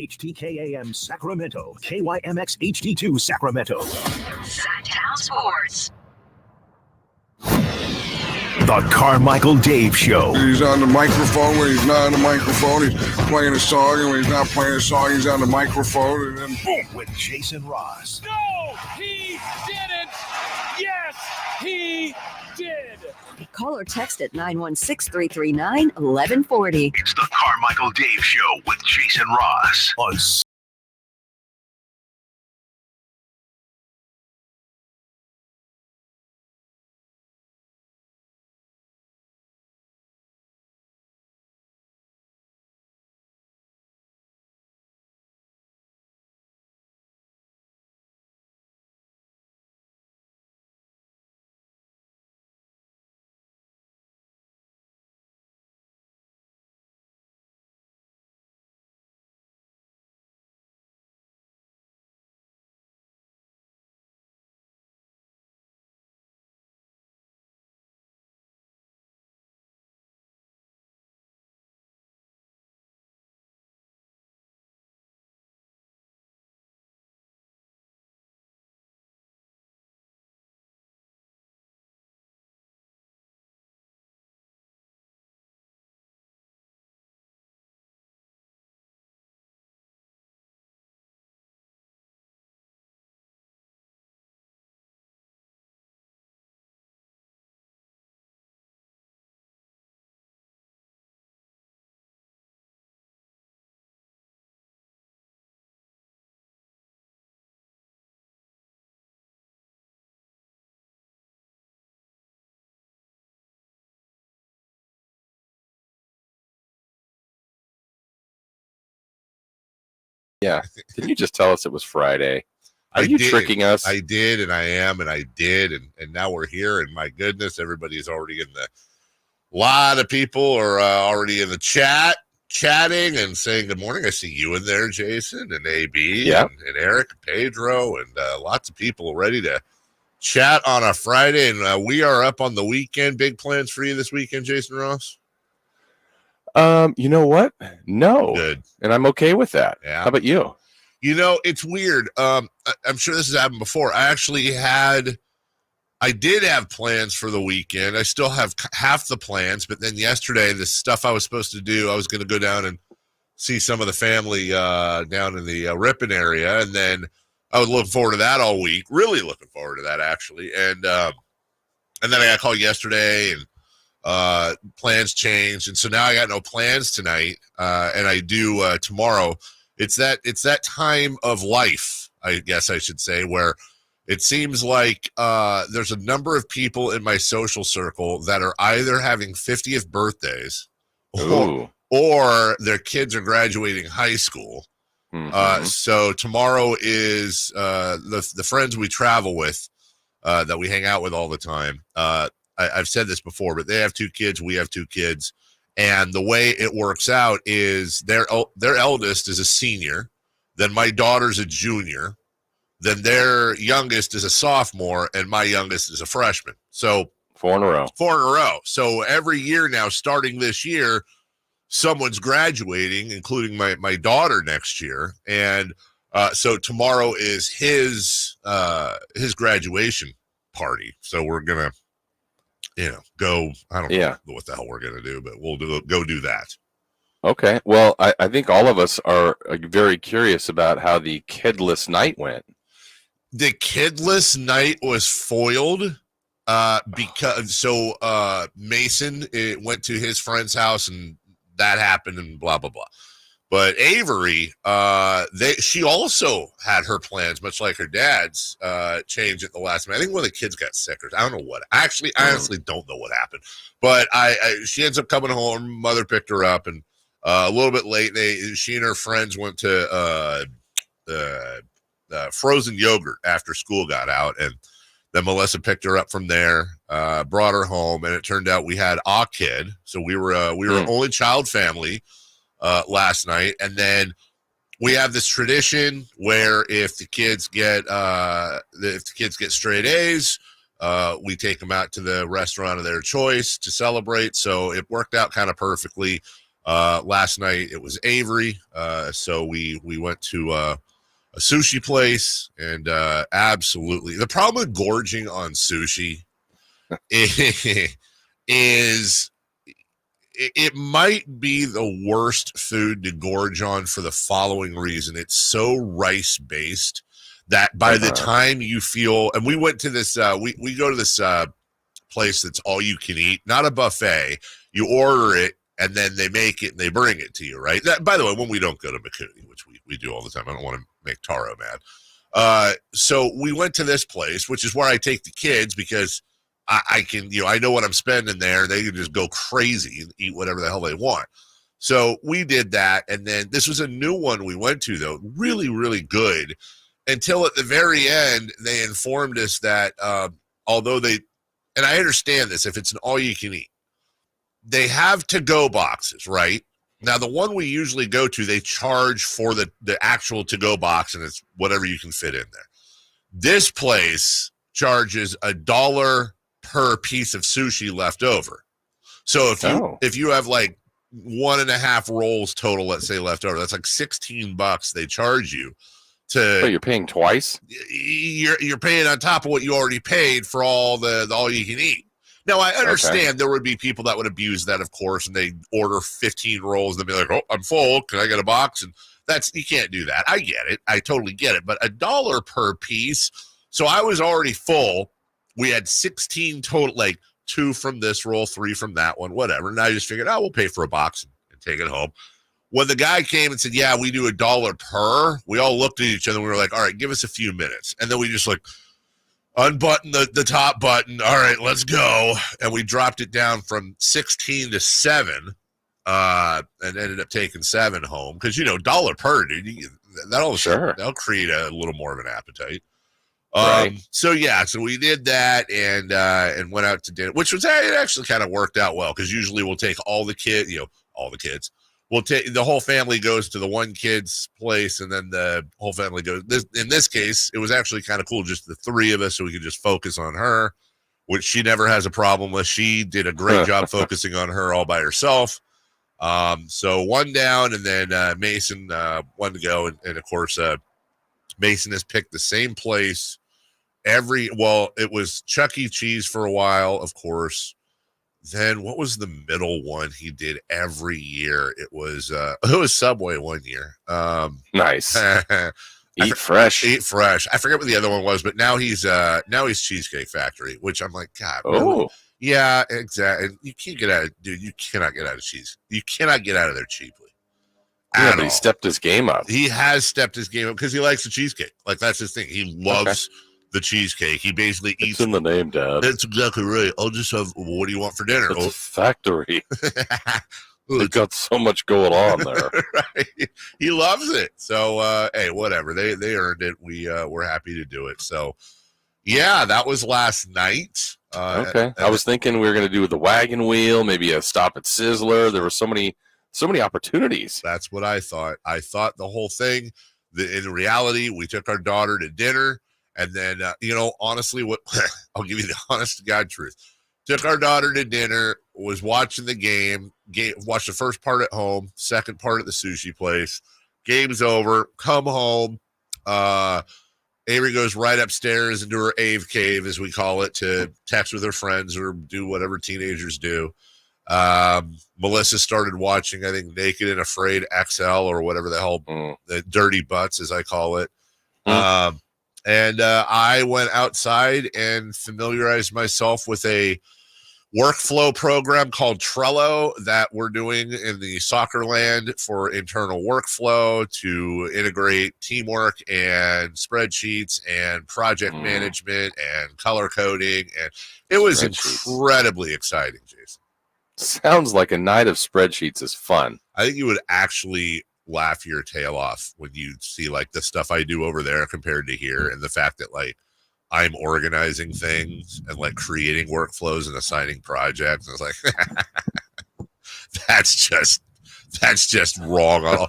HTKAM Sacramento, KYMX HD2 Sacramento. Sacktown Sports. The Carmichael Dave Show. He's on the microphone when he's not on the microphone. He's playing a song, and when he's not playing a song, he's on the microphone. And then boom, with Jason Ross. No, he didn't. Yes, he did. Call or text at 916-339-1140. It's the Carmichael Dave Show with Jason Ross on Yeah. Can you just tell us it was Friday? Are you tricking us? I did, and I am, and I did, and now we're here, and my goodness, everybody's already in the – a lot of people are already in the chat, chatting and saying good morning. I see you in there, Jason, and AB, and Eric, and Pedro, and lots of people ready to chat on a Friday, and we are up on the weekend. Big plans for you this weekend, Jason Ross? You know what? No. Good. And I'm okay with that. Yeah. How about you? You know, it's weird. I'm sure this has happened before. I did have plans for the weekend. I still have half the plans, but then yesterday, the stuff I was supposed to do, I was going to go down and see some of the family down in the Ripon area, and then I was looking forward to that all week. Really looking forward to that, actually. And then I got a call yesterday, and plans changed, and so now I got no plans tonight, and I do tomorrow. It's that time of life, I guess I should say, where it seems like there's a number of people in my social circle that are either having 50th birthdays or their kids are graduating high school. Mm-hmm. So tomorrow is the friends we travel with that we hang out with all the time. I've said this before, but they have 2 kids. We have 2 kids. And the way it works out is their eldest is a senior. Then my daughter's a junior. Then their youngest is a sophomore, and my youngest is a freshman. So 4 in a row. 4 in a row. So every year now, starting this year, someone's graduating, including my daughter next year. And so tomorrow is his graduation party. So we're going to, go, I don't know what the hell we're going to do, but we'll go do that. Okay. Well, I think all of us are very curious about how the kidless night went. The kidless night was foiled because Mason went to his friend's house and that happened and blah, blah, blah. But Avery, she also had her plans, much like her dad's, change at the last minute. I think one of the kids got sick, or I don't know what. I honestly don't know what happened. But she ends up coming home. Mother picked her up, and a little bit late, she and her friends went to frozen yogurt after school got out, and then Melissa picked her up from there, brought her home, and it turned out we had a kid. So we were an only child family last night, and then we have this tradition where if the kids get straight A's, we take them out to the restaurant of their choice to celebrate. So it worked out kind of perfectly. Last night it was Avery, so we went to a sushi place, and absolutely the problem with gorging on sushi is it might be the worst food to gorge on for the following reason. It's so rice based that by the time you feel, and we went to this, we go to this place that's all you can eat, not a buffet. You order it and then they make it and they bring it to you, right? That, by the way, when we don't go to Makuni, which we do all the time, I don't want to make Taro mad. So we went to this place, which is where I take the kids because I can, I know what I'm spending there. They can just go crazy and eat whatever the hell they want. So we did that. And then this was a new one we went to, though. Really, really good. Until at the very end, they informed us that although they, and I understand this, if it's an all you can eat, they have to-go boxes, right? Now, the one we usually go to, they charge for the actual to-go box, and it's whatever you can fit in there. This place charges $1 per piece of sushi left over. So if you have like 1.5 rolls total, let's say, left over, that's like $16 they charge you to. Oh, you're paying twice? You're paying on top of what you already paid for all the all you can eat. Now, I understand there would be people that would abuse that, of course, and they order 15 rolls and they'd be like, oh, I'm full. Can I get a box? And you can't do that. I get it. I totally get it. But $1 per piece. So I was already full. We had 16 total, like 2 from this roll, 3 from that one, whatever. And I just figured, we'll pay for a box and take it home. When the guy came and said, yeah, we do $1 per, we all looked at each other and we were like, all right, give us a few minutes. And then we just unbutton the top button. All right, let's go. And we dropped it down from 16 to 7 and ended up taking 7 home. Because, $1 per, dude, that'll create a little more of an appetite. Right. So we did that and went out to dinner, which was, it actually kind of worked out well. Because usually we'll take all the kids, we'll take the whole family goes to the one kid's place, and then the whole family goes. In this case, it was actually kind of cool, just the 3 of us, so we could just focus on her, which she never has a problem with. She did a great job focusing on her all by herself. So one down, and then Mason one to go, and of course Mason has picked the same place it was Chuck E. Cheese for a while, of course. Then what was the middle one he did every year? It was Subway one year. Nice. Eat fresh. I forget what the other one was, but now he's Cheesecake Factory, which I'm like, God. Oh, really? Yeah, exactly. You can't get out of, dude. You cannot get out of cheese. You cannot get out of there cheaply. Yeah, but he stepped his game up. He has stepped his game up because he likes the cheesecake. Like, that's his thing. He loves the cheesecake. He basically eats. It's in the name, Dad. That's exactly right. I'll just have. What do you want for dinner? It's a factory. They've got so much going on there. Right. He loves it. So, hey, whatever. They earned it. We're happy to do it. So, yeah, that was last night. Okay. I was thinking we were going to do the wagon wheel, maybe a stop at Sizzler. There were so many opportunities. That's what I thought. I thought the whole thing. In reality, we took our daughter to dinner, and then honestly, what I'll give you the honest to God truth. Took our daughter to dinner, was watching the game, watched the first part at home, second part at the sushi place. Game's over, come home. Avery goes right upstairs into her Ave cave, as we call it, to text with her friends or do whatever teenagers do. Melissa started watching, I think, Naked and Afraid XL or whatever the hell, the Dirty Butts, as I call it. And I went outside and familiarized myself with a workflow program called Trello that we're doing in the soccer land for internal workflow to integrate teamwork and spreadsheets and project management and color coding. And it was incredibly exciting, Jason. Sounds like a night of spreadsheets is fun. I think you would actually laugh your tail off when you see like the stuff I do over there compared to here, and the fact that like I'm organizing things and like creating workflows and assigning projects. I was like, that's just wrong.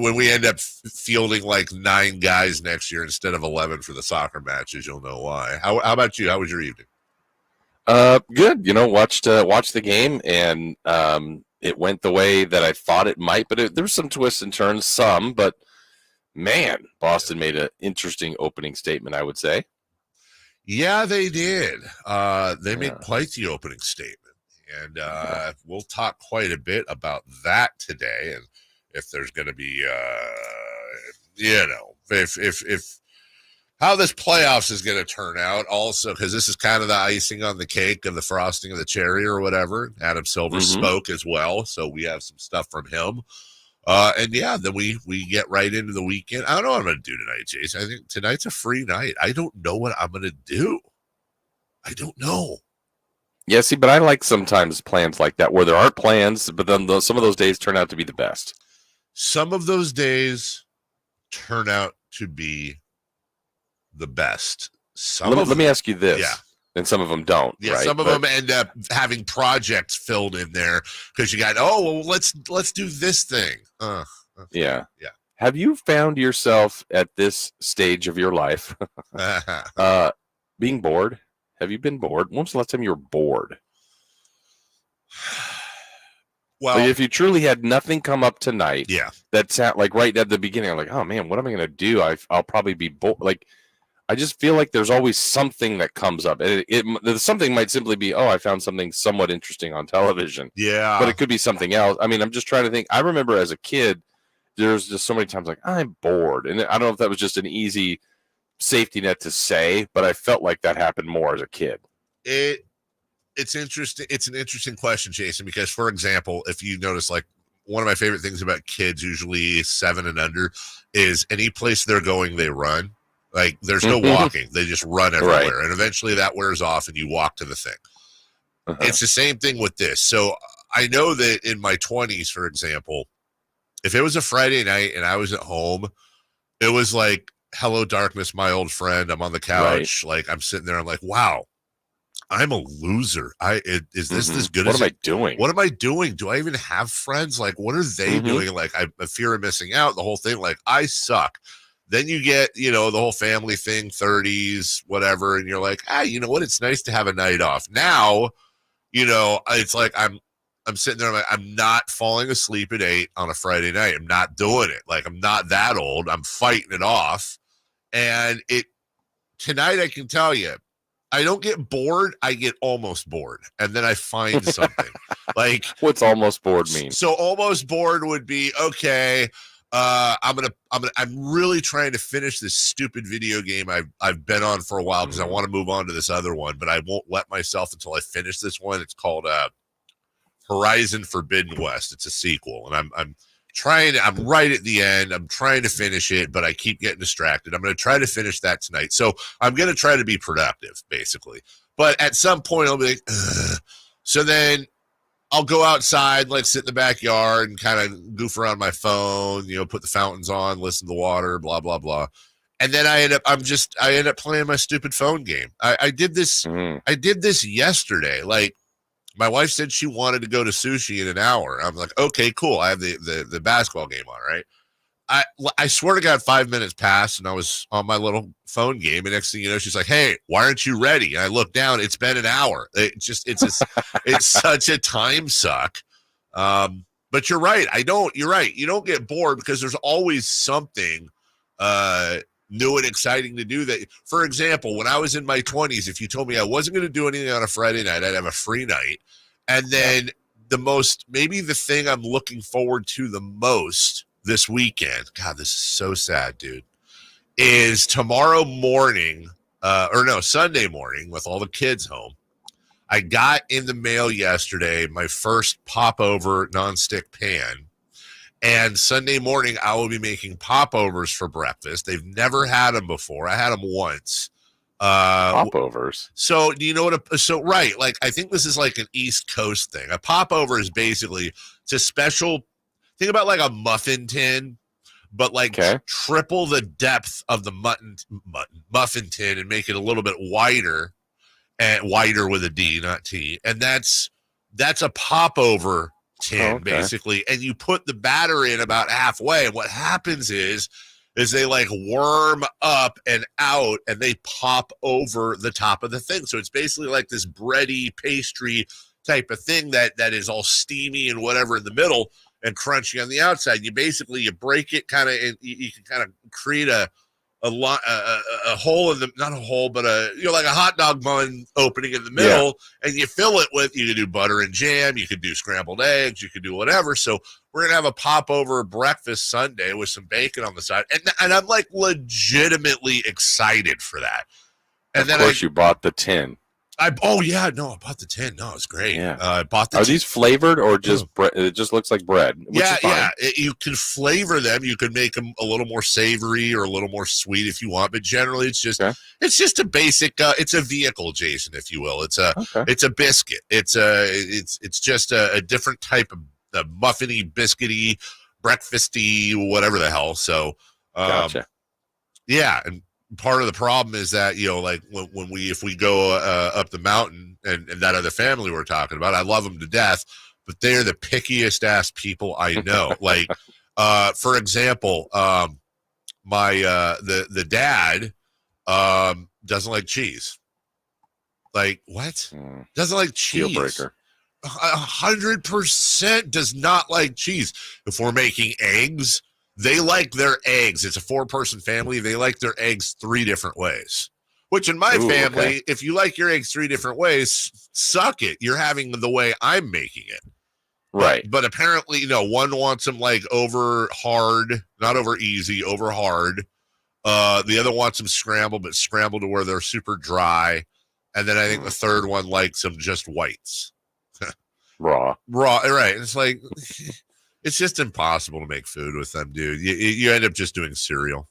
When we end up fielding like 9 guys next year instead of 11 for the soccer matches, you'll know why. How about you? How was your evening? Good. Watched the game, and it went the way that I thought it might, but there were some twists and turns, but man, Boston made an interesting opening statement, I would say. Yeah, they did. They made quite the opening statement. And we'll talk quite a bit about that today. And if there's going to be, if how this playoffs is going to turn out also, because this is kind of the icing on the cake and the frosting of the cherry or whatever. Adam Silver spoke as well. So we have some stuff from him. Then we get right into the weekend. I don't know what I'm going to do tonight, Jason. I think tonight's a free night. I don't know what I'm going to do. I don't know. Yeah, see, but I like sometimes plans like that where there aren't plans, but then some of those days turn out to be the best. Some of those turn out to be the best. Let me ask you this. Yeah. And some of them don't. Yeah, right? Some of them end up having projects filled in there because you got, let's do this thing. Yeah. Yeah. Have you found yourself at this stage of your life being bored? Have you been bored? When was the last time you were bored? Well, like if you truly had nothing come up tonight, yeah, that's like right at the beginning. I'm like, oh man, what am I going to do? I'll probably be bored. Like, I just feel like there's always something that comes up. Something might simply be, I found something somewhat interesting on television. Yeah, but it could be something else. I mean, I'm just trying to think. I remember as a kid, there's just so many times like I'm bored, and I don't know if that was just an easy safety net to say, but I felt like that happened more as a kid. It's interesting. It's an interesting question, Jason, because for example, if you notice, like one of my favorite things about kids, usually 7 and under, is any place they're going, they run. Like there's no walking; they just run everywhere, and eventually that wears off, and you walk to the thing. It's the same thing with this. So I know that in my 20s, for example, if it was a Friday night and I was at home, it was like, hello, darkness, my old friend. I'm on the couch. Like I'm sitting there. I'm like, wow, I'm a loser. Is this as good as what am I doing? What am I doing? Do I even have friends? Like, what are they doing? Like I fear of missing out, the whole thing. Like I suck. Then you get, the whole family thing, 30s, whatever. And you're like, you know what? It's nice to have a night off. Now, it's like I'm sitting there. I'm like, I'm not falling asleep at 8 on a Friday night. I'm not doing it. Like I'm not that old. I'm fighting it off. And tonight I can tell you, I don't get bored. I get almost bored. And then I find something. Like what's almost bored mean? So almost bored would be, okay, I'm really trying to finish this stupid video game I've been on for a while because I want to move on to this other one, but I won't let myself until I finish this one. It's called Horizon Forbidden West. It's a sequel, and I'm right at the end. I'm trying to finish it, but I keep getting distracted. I'm going to try to finish that tonight. So I'm going to try to be productive, basically. But at some point, I'll be like, ugh. So then I'll go outside, like sit in the backyard and kind of goof around my phone, put the fountains on, listen to the water, blah, blah, blah. And then I end up playing my stupid phone game. I did this yesterday. Like, my wife said she wanted to go to sushi in an hour. I'm like, okay, cool. I have the basketball game on, right? I swear to God, 5 minutes passed and I was on my little phone game. And next thing you know, she's like, hey, why aren't you ready? And I look down, it's been an hour. It's such a time suck. But you're right. You're right. You don't get bored because there's always something new and exciting to do. That, for example, when I was in my 20s, if you told me I wasn't going to do anything on a Friday night, I'd have a free night. And then maybe the thing I'm looking forward to the most this weekend, God, this is so sad, dude, is tomorrow morning, Sunday morning with all the kids home. I got in the mail yesterday my first popover nonstick pan. And Sunday morning, I will be making popovers for breakfast. They've never had them before. I had them once. Popovers. So do you know what? Right. Like, I think this is like an East Coast thing. A popover is basically, it's a special, think about like a muffin tin, but like triple the depth of the muffin tin and make it a little bit wider, and wider with a D, not T. And that's a popover tin, basically. And you put the batter in about halfway. And what happens is they like worm up and out and they pop over the top of the thing. So it's basically like this bready pastry type of thing that is all steamy and whatever in the middle and crunchy on the outside. You break it kind of, and you can kind of create a hole in the, not a hole, but like a hot dog bun opening in the middle, and you fill it with, you can do butter and jam, you could do scrambled eggs, you could do whatever. So we're gonna have a popover breakfast Sunday with some bacon on the side, and I'm like legitimately excited for that. And of course, you bought the tin. I bought the tin. No, it's great. Yeah. I bought the Are tin. these flavored or just bread? It just looks like bread. Which is fine. You can flavor them. You can make them a little more savory or a little more sweet if you want. But generally, it's just a basic. It's a vehicle, Jason, if you will. It's a biscuit. It's just a different type of muffiny, biscuity, breakfasty, whatever the hell. So, gotcha. Yeah, and part of the problem is that, like if we go up the mountain and that other family we're talking about, I love them to death, but they're the pickiest ass people I know. Like, for example, the dad doesn't like cheese. Like, what? Doesn't like cheese. Deal breaker. 100% does not like cheese. If we're making eggs, they like their eggs. It's a 4-person family. They like their eggs 3 different ways. Which in my family, if you like your eggs 3 different ways, suck it. You're having the way I'm making it. Right. But apparently, one wants them like over hard, not over easy, over hard. The other wants them scrambled, but scrambled to where they're super dry. And then I think the third one likes them just whites. Raw. Right. It's like... It's just impossible to make food with them, dude. You end up just doing cereal.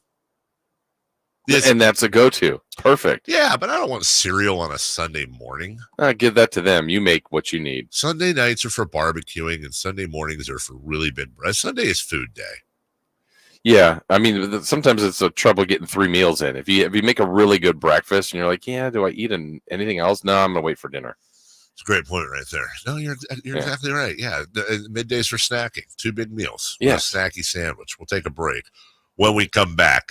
And that's a go-to. Perfect. Yeah, but I don't want cereal on a Sunday morning. Give that to them. You make what you need. Sunday nights are for barbecuing, and Sunday mornings are for really big bread. Sunday is food day. Yeah, I mean, sometimes it's a trouble getting 3 meals in. If you make a really good breakfast and you're like, yeah, do I eat anything else? No, I'm going to wait for dinner. It's a great point right there. No, you're exactly right. Yeah, middays for snacking. 2 big meals. Yeah. A snacky sandwich. We'll take a break. When we come back,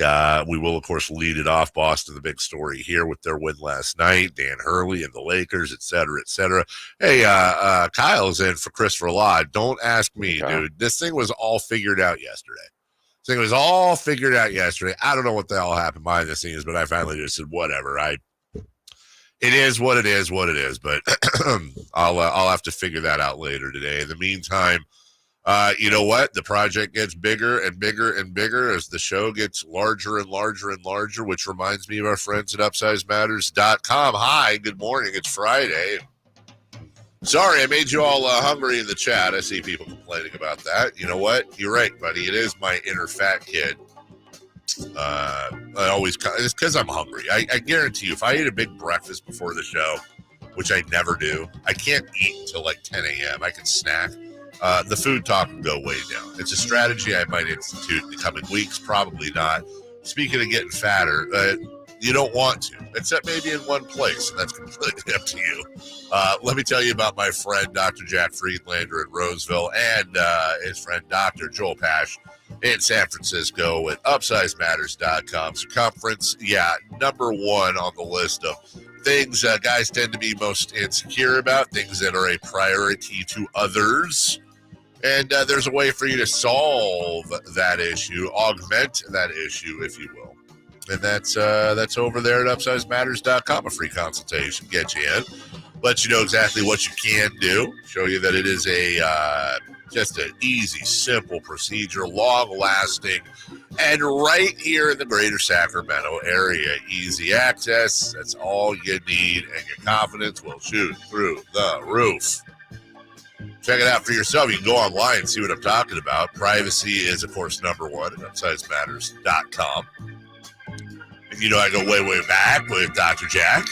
we will, of course, lead it off. Boston, the big story here with their win last night. Dan Hurley and the Lakers, et cetera, et cetera. Hey, Kyle's in for Christopher Law. Don't ask me, dude. This thing was all figured out yesterday. I don't know what the hell happened behind the scenes, but I finally just said, whatever. It is what it is, but I'll have to figure that out later today. In the meantime, you know what? The project gets bigger and bigger and bigger as the show gets larger and larger and larger, which reminds me of our friends at UpsizeMatters.com. Hi, good morning. It's Friday. Sorry, I made you all hungry in the chat. I see people complaining about that. You know what? You're right, buddy. It is my inner fat kid. It's because I'm hungry. I guarantee you, if I eat a big breakfast before the show, which I never do, I can't eat until like 10 a.m. I can snack. The food talk will go way down. It's a strategy I might institute in the coming weeks. Probably not. Speaking of getting fatter, you don't want to, except maybe in one place, and that's completely up to you. Let me tell you about my friend, Dr. Jack Friedlander in Roseville, and his friend, Dr. Joel Pash in San Francisco at UpsizeMatters.com. Circumference, number 1 on the list of things guys tend to be most insecure about, things that are a priority to others. And there's a way for you to solve that issue, augment that issue, if you will. And that's over there at UpsizeMatters.com. A free consultation, get you in, let you know exactly what you can do, show you that it is just an easy, simple procedure, long-lasting, and right here in the greater Sacramento area. Easy access, that's all you need, and your confidence will shoot through the roof. Check it out for yourself. You can go online and see what I'm talking about. Privacy is, of course, number 1 at UpsizeMatters.com. And I go way, way back with Dr. Jack.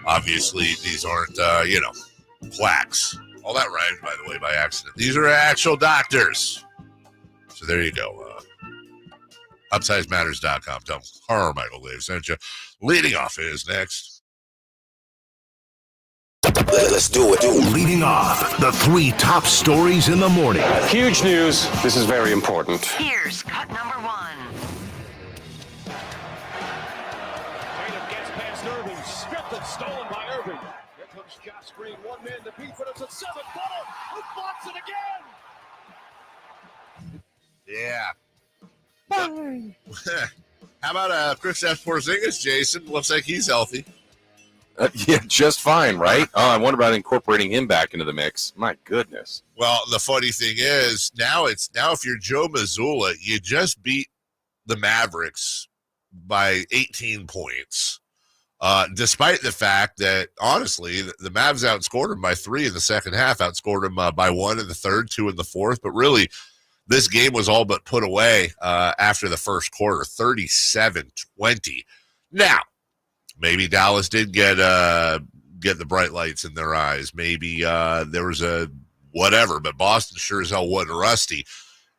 Obviously, these aren't, quacks. All that rhymed, by the way, by accident. These are actual doctors. So there you go. UpsizeMatters.com. Tell Carmichael Dave sent you. Leading off is next. Let's do it. Leading off, the 3 top stories in the morning. Huge news. This is very important. Here's cut number 1. Tatum gets past Irving. Stripped and stolen by Irving. Here comes Got screen, one man to beat, but it's a 7-footer. Who blocks it again? Yeah. Fine. How about Kristaps Porzingis, Jason? Looks like he's healthy. Yeah, just fine, right? Oh, I wonder about incorporating him back into the mix. My goodness. Well, the funny thing is, now if you're Joe Mazzulla, you just beat the Mavericks by 18 points. Despite the fact that, honestly, the Mavs outscored them by 3 in the second half, outscored them by 1 in the third, 2 in the fourth. But really, this game was all but put away after the first quarter, 37-20. Now, maybe Dallas did get the bright lights in their eyes. Maybe there was a whatever, but Boston sure as hell wasn't rusty.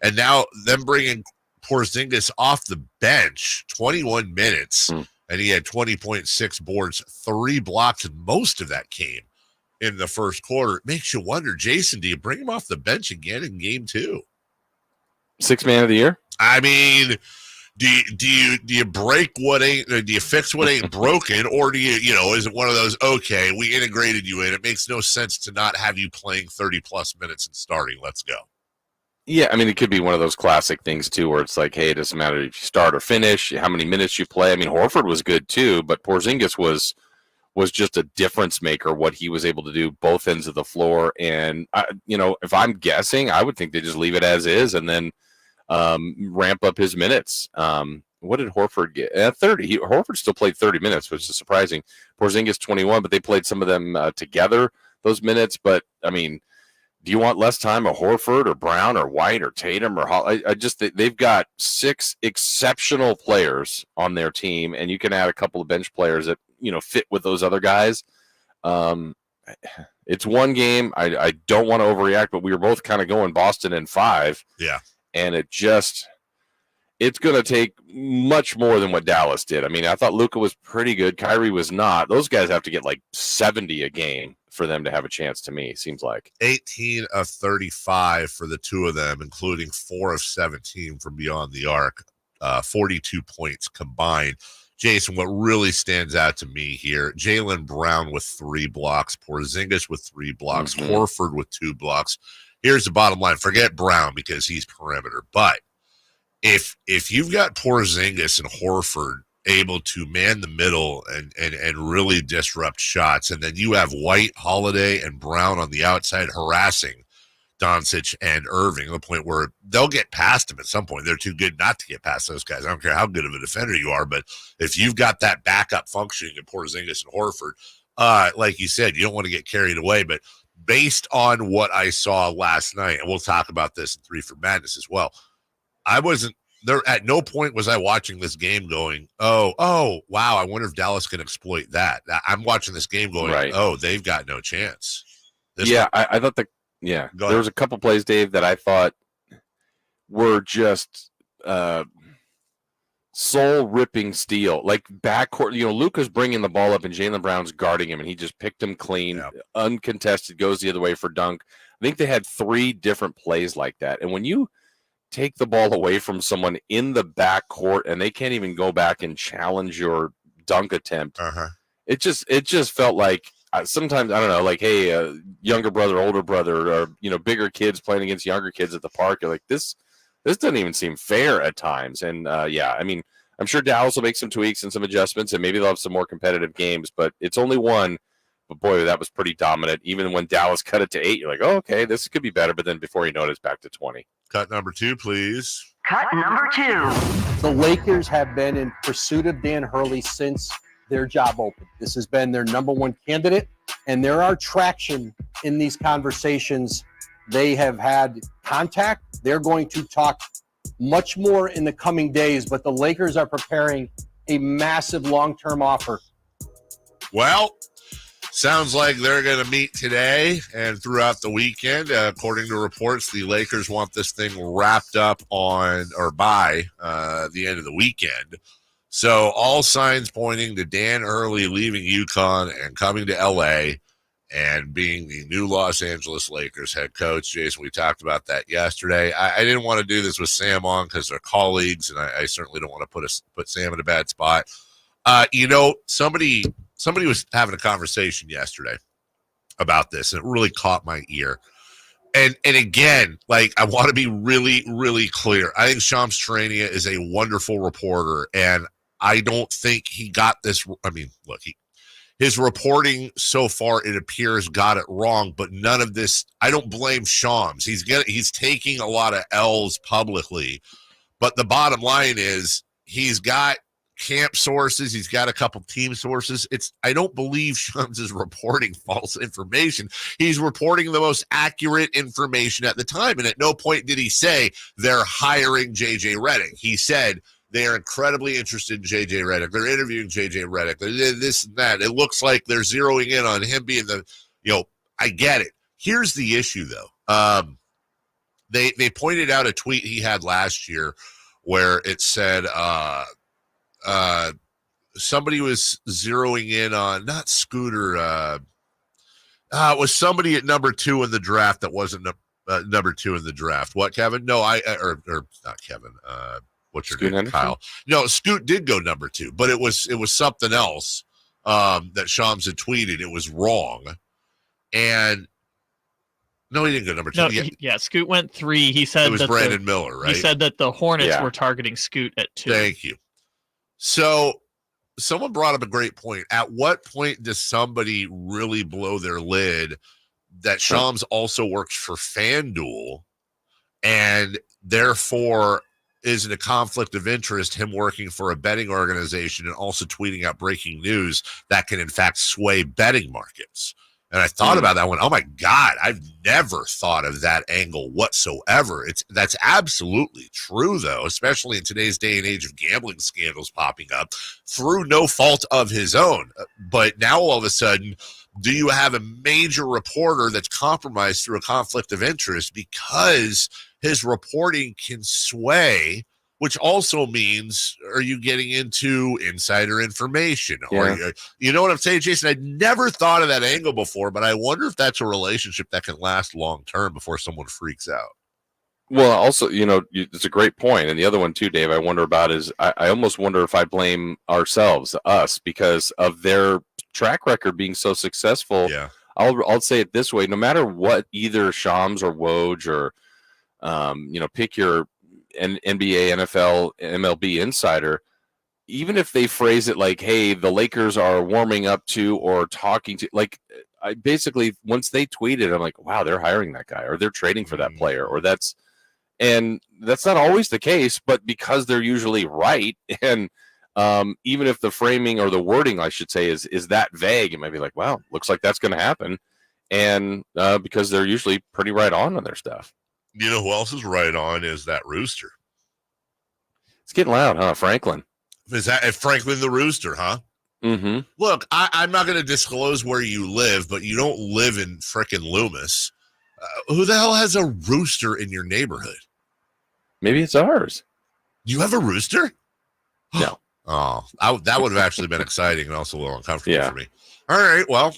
And now them bringing Porzingis off the bench, 21 minutes, and he had 20.6 boards, 3 blocks, and most of that came in the first quarter. It makes you wonder, Jason, do you bring him off the bench again in game 2? 6th man of the year? I mean, do you break what ain't? Do you fix what ain't broken, or do is it one of those? Okay, we integrated you in. It makes no sense to not have you playing 30+ minutes and starting. Let's go. Yeah, I mean, it could be one of those classic things too, where it's like, hey, it doesn't matter if you start or finish, how many minutes you play. I mean, Horford was good too, but Porzingis was just a difference maker. What he was able to do both ends of the floor, and if I'm guessing, I would think they just leave it as is and then ramp up his minutes. What did Horford get? 30. Horford still played 30 minutes, which is surprising. Porzingis 21, but they played some of them together, those minutes. But, I mean, do you want less time of Horford or Brown or White or Tatum or Hall? They've got 6 exceptional players on their team, and you can add a couple of bench players that, fit with those other guys. It's one game. I don't want to overreact, but we were both kind of going Boston in 5. Yeah. And it's going to take much more than what Dallas did. I mean, I thought Luka was pretty good. Kyrie was not. Those guys have to get like 70 a game for them to have a chance, to me, seems like. 18 of 35 for the two of them, including 4 of 17 from beyond the arc, 42 points combined. Jason, what really stands out to me here, Jaylen Brown with 3 blocks, Porzingis with 3 blocks, Horford with 2 blocks. Here's the bottom line. Forget Brown because he's perimeter. But if you've got Porzingis and Horford able to man the middle and really disrupt shots, and then you have White, Holiday, and Brown on the outside harassing Doncic and Irving to the point where they'll get past him at some point. They're too good not to get past those guys. I don't care how good of a defender you are, but if you've got that backup functioning in Porzingis and Horford, like you said, you don't want to get carried away, but based on what I saw last night, and we'll talk about this in 3 for Madness as well, I wasn't there. At no point was I watching this game going, oh, wow, I wonder if Dallas can exploit that. I'm watching this game going, right. Oh, they've got no chance. I thought there was a couple plays, Dave, that I thought were just soul-ripping steal. Like backcourt, Luka's bringing the ball up and Jaylen Brown's guarding him, and he just picked him clean, uncontested, goes the other way for dunk. I think they had 3 different plays like that. And when you take the ball away from someone in the backcourt and they can't even go back and challenge your dunk attempt, it just felt like sometimes, I don't know, like, hey, younger brother, older brother, or, bigger kids playing against younger kids at the park. You're like, this doesn't even seem fair at times. And, I mean, I'm sure Dallas will make some tweaks and some adjustments, and maybe they'll have some more competitive games, but it's only 1. But, boy, that was pretty dominant. Even when Dallas cut it to 8, you're like, oh, okay, this could be better. But then before you know it, it's back to 20. Cut number 2, please. Cut number 2. The Lakers have been in pursuit of Dan Hurley since their job opened. This has been their number 1 candidate, and there are traction in these conversations. They have had contact. They're going to talk much more in the coming days, but the Lakers are preparing a massive long-term offer. Well, sounds like they're going to meet today and throughout the weekend. According to reports, the Lakers want this thing wrapped up on or by the end of the weekend. So all signs pointing to Dan Hurley leaving UConn and coming to L.A. and being the new Los Angeles Lakers head coach. Jason, we talked about that yesterday. I didn't want to do this with Sam on because they're colleagues, and I certainly don't want to put Sam in a bad spot. Somebody was having a conversation yesterday, about this, and it really caught my ear. And again, like, I want to be really, really clear. I think Shams Charania is a wonderful reporter, and I don't think he got this. I mean, look, his reporting so far, it appears, got it wrong, but none of this, I don't blame Shams. He's taking a lot of L's publicly, but the bottom line is he's got camp sources, he's got a couple team sources. I don't believe Shams is reporting false information. He's reporting the most accurate information at the time, and at no point did he say they're hiring JJ Redick. He said they are incredibly interested in JJ Redick. They're interviewing JJ Redick. This and that. It looks like they're zeroing in on him being I get it. Here's the issue, though. They pointed out a tweet he had last year where it said somebody was zeroing in on, not Scooter, it was somebody at number 2 in the draft that wasn't number 2 in the draft. What, Kevin? No, or not Kevin. What's your name? Kyle. No, Scoot did go number 2, but it was something else that Shams had tweeted. It was wrong. And no, he didn't go number 2. No, yeah, Scoot went 3. He said it was Brandon Miller, right? He said that the Hornets were targeting Scoot at 2. Thank you. So someone brought up a great point. At what point does somebody really blow their lid that Shams also works for FanDuel, and therefore isn't a conflict of interest, him working for a betting organization and also tweeting out breaking news that can in fact sway betting markets? And I thought about that one. Oh my God, I've never thought of that angle whatsoever. That's absolutely true, though, especially in today's day and age of gambling scandals popping up through no fault of his own. But now all of a sudden, do you have a major reporter that's compromised through a conflict of interest because his reporting can sway? Which also means, are you getting into insider information? Or you know what I'm saying, Jason? I'd never thought of that angle before, but I wonder if that's a relationship that can last long term before someone freaks out. Well, also, it's a great point. And the other one too, Dave, I wonder about is I almost wonder if I blame us, because of their track record being so successful. Yeah. I'll say it this way: no matter what either Shams or Woj or pick your NBA, NFL, MLB insider, even if they phrase it like, hey, the Lakers are warming up to or talking to, like, I basically, once they tweet it, I'm like, wow, they're hiring that guy, or they're trading for that player, or that's not always the case, but because they're usually right. And even if the framing or the wording, I should say, is that vague, it might be like, wow, looks like that's going to happen. And because they're usually pretty right on their stuff. You know who else is right on is that rooster. It's getting loud, huh? Franklin. Is that Franklin the rooster, huh? Mm-hmm. Look, I'm not going to disclose where you live, but you don't live in frickin' Loomis. Who the hell has a rooster in your neighborhood? Maybe it's ours. You have a rooster? No. Oh, that would have actually been exciting and also a little uncomfortable for me. All right, well,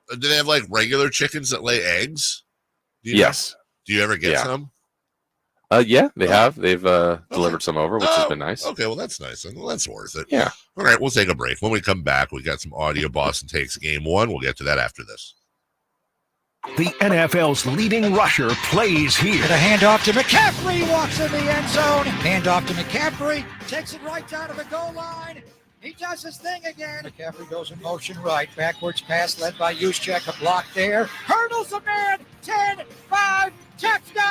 do they have like regular chickens that lay eggs? Yes. Do you ever get some? Yeah, they have. They've delivered some over, which has been nice. Okay, well, that's nice. Well, that's worth it. Yeah. All right, we'll take a break. When we come back, we got some audio Boston Takes Game 1. We'll get to that after this. The NFL's leading rusher plays here. The handoff to McCaffrey, walks in the end zone. Handoff to McCaffrey, takes it right down to the goal line. He does his thing again. McCaffrey goes in motion right. Backwards pass led by Juszczyk. A block there. Hurdles a man. 10, 5, touchdown!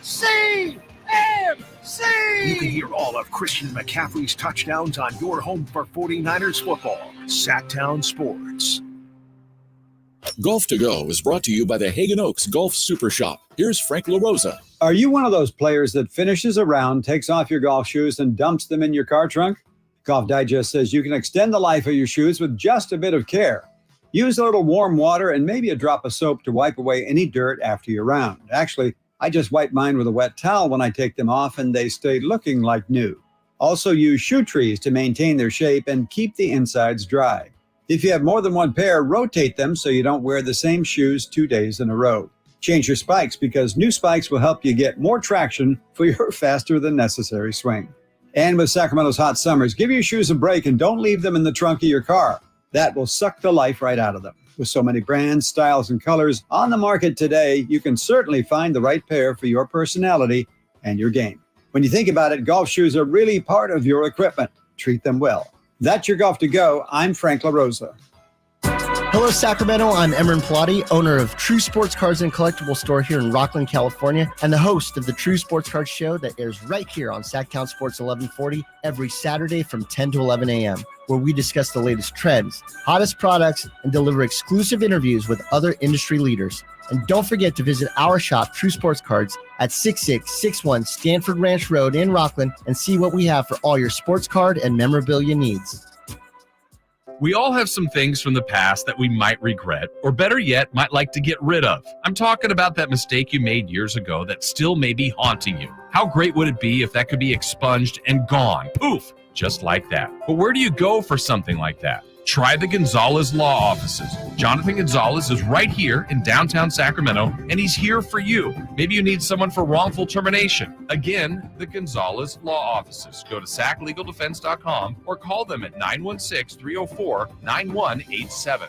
CMC! You can hear all of Christian McCaffrey's touchdowns on your home for 49ers football. Sacktown Sports. Golf to Go is brought to you by the Hagen Oaks Golf Super Shop. Here's Frank LaRosa. Are you one of those players that finishes a round, takes off your golf shoes, and dumps them in your car trunk? Golf Digest says you can extend the life of your shoes with just a bit of care. Use a little warm water and maybe a drop of soap to wipe away any dirt after your round. Actually, I just wipe mine with a wet towel when I take them off, and they stay looking like new. Also, use shoe trees to maintain their shape and keep the insides dry. If you have more than one pair, rotate them so you don't wear the same shoes 2 days in a row. Change your spikes because new spikes will help you get more traction for your faster than necessary swing. And with Sacramento's hot summers, give your shoes a break and don't leave them in the trunk of your car. That will suck the life right out of them. With so many brands, styles, and colors on the market today, you can certainly find the right pair for your personality and your game. When you think about it, golf shoes are really part of your equipment. Treat them well. That's your Golf to Go. I'm Frank LaRosa. Hello, Sacramento. I'm Emran Pilati, owner of True Sports Cards and Collectible Store here in Rockland, California, and the host of the True Sports Cards Show that airs right here on Sacktown Sports 1140 every Saturday from 10 to 11 a.m., where we discuss the latest trends, hottest products, and deliver exclusive interviews with other industry leaders. And don't forget to visit our shop, True Sports Cards, at 6661 Stanford Ranch Road in Rockland and see what we have for all your sports card and memorabilia needs. We all have some things from the past that we might regret, or better yet, might like to get rid of. I'm talking about that mistake you made years ago that still may be haunting you. How great would it be if that could be expunged and gone? Poof! Just like that. But where do you go for something like that? Try the Gonzalez Law Offices. Jonathan Gonzalez is right here in downtown Sacramento, and he's here for you. Maybe you need someone for wrongful termination. Again, the Gonzalez Law Offices. Go to saclegaldefense.com or call them at 916-304-9187.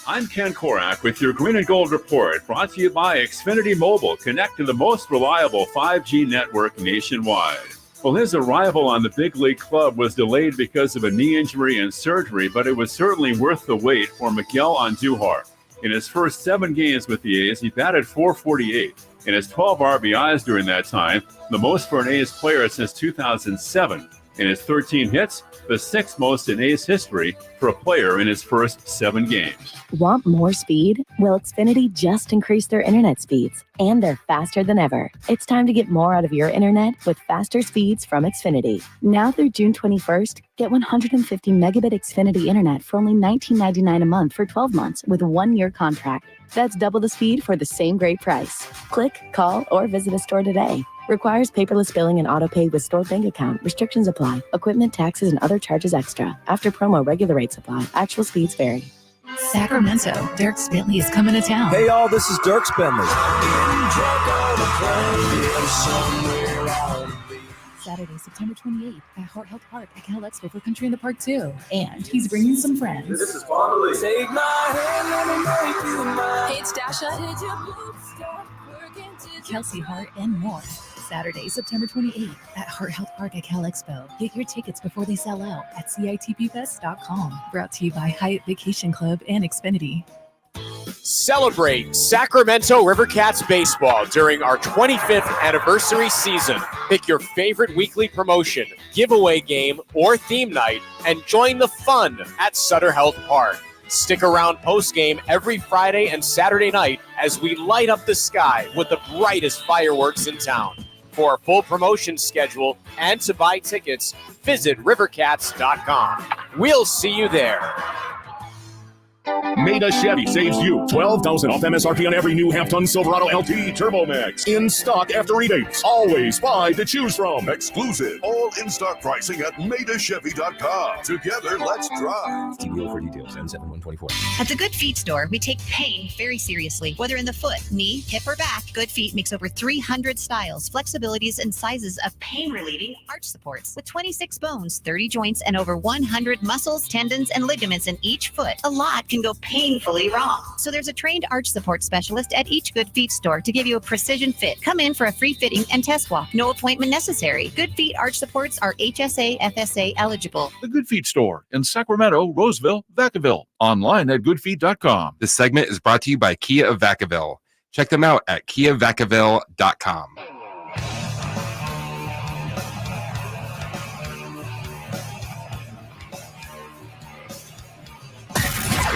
I'm Ken Korak with your Green and Gold Report, brought to you by Xfinity Mobile. Connect to the most reliable 5G network nationwide. Well, his arrival on the big league club was delayed because of a knee injury and surgery, but it was certainly worth the wait for Miguel Andujar. In his first 7 games with the A's, he batted .448 and has 12 RBIs during that time, the most for an A's player since 2007. In his 13 hits, the 6th most in A's history for a player in his first 7 games. Want more speed? Well, Xfinity just increased their internet speeds, and they're faster than ever. It's time to get more out of your internet with faster speeds from Xfinity. Now through June 21st, get 150 megabit Xfinity internet for only $19.99 a month for 12 months with a 1-year contract. That's double the speed for the same great price. Click, call, or visit a store today. Requires paperless billing and auto-pay with stored bank account. Restrictions apply. Equipment, taxes, and other charges extra. After promo, regular rates apply. Actual speeds vary. Sacramento, Dirk Bentley is coming to town. Hey y'all, this is Dirk Bentley. Saturday, September 28th at Hart Health Park at Cal Expo for Country in the Park 2. And he's bringing some friends. This is Bonnie. Take my hand, let me make you mine. Hey, it's Dasha. Kelsey Hart and more. Saturday, September 28th at Hart Health Park at Cal Expo. Get your tickets before they sell out at CITPFest.com. Brought to you by Hyatt Vacation Club and Xfinity. Celebrate Sacramento Rivercats baseball during our 25th anniversary season. Pick your favorite weekly promotion, giveaway game, or theme night, and join the fun at Sutter Health Park. Stick around post-game every Friday and Saturday night as we light up the sky with the brightest fireworks in town. For a full promotion schedule and to buy tickets, visit rivercats.com. We'll see you there. Maida Chevy saves you $12,000 off MSRP on every new half-ton Silverado LT Turbo Max. In stock after rebates. Always 5 to choose from. Exclusive. All in-stock pricing at MaidaChevy.com. Together, let's drive. TBO for details. N7124. At the Good Feet store, we take pain very seriously. Whether in the foot, knee, hip, or back, Good Feet makes over 300 styles, flexibilities, and sizes of pain-relieving arch supports. With 26 bones, 30 joints, and over 100 muscles, tendons, and ligaments in each foot, a lot can go painfully wrong. So there's a trained arch support specialist at each Good Feet store to give you a precision fit. Come in for a free fitting and test walk. No appointment necessary. Good Feet arch supports are HSA, FSA eligible. The Good Feet store in Sacramento, Roseville, Vacaville. Online at goodfeet.com. This segment is brought to you by Kia of Vacaville. Check them out at kiavacaville.com.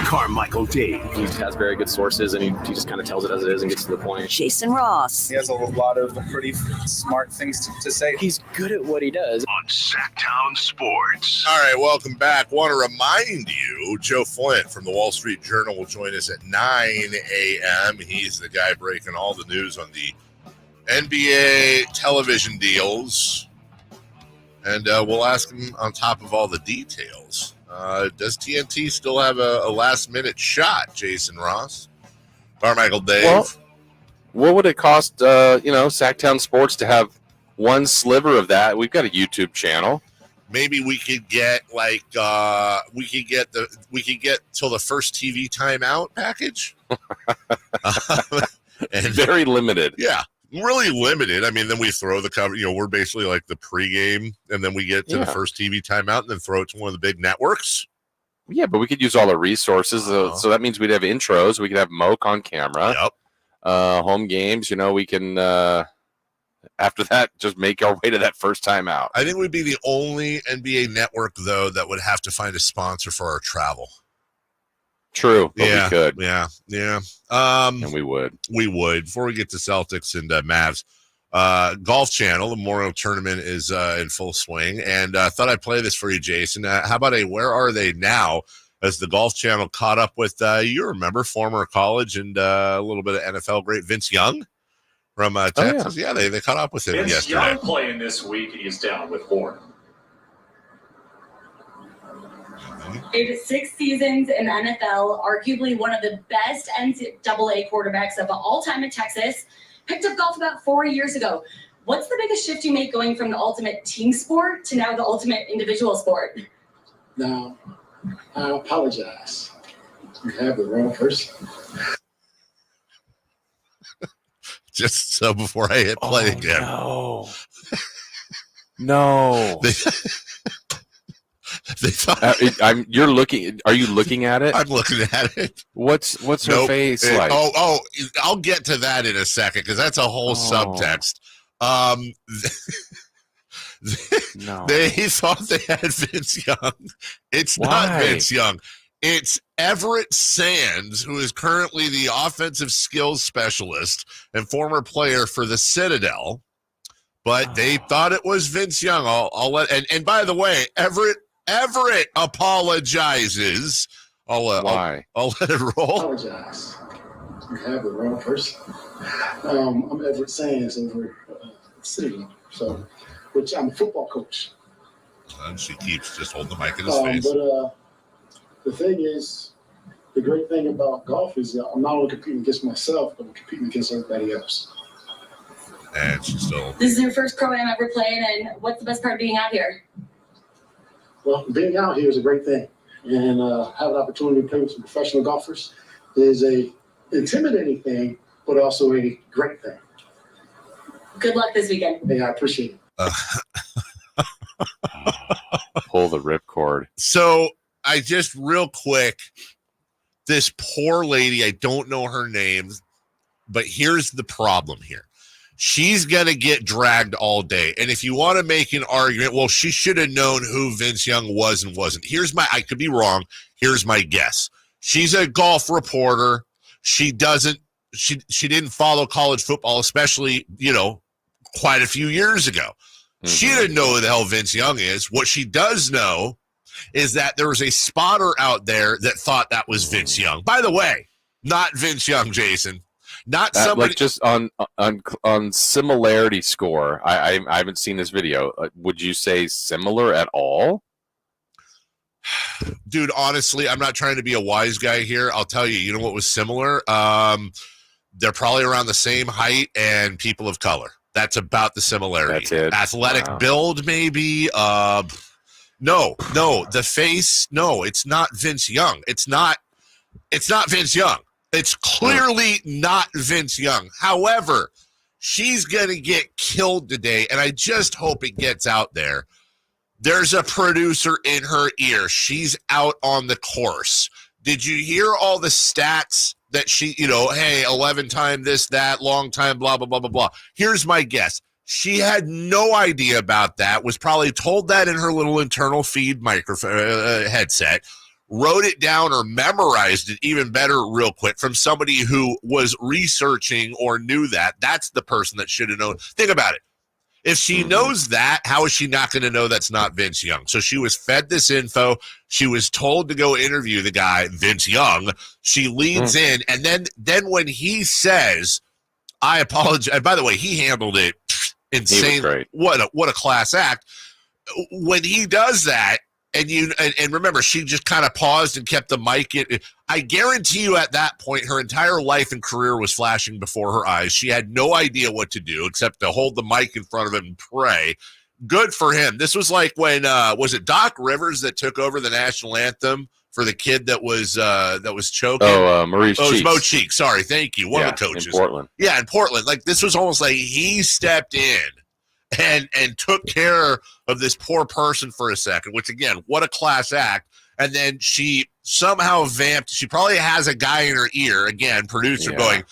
Carmichael Dave. He has very good sources, and he just kind of tells it as it is and gets to the point. Jason Ross. He has a lot of pretty smart things to say. He's good at what he does. On Sacktown Sports. All right, welcome back. Want to remind you, Joe Flint from the Wall Street Journal will join us at 9 a.m. He's the guy breaking all the news on the NBA television deals. And we'll ask him on top of all the details. Does TNT still have a last-minute shot, Jason Ross? Carmichael Dave? Well, what would it cost, Sacktown Sports to have one sliver of that? We've got a YouTube channel. maybe we could get we could get till the first TV timeout package. And very limited. Yeah, really limited. I mean, then we throw the cover. We're basically like the pregame, and then we get to the first TV timeout, and then throw it to one of the big networks. Yeah, but we could use all the resources. So that means we'd have intros. We could have Moke on camera. Yep. Home games. We can. After that, just make our way to that first time out. I think we'd be the only NBA network, though, that would have to find a sponsor for our travel. True, but we could. Yeah. And we would. We would. Before we get to Celtics and Mavs, Golf Channel, the Memorial Tournament is in full swing. And I thought I'd play this for you, Jason. How about a Where Are They Now? As the Golf Channel caught up with, you remember, former college and a little bit of NFL great Vince Young from Texas. Yeah, they caught up with him Vince yesterday. Young playing this week, and he's down with Horn. Played 6 seasons in the NFL, arguably one of the best NCAA quarterbacks of all time in Texas. Picked up golf about 4 years ago. What's the biggest shift you made going from the ultimate team sport to now the ultimate individual sport? Now, I apologize. You have the wrong person. Just so before I hit play again. No. They thought you're looking. Are you looking at it? I'm looking at it. What's her face like? Oh, I'll get to that in a second because that's a whole subtext. They thought they had Vince Young. It's not Vince Young. It's Everett Sands, who is currently the offensive skills specialist and former player for the Citadel. But they thought it was Vince Young. I'll let. And by the way, Everett apologizes. Why? I'll let it roll. Apologize. You have the wrong person. I'm Everett Sands over Citadel, which I'm a football coach. And she keeps just holding the mic in his face. But the thing is, the great thing about golf is I'm not only competing against myself, but I'm competing against everybody else. And she's still. This is your first pro-am ever played, and what's the best part of being out here? Well, being out here is a great thing, and have an opportunity to play with some professional golfers is a intimidating thing, but also a great thing. Good luck this weekend. Hey, I appreciate it. Pull the ripcord. So I just real quick, this poor lady, I don't know her name, but here's the problem here. She's going to get dragged all day. And if you want to make an argument, well, she should have known who Vince Young was and wasn't. I could be wrong. Here's my guess. She's a golf reporter. She didn't follow college football, especially, quite a few years ago. Mm-hmm. She didn't know who the hell Vince Young is. What she does know is that there was a spotter out there that thought that was Vince Young. By the way, not Vince Young, Jason. Not somebody. Like just on similarity score. I haven't seen this video. Would you say similar at all? Dude, honestly, I'm not trying to be a wise guy here. I'll tell you. You know what was similar? They're probably around the same height and people of color. That's about the similarity. That's it. Athletic build, maybe. No, the face. No, it's not Vince Young. It's not Vince Young. It's clearly not Vince Young. However, she's going to get killed today, and I just hope it gets out there. There's a producer in her ear. She's out on the course. Did you hear all the stats that she, hey, 11 time this, that, long time, blah, blah, blah, blah, blah. Here's my guess. She had no idea about that, was probably told that in her little internal feed microphone headset, wrote it down or memorized it even better real quick from somebody who was researching or knew that. That's the person that should have known. Think about it. If she knows that, how is she not going to know that's not Vince Young? So she was fed this info. She was told to go interview the guy, Vince Young. She leads in, and then when he says, I apologize. And by the way, he handled it insane. What a class act. When he does that, and remember, she just kind of paused and kept the mic in. I guarantee you at that point, her entire life and career was flashing before her eyes. She had no idea what to do except to hold the mic in front of him and pray. good for him. This was like when was it Doc Rivers that took over the national anthem for the kid that was choking? Maurice Cheeks. It was Mo Cheeks. Sorry, thank you. One of the coaches in Portland. Yeah, in Portland. Like this was almost like he stepped in and took care of this poor person for a second. Which again, what a class act. And then she somehow vamped. She probably has a guy in her ear. Again, producer going.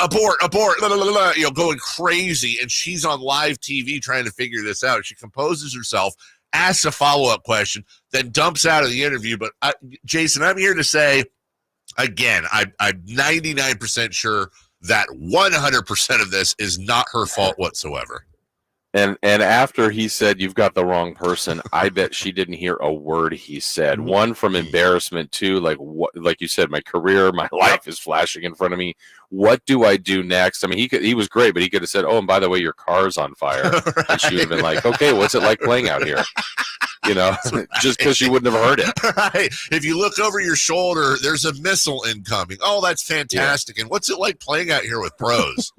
Abort, blah, blah, blah, going crazy, and she's on live TV trying to figure this out. She composes herself, asks a follow-up question, then dumps out of the interview. But Jason, I'm here to say, again, I'm 99% sure that 100% of this is not her fault whatsoever. And after he said, "You've got the wrong person," I bet she didn't hear a word he said. One, from embarrassment. Two, like you said, my career, my life is flashing in front of me. What do I do next? I mean, he was great, but he could have said, "Oh, and by the way, your car's on fire." Right. And she would have been like, "Okay, what's it like playing out here?" Just because she wouldn't have heard it. Right. If you look over your shoulder, there's a missile incoming. Oh, that's fantastic. Yeah. And what's it like playing out here with pros?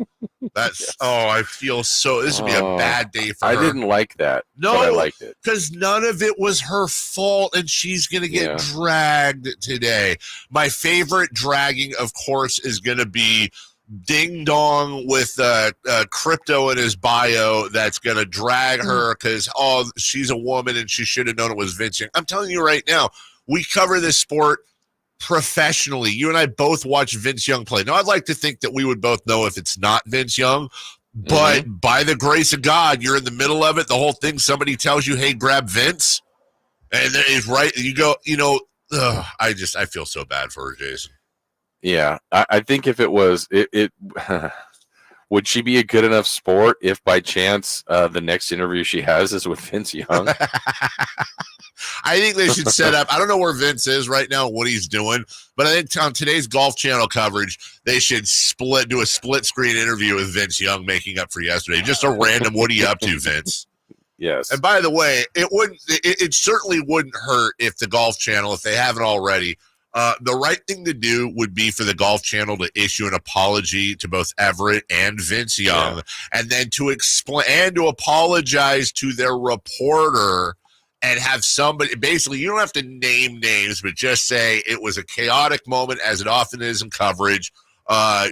I feel so. This would be a bad day for her. I didn't like that. No, but I liked it because none of it was her fault, and she's going to get dragged today. My favorite dragging, of course, is going to be Ding Dong with crypto in his bio that's going to drag her because, she's a woman and she should have known it was Vince Young. I'm telling you right now, we cover this sport professionally. You and I both watch Vince Young play. Now, I'd like to think that we would both know if it's not Vince Young, but by the grace of God, you're in the middle of it. The whole thing, somebody tells you, "Hey, grab Vince," and it's right. You go, I feel so bad for her, Jason. Yeah, I think if it was it would she be a good enough sport if by chance the next interview she has is with Vince Young? I think they should set up. I don't know where Vince is right now, what he's doing, but I think on today's Golf Channel coverage, they should do a split screen interview with Vince Young, making up for yesterday. Just a random, "What are you up to, Vince?" Yes. And by the way, it certainly wouldn't hurt if the Golf Channel, if they haven't already, the right thing to do would be for the Golf Channel to issue an apology to both Everett and Vince Young, and then to explain and to apologize to their reporter. And have somebody, basically, you don't have to name names, but just say it was a chaotic moment, as it often is in coverage.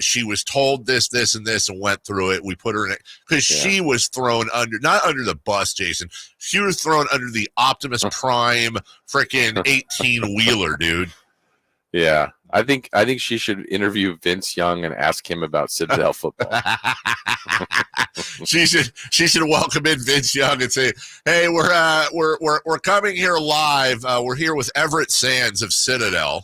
She was told this, and this, and went through it. We put her in it because she was thrown not under the bus, Jason. She was thrown under the Optimus Prime freaking 18-wheeler, dude. Yeah. I think she should interview Vince Young and ask him about Citadel football. She should welcome in Vince Young and say, "Hey, we're coming here live. We're here with Everett Sands of Citadel,"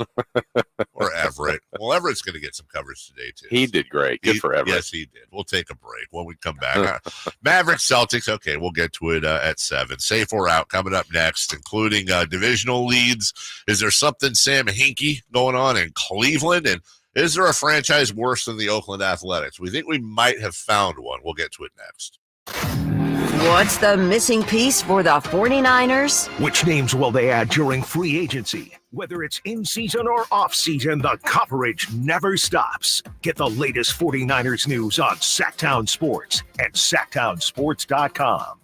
or Everett. Well, Everett's going to get some coverage today too. He did great. Good for Everett. Yes, he did. We'll take a break when we come back. Mavericks Celtics. Okay, we'll get to it at 7. Safe or out coming up next, including divisional leads. Is there something Sam Hinkie going on in Cleveland, and is there a franchise worse than the Oakland Athletics? We think we might have found one. We'll get to it next. What's the missing piece for the 49ers? Which names will they add during free agency? Whether it's in season or off season, the coverage never stops. Get the latest 49ers news on Sacktown Sports and sacktownsports.com.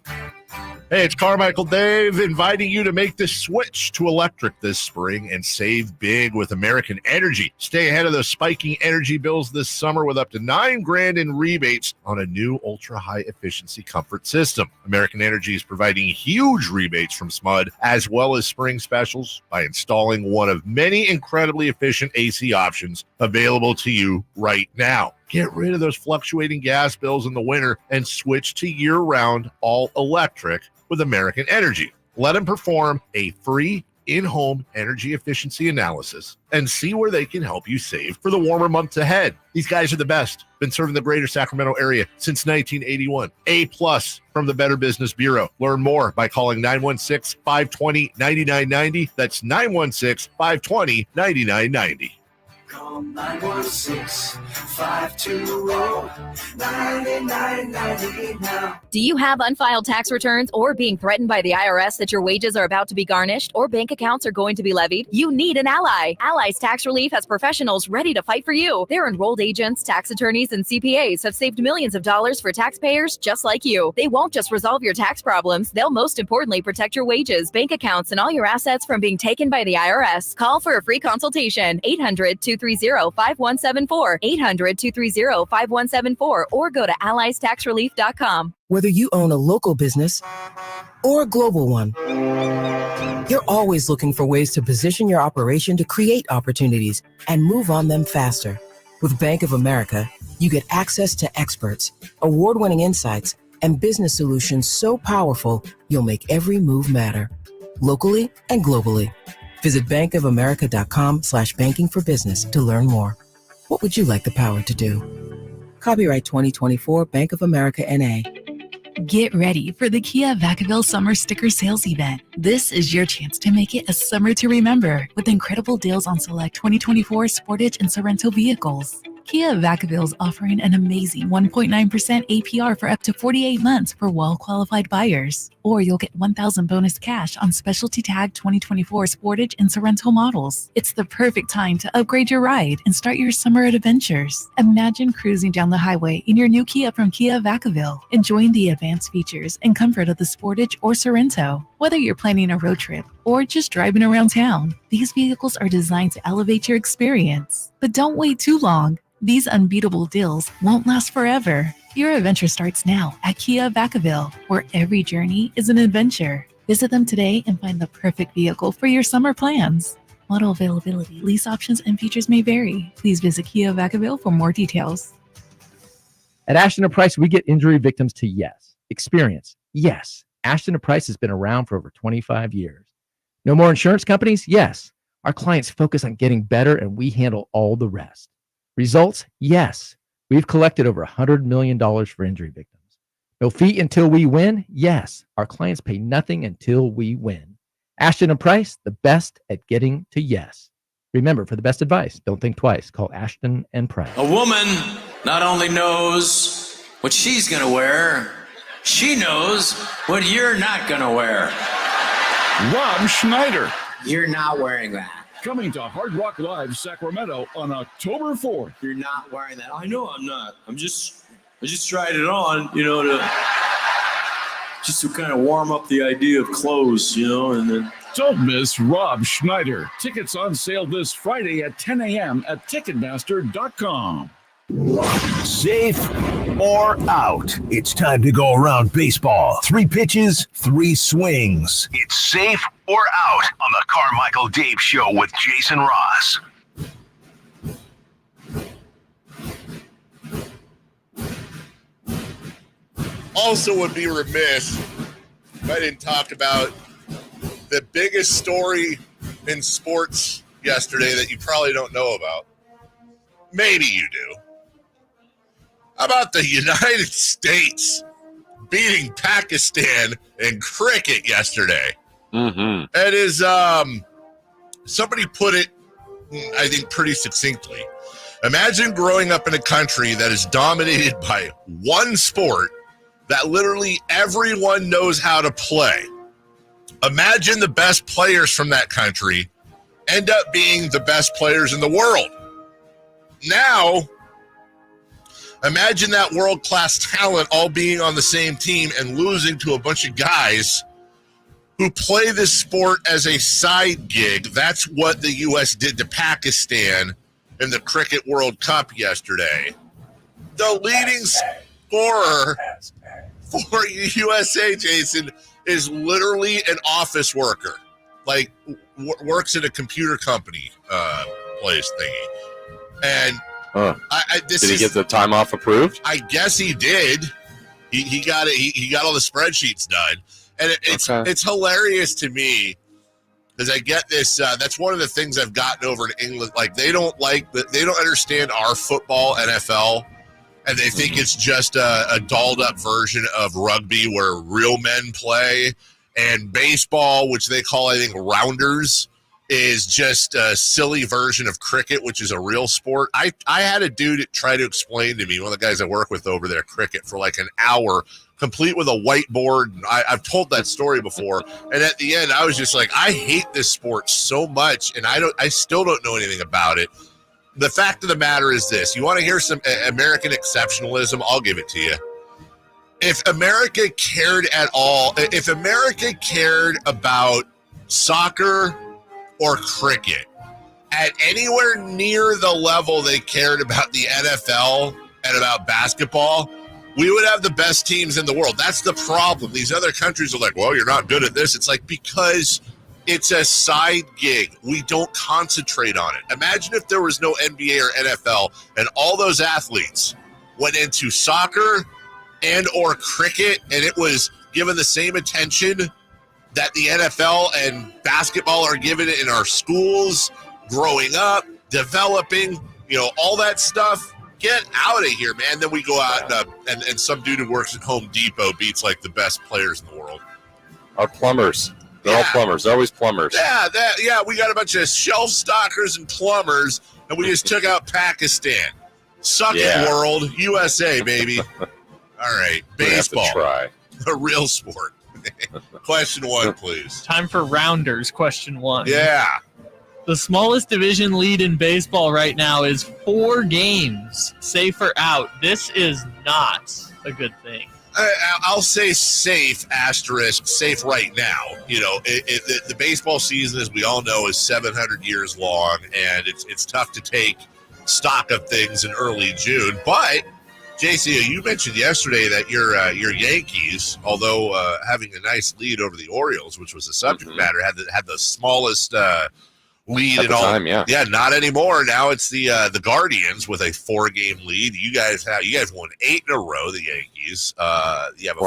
Hey, it's Carmichael Dave inviting you to make the switch to electric this spring and save big with American Energy. Stay ahead of those spiking energy bills this summer with up to $9,000 in rebates on a new ultra-high efficiency comfort system. American Energy is providing huge rebates from SMUD as well as spring specials by installing one of many incredibly efficient AC options available to you right now. Get rid of those fluctuating gas bills in the winter and switch to year-round all-electric with American Energy. Let them perform a free in-home energy efficiency analysis and see where they can help you save for the warmer months ahead. These guys are the best. Been serving the greater Sacramento area since 1981. A+ from the Better Business Bureau. Learn more by calling 916-520-9990. That's 916-520-9990. Call 916-520-9990 now. Do you have unfiled tax returns or being threatened by the IRS that your wages are about to be garnished or bank accounts are going to be levied? You need an ally. Allies Tax Relief has professionals ready to fight for you. Their enrolled agents, tax attorneys, and CPAs have saved millions of dollars for taxpayers just like you. They won't just resolve your tax problems. They'll most importantly protect your wages, bank accounts, and all your assets from being taken by the IRS. Call for a free consultation. 800-230-5174. 800-230-5174 or go to alliestaxrelief.com. Whether you own a local business or a global one, you're always looking for ways to position your operation to create opportunities and move on them faster. With Bank of America, you get access to experts, award-winning insights, and business solutions so powerful you'll make every move matter, locally and globally. Visit bankofamerica.com/banking for business to learn more. What would you like the power to do? Copyright 2024 Bank of America N.A. Get ready for the Kia Vacaville Summer Sticker Sales Event. This is your chance to make it a summer to remember with incredible deals on select 2024 Sportage and Sorento vehicles. Kia Vacaville is offering an amazing 1.9% APR for up to 48 months for well-qualified buyers. Or you'll get $1,000 bonus cash on specialty tag 2024 Sportage and Sorento models. It's the perfect time to upgrade your ride and start your summer adventures. Imagine cruising down the highway in your new Kia from Kia Vacaville, enjoying the advanced features and comfort of the Sportage or Sorento. Whether you're planning a road trip or just driving around town, these vehicles are designed to elevate your experience. But don't wait too long. These unbeatable deals won't last forever. Your adventure starts now at Kia Vacaville, where every journey is an adventure. Visit them today and find the perfect vehicle for your summer plans. Model availability, lease options, and features may vary. Please visit Kia Vacaville for more details. At Ashton & Price, we get injury victims to yes. Experience, yes. Ashton & Price has been around for over 25 years. No more insurance companies? Yes. Our clients focus on getting better and we handle all the rest. Results? Yes. We've collected over $100 million for injury victims. No fee until we win? Yes. Our clients pay nothing until we win. Ashton & Price, the best at getting to yes. Remember, for the best advice, don't think twice. Call Ashton & Price. A woman not only knows what she's going to wear, she knows what you're not going to wear. Rob Schneider. You're not wearing that. Coming to Hard Rock Live Sacramento on October 4th. You're not wearing that. I know I'm not. I just tried it on, to kind of warm up the idea of clothes, and then. Don't miss Rob Schneider. Tickets on sale this Friday at 10 a.m. at Ticketmaster.com. Safe or out? It's time to go around baseball. 3 pitches, 3 swings. It's safe or out on the Carmichael Dave Show with Jason Ross. Also would be remiss if I didn't talk about the biggest story in sports yesterday that you probably don't know about. Maybe you do. How about the United States beating Pakistan in cricket yesterday? Mm-hmm. It is, somebody put it, I think, pretty succinctly. Imagine growing up in a country that is dominated by one sport that literally everyone knows how to play. Imagine the best players from that country end up being the best players in the world. Now, imagine that world-class talent all being on the same team and losing to a bunch of guys who play this sport as a side gig. That's what the U.S. did to Pakistan in the Cricket World Cup yesterday. The leading scorer for USA, Jason, is literally an office worker, like works at a computer company place thingy. And did he get the time off approved? I guess he did. He got it. He got all the spreadsheets done, and it's hilarious to me because I get this. That's one of the things I've gotten over in England. Like they don't understand our football NFL, and they think it's just a dolled up version of rugby where real men play, and baseball, which they call I think rounders. is just a silly version of cricket, which is a real sport. I had a dude try to explain to me, one of the guys I work with over there, cricket, for like an hour, complete with a whiteboard. I've told that story before. And at the end, I was just like, I hate this sport so much, and I still don't know anything about it. The fact of the matter is this. You want to hear some American exceptionalism? I'll give it to you. If America cared at all, if America cared about soccer or cricket at anywhere near the level they cared about the NFL and about basketball, we would have the best teams in the world. That's the problem. These other countries are like, well, you're not good at this. It's like, because it's a side gig. We don't concentrate on it. Imagine if there was no NBA or NFL and all those athletes went into soccer and or cricket, and it was given the same attention that the NFL and basketball are given in our schools, growing up, developing, all that stuff. Get out of here, man. Then we go out and some dude who works at Home Depot beats like the best players in the world. Our plumbers. They're all plumbers. They're always plumbers. Yeah, we got a bunch of shelf stockers and plumbers, and we just took out Pakistan. Suck it, world. USA, baby. All right, baseball. Try. A real sport. Question 1, please. Time for rounders. Question 1. Yeah. The smallest division lead in baseball right now is 4 games. Safe or out. This is not a good thing. I'll say safe, asterisk, safe right now. The baseball season, as we all know, is 700 years long, and it's tough to take stock of things in early June. But, JC, you mentioned yesterday that your Yankees, although having a nice lead over the Orioles, which was the subject matter, had the smallest lead in all time. Yeah, not anymore. Now it's the Guardians with a 4-game lead. You guys won 8 in a row. The Yankees. You have a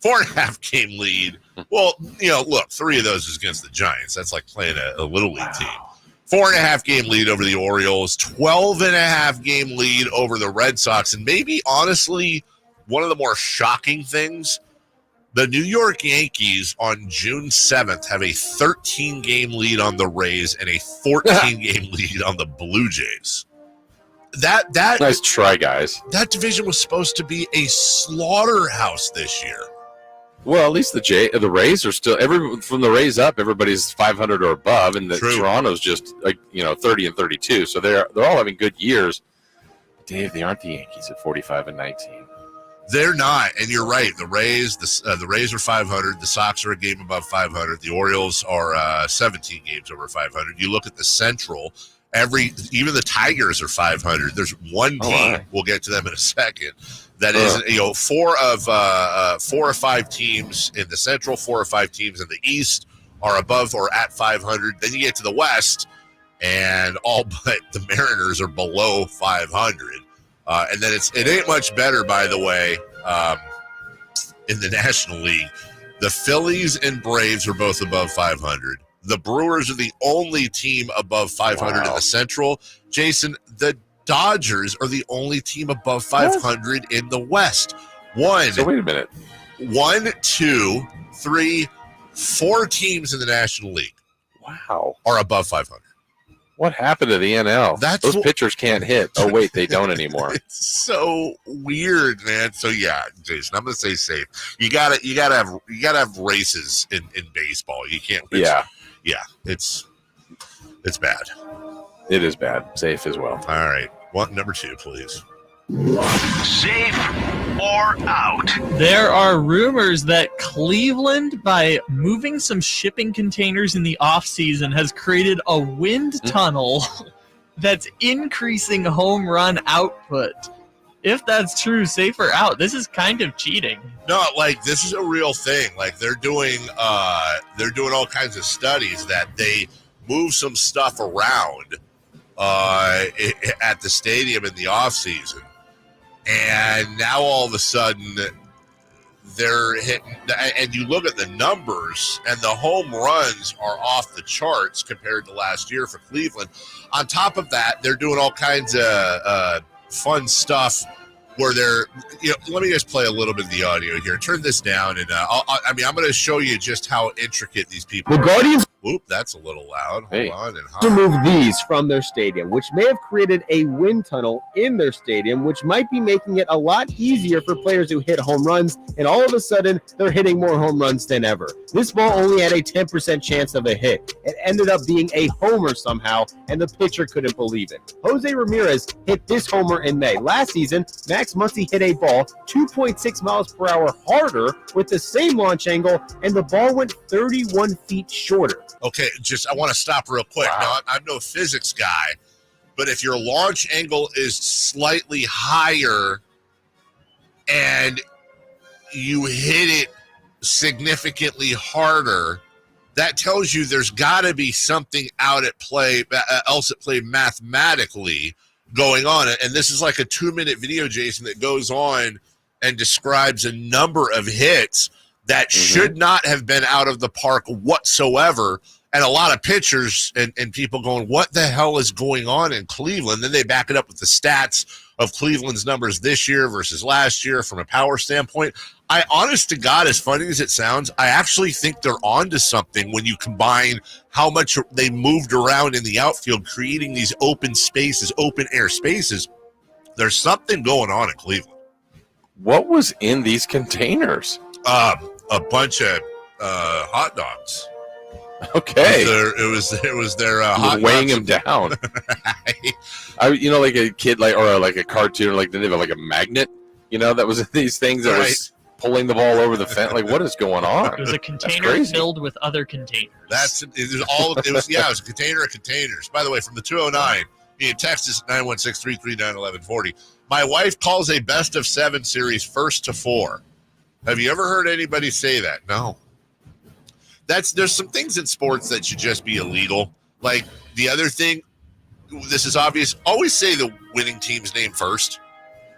4.5 game lead. Well, look, 3 of those is against the Giants. That's like playing a little league team. 4.5 game lead over the Orioles, 12.5 game lead over the Red Sox, and maybe honestly one of the more shocking things. The New York Yankees on June 7th have a 13-game lead on the Rays and a 14-game lead on the Blue Jays. That nice try, guys. That division was supposed to be a slaughterhouse this year. Well, at least the Rays are still from the Rays up. Everybody's 500 or above, and the Toronto's just 30 and 32. So they're all having good years. Dave, they aren't the Yankees at 45 and 19. They're not, and you're right. The Rays are 500. The Sox are a game above 500. The Orioles are 17 games over 500. You look at the Central, even the Tigers are 500. There's one team, we'll get to them in a second, that is 4 or 5 teams in the Central, 4 or 5 teams in the East are above or at 500. Then you get to the West, and all but the Mariners are below 500. And then it ain't much better, by the way, in the National League. The Phillies and Braves are both above 500. The Brewers are the only team above 500 in the Central. Jason, the Dodgers are the only team above 500 in the West. So wait a minute. 1, 2, 3, 4 teams in the National League. Wow. Are above 500. What happened to the NL? Those pitchers can't hit. Oh wait, they don't anymore. It's so weird, man. So yeah, Jason, I'm gonna say safe. You gotta have races in baseball. You can't. It's bad. It is bad. Safe as well. All right, number 2, please. Safe or out? There are rumors that Cleveland, by moving some shipping containers in the offseason, has created a wind tunnel that's increasing home run output. If that's true, safe or out? This is kind of cheating. No, this is a real thing. They're doing all kinds of studies that they move some stuff around at the stadium in the offseason. And now all of a sudden they're hitting, and you look at the numbers, and the home runs are off the charts compared to last year for Cleveland. On top of that, they're doing all kinds of fun stuff where they're, let me just play a little bit of the audio here. Turn this down, and I'm going to show you just how intricate these people are. The Guardians Whoop, that's a little loud. Hold on. And remove these from their stadium, which may have created a wind tunnel in their stadium, which might be making it a lot easier for players who hit home runs, and all of a sudden, they're hitting more home runs than ever. This ball only had a 10% chance of a hit. It ended up being a homer somehow, and the pitcher couldn't believe it. Jose Ramirez hit this homer in May. Last season, Max Muncy hit a ball 2.6 miles per hour harder with the same launch angle, and the ball went 31 feet shorter. Okay, I want to stop real quick. Wow. Now, I'm no physics guy, but if your launch angle is slightly higher and you hit it significantly harder, that tells you there's got to be something else at play mathematically going on. And this is like a 2-minute video, Jason, that goes on and describes a number of hits that should not have been out of the park whatsoever. And a lot of pitchers and people going, what the hell is going on in Cleveland? Then they back it up with the stats of Cleveland's numbers this year versus last year from a power standpoint. I, honest to God, as funny as it sounds, I actually think they're onto something when you combine how much they moved around in the outfield, creating these open spaces, open air spaces. There's something going on in Cleveland. What was in these containers? A bunch of hot dogs. Okay, it was their hot weighing dogs. him down. Like a kid, or like a cartoon, like they have like a magnet. That was these things that was pulling the ball over the fence. Like, what is going on? It was a container filled with other containers. It was a container of containers. By the way, from the 209, in Texas, 916-339-1140. My wife calls a best of 7 series 1st to 4. Have you ever heard anybody say that? No. There's some things in sports that should just be illegal. Like the other thing, this is obvious. Always say the winning team's name first.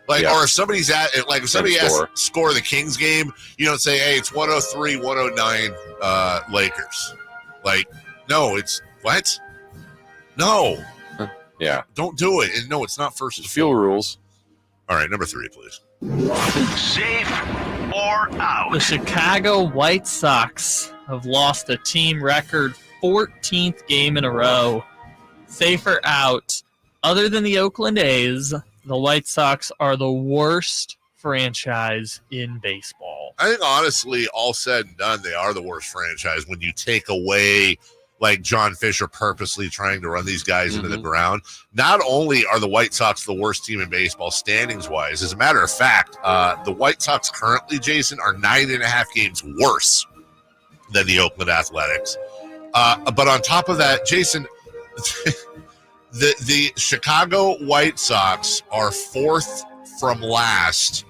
Or if somebody's if somebody asks score of the Kings game, you don't say, hey, it's 103-109 Lakers. No, it's what? No. Yeah. Don't do it. And no, it's not first. Field rules. All right, number 3, please. Safe or out? The Chicago White Sox have lost a team record 14th game in a row. Safe or out? Other than the Oakland A's, the White Sox are the worst franchise in baseball. I think, honestly, all said and done, they are the worst franchise when you take away John Fisher purposely trying to run these guys into the ground. Not only are the White Sox the worst team in baseball standings-wise, as a matter of fact, the White Sox currently, Jason, are 9.5 games worse than the Oakland Athletics. But on top of that, Jason, the Chicago White Sox are 4th from last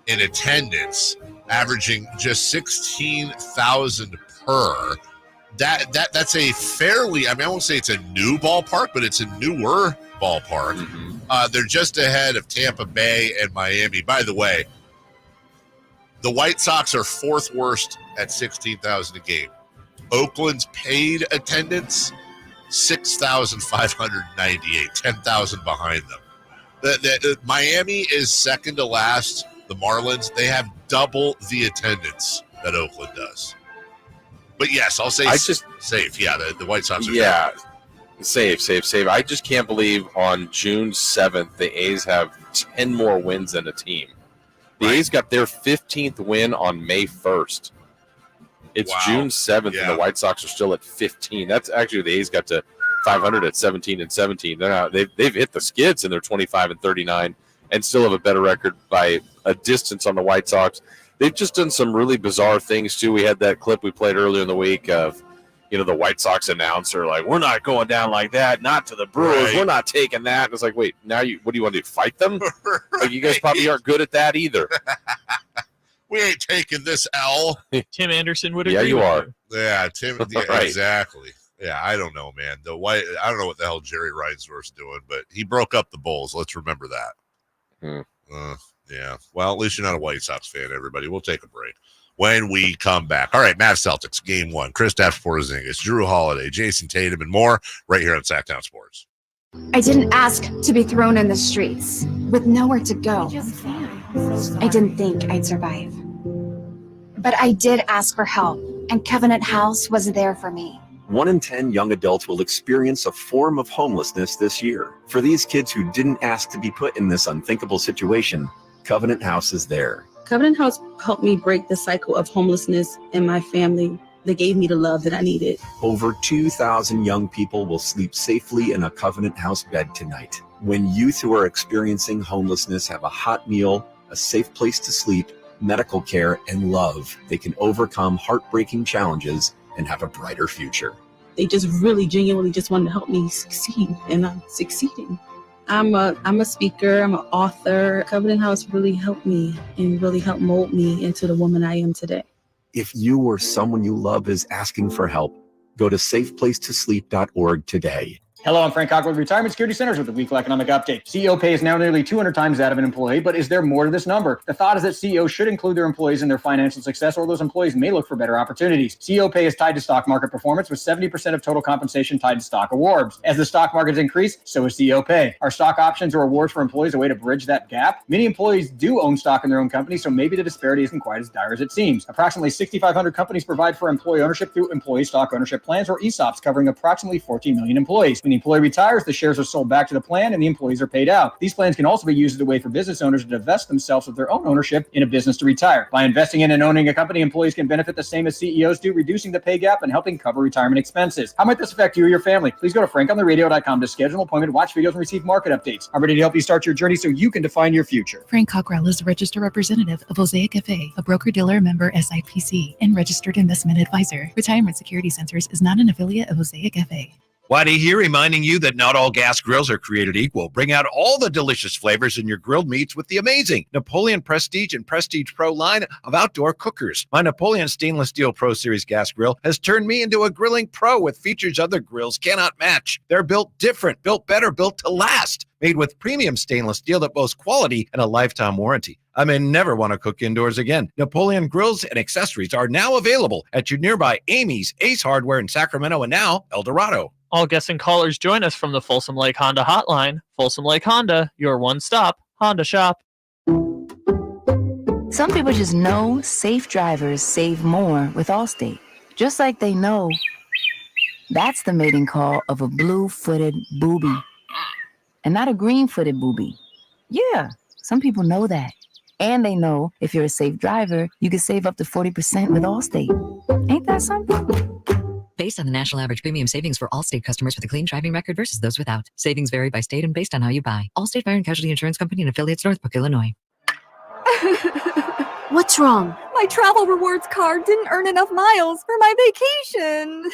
in attendance, averaging just 16,000 per. That's a fairly, I won't say it's a new ballpark, but it's a newer ballpark. They're just ahead of Tampa Bay and Miami. By the way, the White Sox are 4th worst at 16,000 a game. Oakland's paid attendance, 6,598, 10,000 behind them. Miami is second to last. The Marlins, they have double the attendance that Oakland does. But yes, I'll say safe. Yeah, the White Sox are safe. I just can't believe on June 7th, the A's have 10 more wins than a team. The A's got their 15th win on May 1st. It's June 7th, and the White Sox are still at 15. That's actually the A's got to 500 at 17-17. They're now they've hit the skids, and they're 25-39, and still have a better record by a distance on the White Sox. They've just done some really bizarre things too. We had that clip we played earlier in the week of, the White Sox announcer we're not going down like that, not to the Brewers. Right. We're not taking that. And it's like, wait, now what do you want to do? Fight them? You guys probably aren't good at that either. We ain't taking this L. Tim Anderson would agree. Yeah, you are. Yeah, Tim. Yeah, right. Exactly. Yeah, I don't know, man. I don't know what the hell Jerry Reinsdorf's doing, but he broke up the Bulls. Let's remember that. Yeah. Well, at least you're not a White Sox fan, everybody. We'll take a break when we come back. All right, Mavs Celtics, game 1. Kristaps Porzingis, Drew Holiday, Jason Tatum, and more right here on Sacktown Sports. I didn't ask to be thrown in the streets with nowhere to go. I didn't think I'd survive. But I did ask for help, and Covenant House was there for me. 1 in 10 young adults will experience a form of homelessness this year. For these kids who didn't ask to be put in this unthinkable situation, Covenant House is there. Covenant House helped me break the cycle of homelessness in my family. They gave me the love that I needed. Over 2,000 young people will sleep safely in a Covenant House bed tonight. When youth who are experiencing homelessness have a hot meal, a safe place to sleep, medical care, and love, they can overcome heartbreaking challenges and have a brighter future. They just really genuinely just wanted to help me succeed, and I'm succeeding. I'm a speaker, I'm an author. Covenant House really helped me and really helped mold me into the woman I am today. If you or someone you love is asking for help, go to safeplacetosleep.org today. Hello, I'm Frank Cock with Retirement Security Centers with the weekly economic update. CEO pay is now nearly 200 times that of an employee, but is there more to this number? The thought is that CEOs should include their employees in their financial success, or those employees may look for better opportunities. CEO pay is tied to stock market performance, with 70% of total compensation tied to stock awards. As the stock markets increase, so is CEO pay. Are stock options or awards for employees a way to bridge that gap? Many employees do own stock in their own company, so maybe the disparity isn't quite as dire as it seems. Approximately 6,500 companies provide for employee ownership through employee stock ownership plans, or ESOPs, covering approximately 14 million employees. When the employee retires, the shares are sold back to the plan and the employees are paid out. These plans can also be used as a way for business owners to divest themselves of their own ownership in a business to retire. By investing in and owning a company, employees can benefit the same as CEOs do, reducing the pay gap and helping cover retirement expenses. How might this affect you or your family? Please go to frankontheradio.com to schedule an appointment, watch videos, and receive market updates. I'm ready to help you start your journey so you can define your future. Frank Cockrell is a registered representative of Mosaic FA, a broker-dealer member SIPC, and registered investment advisor. Retirement Security Centers is not an affiliate of Mosaic FA. Whitey here, reminding you that not all gas grills are created equal. Bring out all the delicious flavors in your grilled meats with the amazing Napoleon Prestige and Prestige Pro line of outdoor cookers. My Napoleon Stainless Steel Pro Series gas grill has turned me into a grilling pro with features other grills cannot match. They're built different, built better, built to last. Made with premium stainless steel that boasts quality and a lifetime warranty. I may never want to cook indoors again. Napoleon grills and accessories are now available at your nearby Amy's, Ace Hardware in Sacramento, and now El Dorado. All guests and callers join us from the Folsom Lake Honda Hotline. Folsom Lake Honda, your one-stop Honda shop. Some people just know safe drivers save more with Allstate. Just like they know that's the mating call of a blue-footed booby. And not a green-footed booby. Yeah, some people know that. And they know if you're a safe driver, you can save up to 40% with Allstate. Ain't that something? Based on the national average premium savings for Allstate customers with a clean driving record versus those without. Savings vary by state and based on how you buy. Allstate Fire and Casualty Insurance Company and affiliates, Northbrook, Illinois. What's wrong? My travel rewards card didn't earn enough miles for my vacation.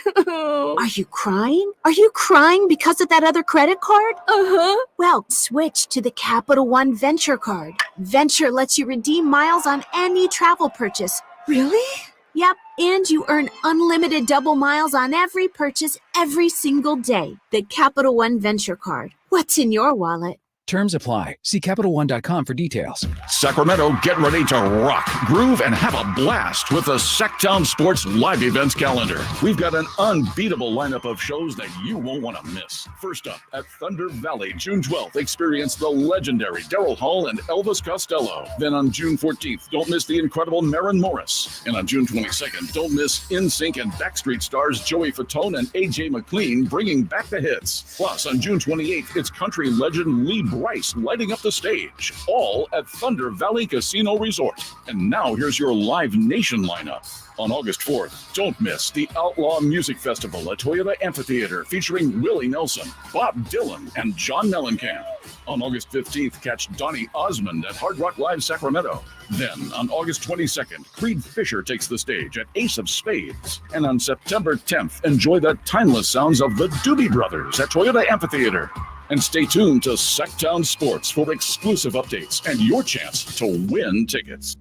Are you crying? Are you crying because of that other credit card? Uh-huh. Well, switch to the Capital One Venture card. Venture lets you redeem miles on any travel purchase. Really? Yep, and you earn unlimited double miles on every purchase every single day. The Capital One Venture card. What's in your wallet? Terms apply. See CapitalOne.com for details. Sacramento, get ready to rock, groove, and have a blast with the Sacktown Sports live events calendar. We've got an unbeatable lineup of shows that you won't want to miss. First up, at Thunder Valley, June 12th, experience the legendary Daryl Hall and Elvis Costello. Then on June 14th, don't miss the incredible Maren Morris. And on June 22nd, don't miss NSYNC and Backstreet stars Joey Fatone and AJ McLean bringing back the hits. Plus, on June 28th, it's country legend Lee Bryce lighting up the stage, all at Thunder Valley Casino Resort. And now here's your Live Nation lineup. On August 4th, don't miss the Outlaw Music Festival at Toyota Amphitheater featuring Willie Nelson, Bob Dylan, and John Mellencamp. On August 15th, catch Donny Osmond at Hard Rock Live Sacramento. Then, on August 22nd, Creed Fisher takes the stage at Ace of Spades. And on September 10th, enjoy the timeless sounds of the Doobie Brothers at Toyota Amphitheater. And stay tuned to Sacktown Sports for exclusive updates and your chance to win tickets.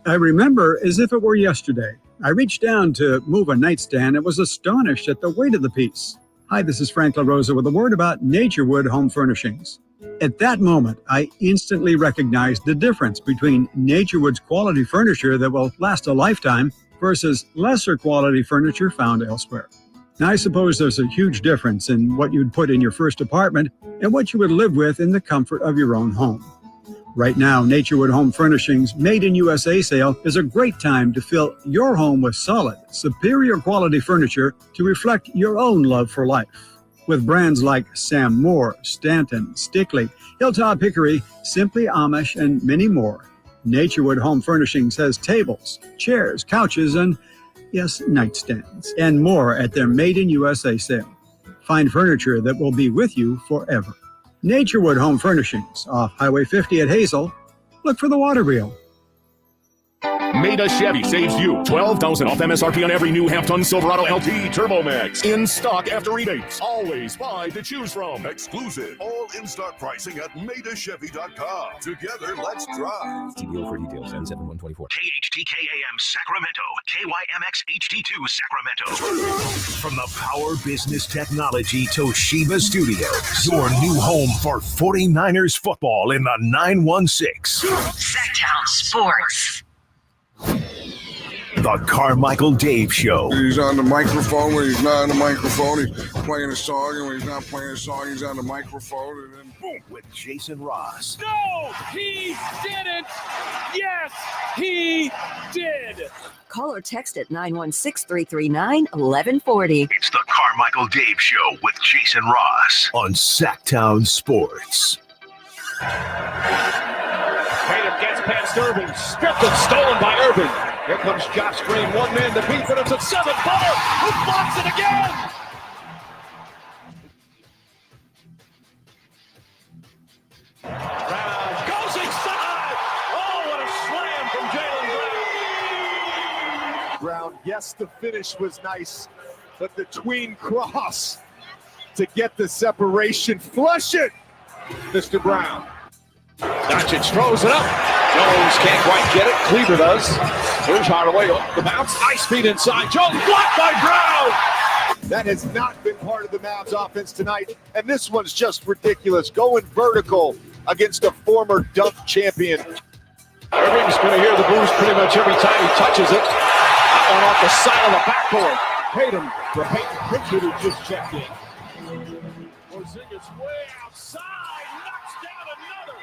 I remember as if it were yesterday. I reached down to move a nightstand and was astonished at the weight of the piece. Hi, this is Frank LaRosa with a word about Naturewood Home Furnishings. At that moment, I instantly recognized the difference between Naturewood's quality furniture that will last a lifetime versus lesser quality furniture found elsewhere. Now, I suppose there's a huge difference in what you'd put in your first apartment and what you would live with in the comfort of your own home. Right now, Naturewood Home Furnishings Made in USA sale is a great time to fill your home with solid, superior quality furniture to reflect your own love for life. With brands like Sam Moore, Stanton, Stickley, Hilltop Hickory, Simply Amish, and many more, Naturewood Home Furnishings has tables, chairs, couches, and, yes, nightstands, and more at their Made in USA sale. Find furniture that will be with you forever. Naturewood Home Furnishings, off Highway 50 at Hazel. Look for the water wheel. Maida Chevy saves you $12,000 off MSRP on every new half-ton Silverado LT Turbo Max. In stock after rebates. Always 5 to choose from. Exclusive. All in-stock pricing at MaidaChevy.com. Together, let's drive. TBO for details. N7124. KHTKAM Sacramento. KYMX HD2 Sacramento. From the Power Business Technology Toshiba Studios, your new home for 49ers football in the 916. Sacktown Sports. The Carmichael Dave Show. He's on the microphone when he's not on the microphone. He's playing a song, and when he's not playing a song, he's on the microphone. And then boom, with Jason Ross. No, he didn't. Yes, he did. Call or text at 916-339-1140. It's the Carmichael Dave Show with Jason Ross on Sacktown Sports. Tatum gets past Irving. Stripped and stolen by Irving. Here comes Josh Green. One man to beat, but it's a 7-footer. Who blocks it again? Brown goes inside. Oh, what a slam from Jaylen Brown. Brown, yes, the finish was nice, but the tween cross to get the separation. Flush it, Mr. Brown. Doncic throws it up. Jones can't quite get it. Cleaver does. Here's Hardaway off the bounce. Nice feet inside. Jones blocked by Brown. That has not been part of the Mavs offense tonight, and this one's just ridiculous. Going vertical against a former dunk champion. Irving's going to hear the blues pretty much every time he touches it. That one off the side of the backboard. Tatum for Peyton Pritchard, who just checked in. Porzingis way outside. Knocks down another.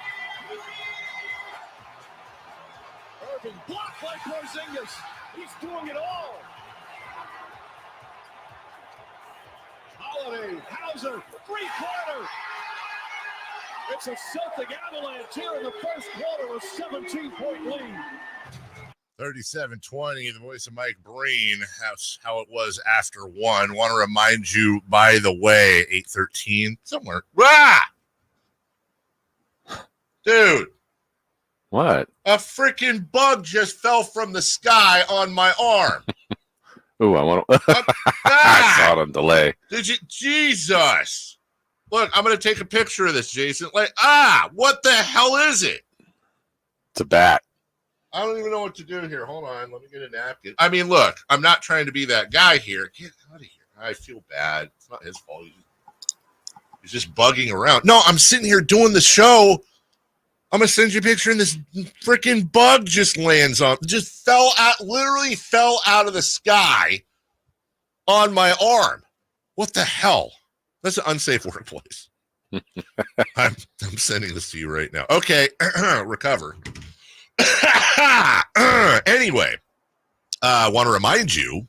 Irving blocked by Porzingis. He's doing it all. Holiday, Hauser, three-pointer. It's a Celtic avalanche here in the first quarter, a 17-point lead. 37-20, the voice of Mike Breen. That's how it was after one. Want to remind you, by the way, 8:13 somewhere. Ah! Dude. What? A freaking bug just fell from the sky on my arm. Ooh, I want to. I saw it on delay. Did you? Jesus. Look, I'm going to take a picture of this, Jason. What the hell is it? It's a bat. I don't even know what to do here. Hold on. Let me get a napkin. I mean, look, I'm not trying to be that guy here. Get out of here. I feel bad. It's not his fault. He's just bugging around. No, I'm sitting here doing the show. I'm going to send you a picture, and this freaking bug just lands on, literally fell out of the sky on my arm. What the hell? That's an unsafe workplace. I'm sending this to you right now. Okay, recover. Anyway, I want to remind you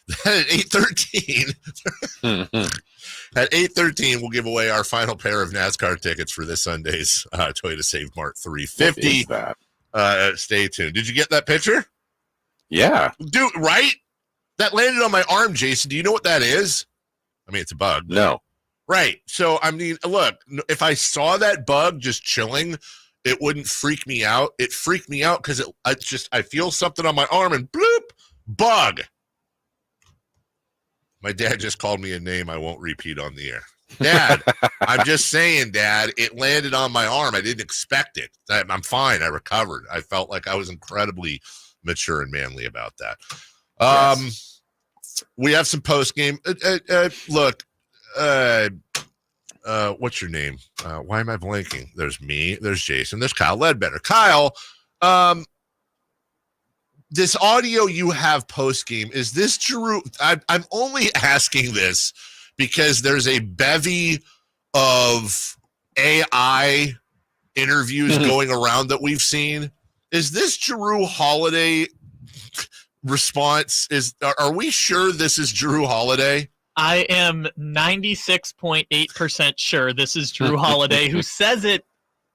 that at 8:13, at 8:13, we'll give away our final pair of NASCAR tickets for this Sunday's Toyota Save Mart 350. Stay tuned. Did you get that picture? Yeah. Dude, right? That landed on my arm, Jason. Do you know what that is? I mean, it's a bug. No. Right. So, I mean, look, if I saw that bug just chilling, it wouldn't freak me out. It freaked me out because I feel something on my arm and bloop, bug. My dad just called me a name I won't repeat on the air. Dad, I'm just saying, Dad, it landed on my arm. I didn't expect it. I'm fine. I recovered. I felt like I was incredibly mature and manly about that. Yes. We have some post game. Look, what's your name? Why am I blanking? There's me. There's Jason. There's Kyle Ledbetter. Kyle, this audio you have post game, is this true? I'm only asking this because there's a bevy of AI interviews going around that we've seen. Is this Jrue Holiday response? Are we sure this is Jrue Holiday? I am 96.8% sure this is Jrue Holiday, who says it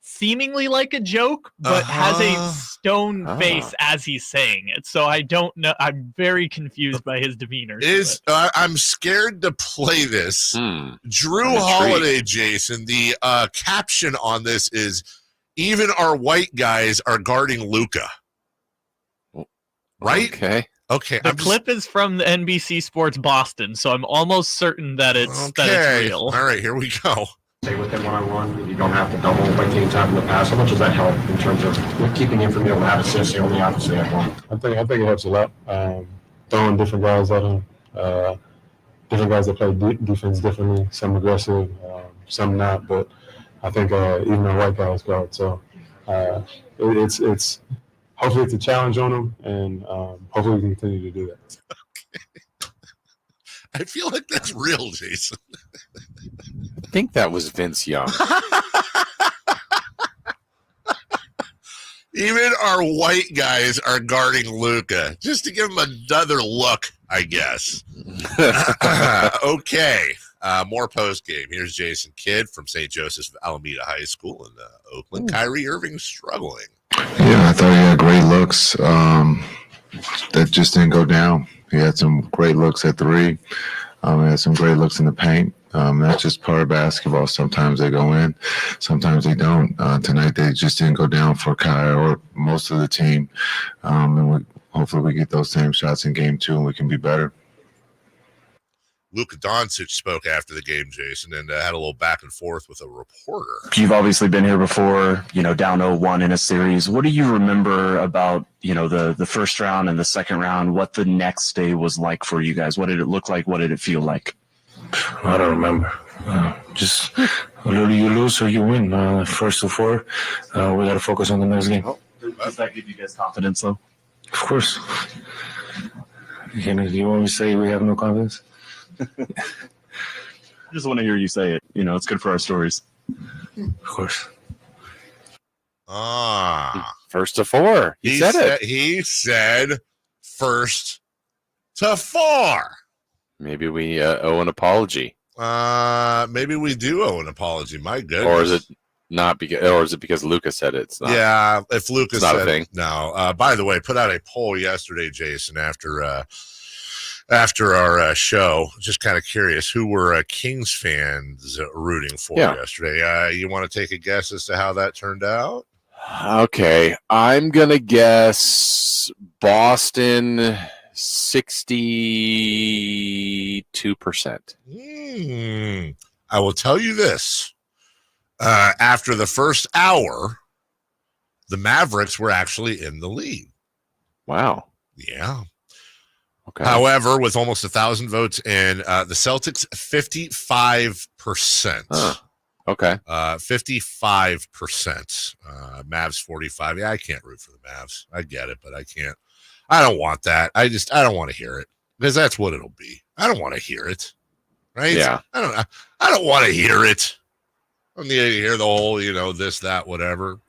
seemingly like a joke, but has a stone face as he's saying it. So I don't know. I'm very confused by his demeanor. I'm scared to play this. Jrue Holiday, Jason, the caption on this is, even our white guys are guarding Luka. Right? Okay. The clip is from the NBC Sports Boston, so I'm almost certain that it's real. All right, here we go. Stay with him one-on-one. You don't have to double by team time in the past. How much does that help in terms of keeping him from being able to have assists? You only obviously have one. I think it helps a lot. Throwing different guys at him, different guys that play defense differently. Some aggressive, some not. But I think even our white guys guard. So it's hopefully it's a challenge on him, and hopefully we can continue to do that. Okay. I feel like that's real, Jason. I think that was Vince Young. Even our white guys are guarding Luka just to give him another look, I guess. Okay. More post game. Here's Jason Kidd from St. Joseph's Alameda High School in Oakland. Kyrie Irving struggling. Yeah, I thought he had great looks. That just didn't go down. He had some great looks at three. He had some great looks in the paint. That's just part of basketball. Sometimes they go in, sometimes they don't. Tonight they just didn't go down for Kai or most of the team. And hopefully we get those same shots in game 2 and we can be better. Luka Doncic spoke after the game, Jason, and had a little back and forth with a reporter. You've obviously been here before, down 0-1 in a series. What do you remember about, the first round and the second round, what the next day was like for you guys? What did it look like? What did it feel like? I don't remember. Just whether you lose or you win. First to 4, we got to focus on the next game. Does that give you guys confidence, though? Of course. You always say we have no confidence? I just want to hear you say it. It's good for our stories. Of course. First to 4. He said it. He said first to 4. Maybe we owe an apology. Maybe we do owe an apology. My goodness. Or is it not because? Or is it because Lucas said it? It's not. Yeah, if Lucas said not a thing. It, no. By the way, put out a poll yesterday, Jason, after our show. Just kind of curious, who were Kings fans rooting for yesterday? You want to take a guess as to how that turned out? Okay, I'm gonna guess Boston 62%. I will tell you this. After the first hour, the Mavericks were actually in the lead. Wow. Yeah. Okay. However, with almost 1,000 votes in, the Celtics 55%. Okay. 55%. Mavs 45. Yeah, I can't root for the Mavs. I get it, but I can't. I don't want that. I don't want to hear it because that's what it'll be. I don't want to hear it. Right? Yeah. I don't want to hear it. I don't need to hear the whole, this, that, whatever.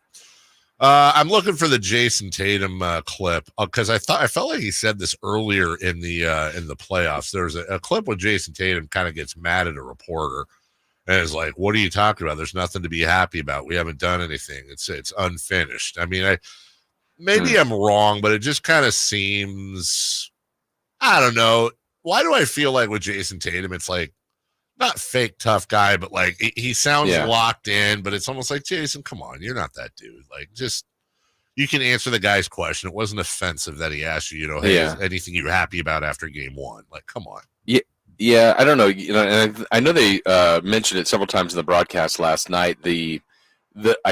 I'm looking for the Jason Tatum clip because I felt like he said this earlier in the playoffs. There's a clip where Jason Tatum kind of gets mad at a reporter and is like, "What are you talking about? There's nothing to be happy about. We haven't done anything. It's unfinished." I mean, maybe I'm wrong, but it just kind of seems, I don't know. Why do I feel like with Jason Tatum, it's like not fake tough guy, but like he sounds locked in, but it's almost like, Jason, come on, you're not that dude. Like, just, you can answer the guy's question. It wasn't offensive that he asked you, hey, is anything you're happy about after game 1? Like, come on. Yeah, I don't know. And I know they mentioned it several times in the broadcast last night. I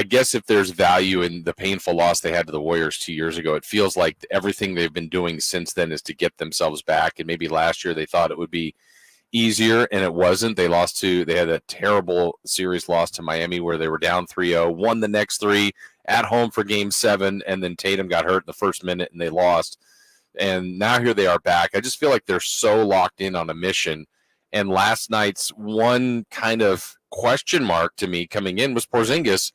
guess if there's value in the painful loss they had to the Warriors 2 years ago, it feels like everything they've been doing since then is to get themselves back. And maybe last year they thought it would be easier, and it wasn't. They had a terrible series loss to Miami where they were down 3-0, won the next 3 at home for game 7, and then Tatum got hurt in the first minute and they lost. And now here they are back. I just feel like they're so locked in on a mission. And last night's one kind of question mark to me coming in was Porzingis.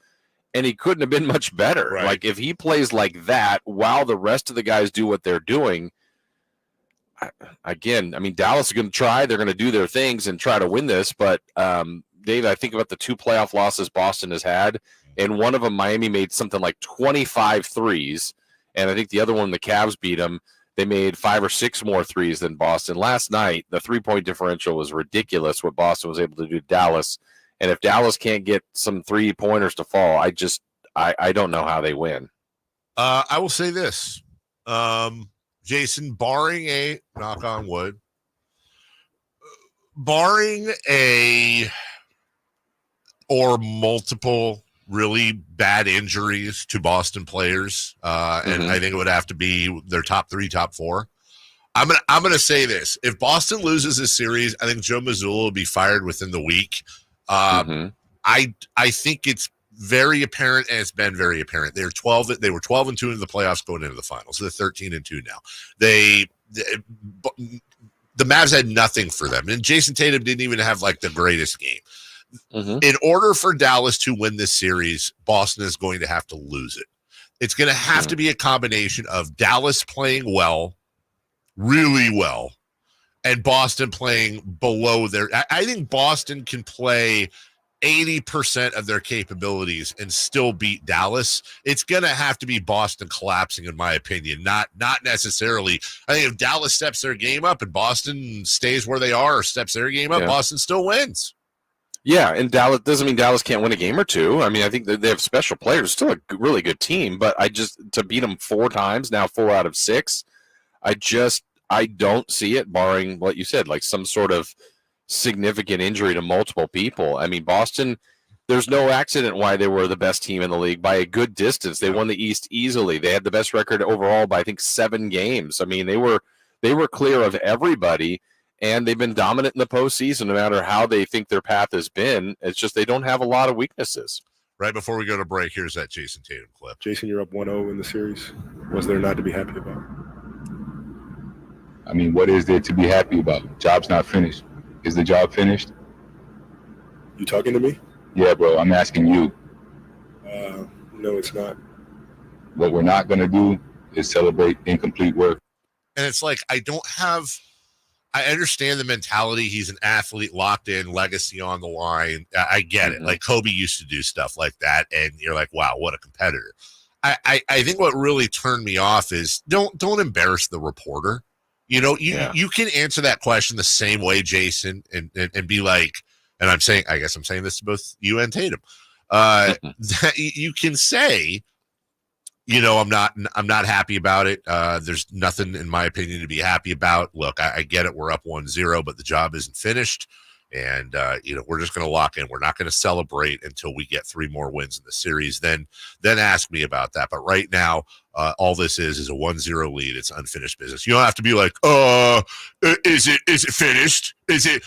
and he couldn't have been much better. Right. Like, if he plays like that while the rest of the guys do what they're doing, again, I mean, Dallas is going to try. They're going to do their things and try to win this. But, Dave, I think about the 2 playoff losses Boston has had. And one of them, Miami made something like 25 threes. And I think the other one, the Cavs beat them. They made 5 or 6 more threes than Boston. Last night, the 3-point differential was ridiculous what Boston was able to do to Dallas. And if Dallas can't get some 3-pointers to fall, I don't know how they win. I will say this, Jason, barring a, knock on wood, or multiple really bad injuries to Boston players, and I think it would have to be their top 3, top 4. I'm gonna say this: if Boston loses this series, I think Joe Mazzulla will be fired within the week. I think it's very apparent, and it's been very apparent. They were 12-2 in the playoffs going into the finals. So they're 13-2 now. The Mavs had nothing for them, and Jason Tatum didn't even have like the greatest game. In order for Dallas to win this series, Boston is going to have to lose it. It's going to have to be a combination of Dallas playing well, really well, and Boston playing below their. I think Boston can play 80% of their capabilities and still beat Dallas. It's going to have to be Boston collapsing, in my opinion, not necessarily. I think if Dallas steps their game up and Boston stays where they are or steps their game up, Boston still wins. Yeah, and Dallas doesn't mean Dallas can't win a game or two. I mean, I think that they have special players, still a really good team, but to beat them 4 times, now 4 out of 6, I don't see it, barring what you said, like some sort of significant injury to multiple people. I mean, Boston, there's no accident why they were the best team in the league by a good distance. They won the East easily. They had the best record overall by, I think, 7 games. I mean, they were clear of everybody. And they've been dominant in the postseason, no matter how they think their path has been. It's just they don't have a lot of weaknesses. Right before we go to break, here's that Jason Tatum clip. Jason, you're up 1-0 in the series. Was there not to be happy about? I mean, what is there to be happy about? Job's not finished. Is the job finished? You talking to me? Yeah, bro, I'm asking you. No, it's not. What we're not going to do is celebrate incomplete work. And it's like, I understand the mentality. He's an athlete, locked in, legacy on the line. I get it. Like Kobe used to do stuff like that, and you're like, wow, what a competitor. I think what really turned me off is don't embarrass the reporter. You know, you can answer that question the same way, Jason, and be like, and I guess I'm saying this to both you and Tatum. That you can say, you know, I'm not happy about it. There's nothing, in my opinion, to be happy about. Look, I get it. We're up 1-0, but the job isn't finished. And, we're just going to lock in. We're not going to celebrate until we get 3 more wins in the series. Then ask me about that. But right now, all this is a 1-0 lead. It's unfinished business. You don't have to be like, is it finished? Is it,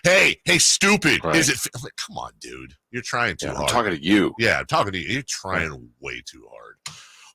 hey, stupid. Right. Is it, like, come on, dude. You're trying too hard. I'm talking to you. Yeah, I'm talking to you. You're trying way too hard.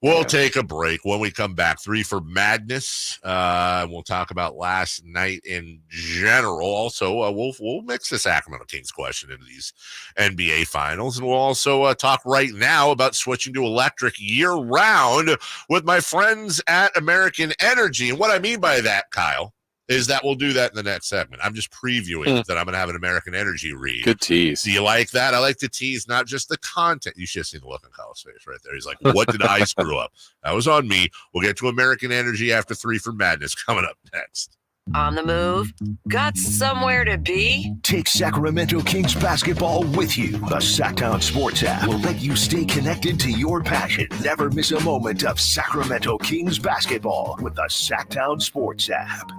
We'll take a break. When we come back, 3 for Madness. We'll talk about last night in general. Also, we'll mix the Sacramento Kings question into these NBA finals. And we'll also talk right now about switching to electric year-round with my friends at American Energy. And what I mean by that, Kyle, is that we'll do that in the next segment. I'm just previewing that I'm going to have an American Energy read. Good tease. Do you like that? I like to tease not just the content. You should have seen the look on Kyle's face right there. He's like, what did I screw up? That was on me. We'll get to American Energy after 3 for Madness coming up next. On the move? Got somewhere to be? Take Sacramento Kings basketball with you. The Sacktown Sports app will let you stay connected to your passion. Never miss a moment of Sacramento Kings basketball with the Sacktown Sports app.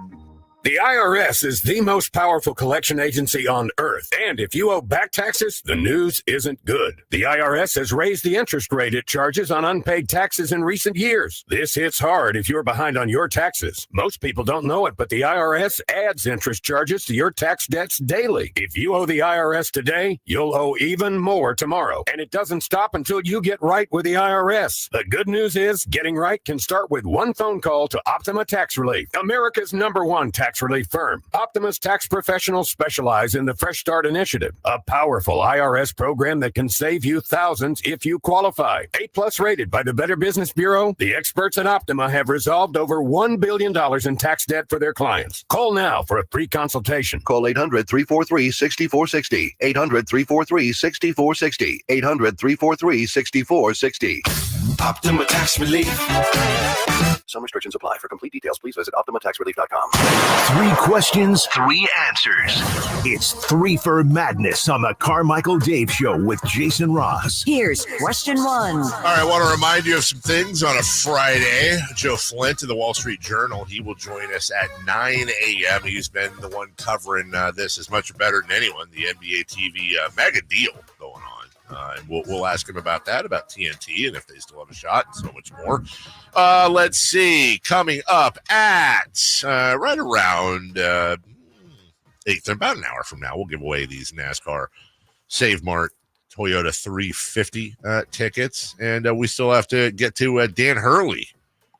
The IRS is the most powerful collection agency on earth. And if you owe back taxes, the news isn't good. The IRS has raised the interest rate it charges on unpaid taxes in recent years. This hits hard if you're behind on your taxes. Most people don't know it, but the IRS adds interest charges to your tax debts daily. If you owe the IRS today, you'll owe even more tomorrow. And it doesn't stop until you get right with the IRS. The good news is getting right can start with one phone call to Optima Tax Relief, America's #1 tax tax relief firm. Optima's tax professionals specialize in the Fresh Start Initiative, a powerful IRS program that can save you thousands if you qualify. A+ rated by the Better Business Bureau, the experts at Optima have resolved over $1 billion in tax debt for their clients. Call now for a free consultation. Call 800-343-6460. 800-343-6460. 800-343-6460. Optima Tax Relief. Some restrictions apply. For complete details, please visit OptimaTaxRelief.com. 3 questions, 3 answers. It's 3 for Madness on the Carmichael Dave Show with Jason Ross. Here's question 1. All right, I want to remind you of some things on a Friday. Joe Flint of the Wall Street Journal, he will join us at 9 a.m. He's been the one covering this as much or better than anyone, the NBA TV mega deal going on. And we'll ask him about that, about TNT, and if they still have a shot, and so much more. Let's see. Coming up at right around 8, about an hour from now, we'll give away these NASCAR Save Mart Toyota 350 tickets. And we still have to get to Dan Hurley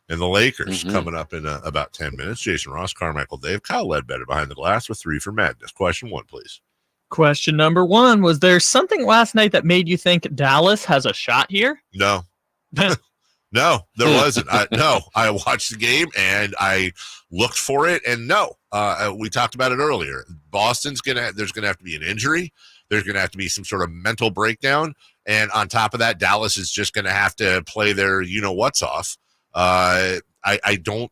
and the Lakers coming up in about 10 minutes. Jason Ross, Carmichael Dave, Kyle Ledbetter behind the glass with 3 for Madness. Question 1, please. Question number 1, was there something last night that made you think Dallas has a shot here? No. No, there wasn't. I watched the game and I looked for it, and no. We talked about it earlier. Boston's there's gonna have to be an injury. There's gonna have to be some sort of mental breakdown, and on top of that, Dallas is just gonna have to play their what's off. I don't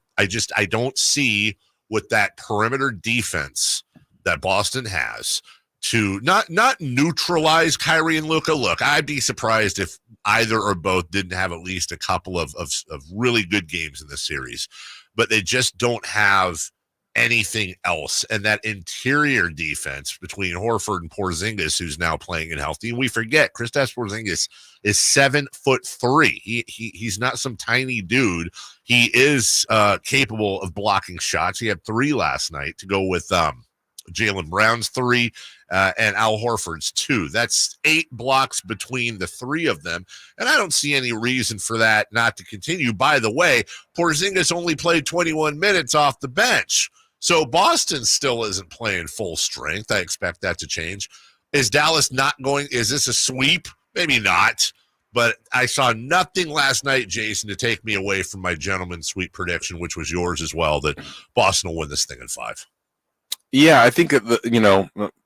see with that perimeter defense that Boston has to not neutralize Kyrie and Luka. Look, I'd be surprised if either or both didn't have at least a couple of really good games in this series, but they just don't have anything else. And that interior defense between Horford and Porzingis, who's now playing and healthy, and we forget Kristaps Porzingis is 7'3". He's not some tiny dude. He is capable of blocking shots. He had 3 last night to go with Jaylen Brown's 3 and Al Horford's 2. That's 8 blocks between the 3 of them, and I don't see any reason for that not to continue. By the way, Porzingis only played 21 minutes off the bench, so Boston still isn't playing full strength. I expect that to change. Is Dallas not going? Is this a sweep? Maybe not, but I saw nothing last night, Jason, to take me away from my gentleman's sweep prediction, which was yours as well, that Boston will win this thing in 5. Yeah, I think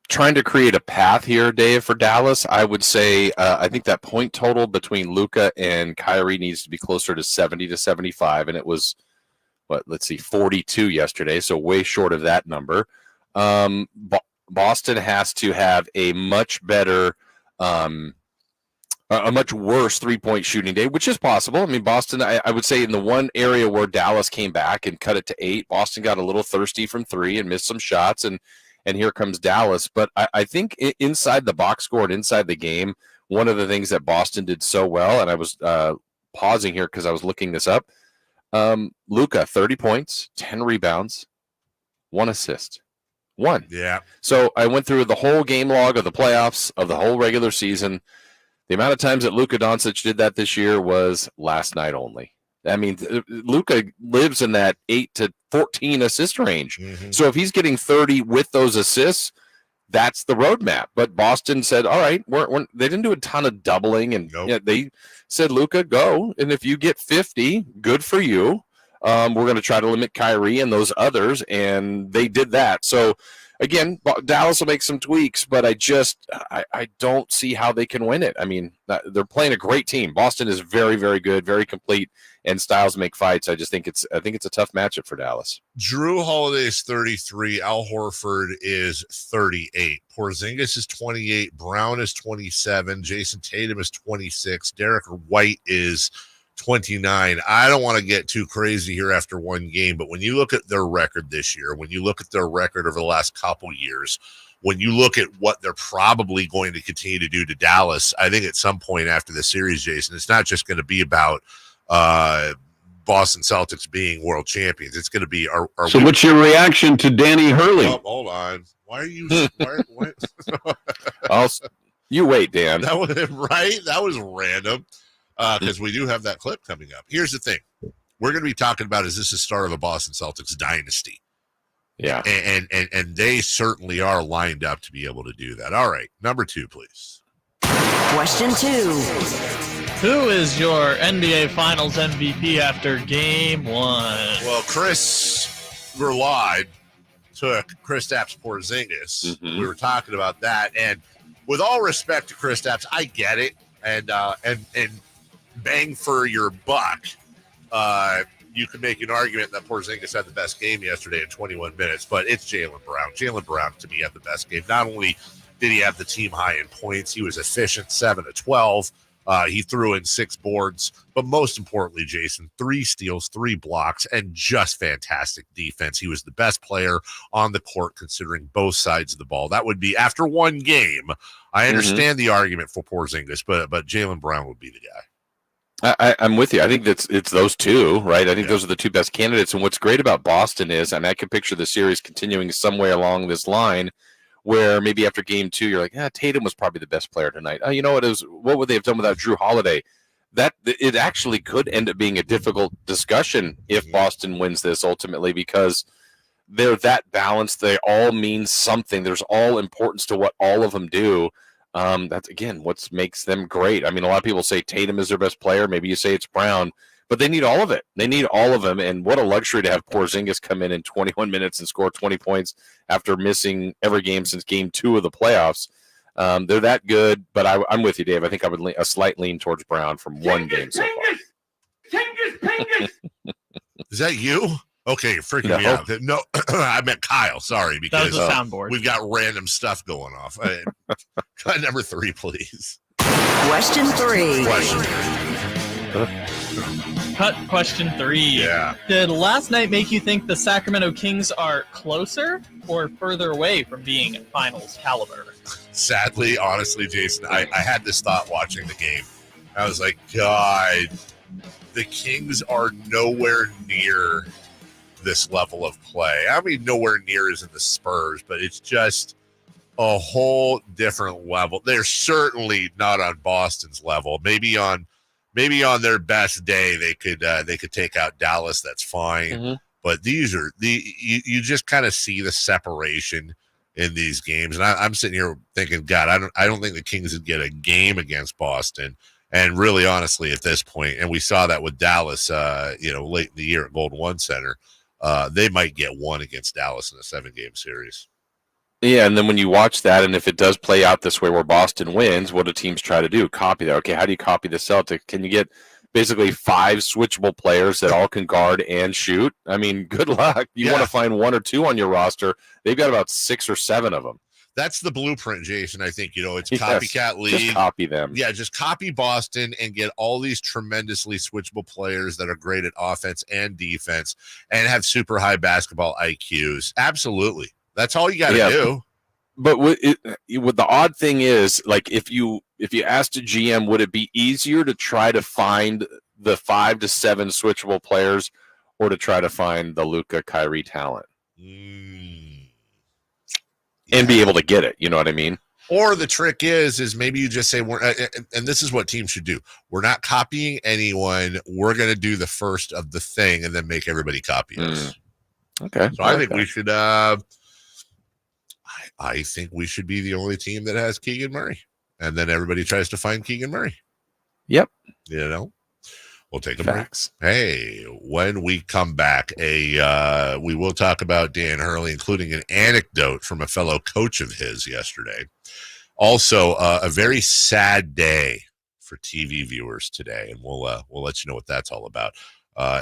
trying to create a path here, Dave, for Dallas, I would say I think that point total between Luka and Kyrie needs to be closer to 70 to 75, and it was 42 yesterday, so way short of that number. Boston has to have a much better a much worse three-point shooting day, which is possible. I mean, Boston, I would say in the one area where Dallas came back and cut it to 8, Boston got a little thirsty from 3 and missed some shots, and here comes Dallas. But I think inside the box score and inside the game, one of the things that Boston did so well, and I was pausing here because I was looking this up, Luka, 30 points, 10 rebounds, 1 assist. 1. Yeah. So I went through the whole game log of the playoffs, of the whole regular season. The amount of times that Luka Doncic did that this year was last night only. I mean, Luka lives in that 8 to 14 assist range. Mm-hmm. So if he's getting 30 with those assists, that's the roadmap. But Boston said, all right, they didn't do a ton of doubling. And they said, Luka, go. And if you get 50, good for you. We're going to try to limit Kyrie and those others. And they did that. So, again, Dallas will make some tweaks, but I don't see how they can win it. I mean, they're playing a great team. Boston is very, very good, very complete, and styles make fights. I think it's a tough matchup for Dallas. Drew Holiday is 33. Al Horford is 38. Porzingis is 28. Brown is 27. Jason Tatum is 26. Derek White is 29. I don't want to get too crazy here after one game, but when you look at their record this year, when you look at their record over the last couple years, when you look at what they're probably going to continue to do to Dallas, I think at some point after the series, Jason, it's not just going to be about Boston Celtics being world champions. It's going to be So what's your reaction to Danny Hurley? Oh, hold on. Why are you you wait, Dan. That was right. That was random. Because we do have that clip coming up. Here's the thing. We're going to be talking about, is this the start of a Boston Celtics dynasty? Yeah. And they certainly are lined up to be able to do that. All right, number 2, please. Question 2. Who is your NBA Finals MVP after Game 1? Well, Chris Verlaud took Kristaps Porzingis. We were talking about that, and with all respect to Kristaps, I get it, and bang for your buck. You could make an argument that Porzingis had the best game yesterday in 21 minutes, but it's Jaylen Brown. Jaylen Brown, to me, had the best game. Not only did he have the team high in points, he was efficient, 7 of 12. He threw in 6 boards, but most importantly, Jason, 3 steals, 3 blocks, and just fantastic defense. He was the best player on the court considering both sides of the ball. That would be after one game. I understand the argument for Porzingis, but Jaylen Brown would be the guy. I'm with you. I think it's those two, right? I think those are the 2 best candidates. And what's great about Boston is, and I can picture the series continuing somewhere along this line, where maybe after Game 2, you're like, Tatum was probably the best player tonight. You know what would they have done without Drew Holiday? That it actually could end up being a difficult discussion if Boston wins this ultimately, because they're that balanced. They all mean something. There's all importance to what all of them do. That's, again, what makes them great. I mean, a lot of people say Tatum is their best player. Maybe you say it's Brown, but they need all of it. They need all of them, and what a luxury to have Porzingis come in 21 minutes and score 20 points after missing every game since Game 2 of the playoffs. They're that good, but I'm with you, Dave. I think I would a slight lean towards Brown from one game so far. Is that you? Okay, you're freaking me out. No, I meant Kyle. Sorry, because that was a soundboard. We've got random stuff going off. Number 3, please. Question 3. Cut question 3. Yeah. Did last night make you think the Sacramento Kings are closer or further away from being finals caliber? Sadly, honestly, Jason, I had this thought watching the game. I was like, God, the Kings are nowhere near this level of play. I mean, nowhere near as in the Spurs, but it's just a whole different level. They're certainly not on Boston's level. Maybe on their best day, they could take out Dallas. That's fine. But these are you just kind of see the separation in these games, and I'm sitting here thinking, God, I don't think the Kings would get a game against Boston. And really, honestly, at this point, and we saw that with Dallas, late in the year at Golden One Center. They might get one against Dallas in a 7-game series. Yeah, and then when you watch that, and if it does play out this way where Boston wins, what do teams try to do? Copy that. Okay, how do you copy the Celtics? Can you get basically 5 switchable players that all can guard and shoot? I mean, good luck. You want to find 1 or 2 on your roster. They've got about 6 or 7 of them. That's the blueprint, Jason. I think, it's copycat league. Just copy them. Yeah, just copy Boston and get all these tremendously switchable players that are great at offense and defense and have super high basketball IQs. Absolutely. That's all you got to do. But what the odd thing is, like, if you asked a GM, would it be easier to try to find the 5 to 7 switchable players or to try to find the Luka Kyrie talent? And be able to get it, you know what I mean? Or the trick is maybe you just say, and this is what teams should do. We're not copying anyone. We're going to do the first of the thing and then make everybody copy us. Okay. So I think we should. I think we should be the only team that has Keegan Murray, and then everybody tries to find Keegan Murray. Yep. We'll take a break. Hey, when we come back, we will talk about Dan Hurley, including an anecdote from a fellow coach of his yesterday. Also, a very sad day for TV viewers today, and we'll let you know what that's all about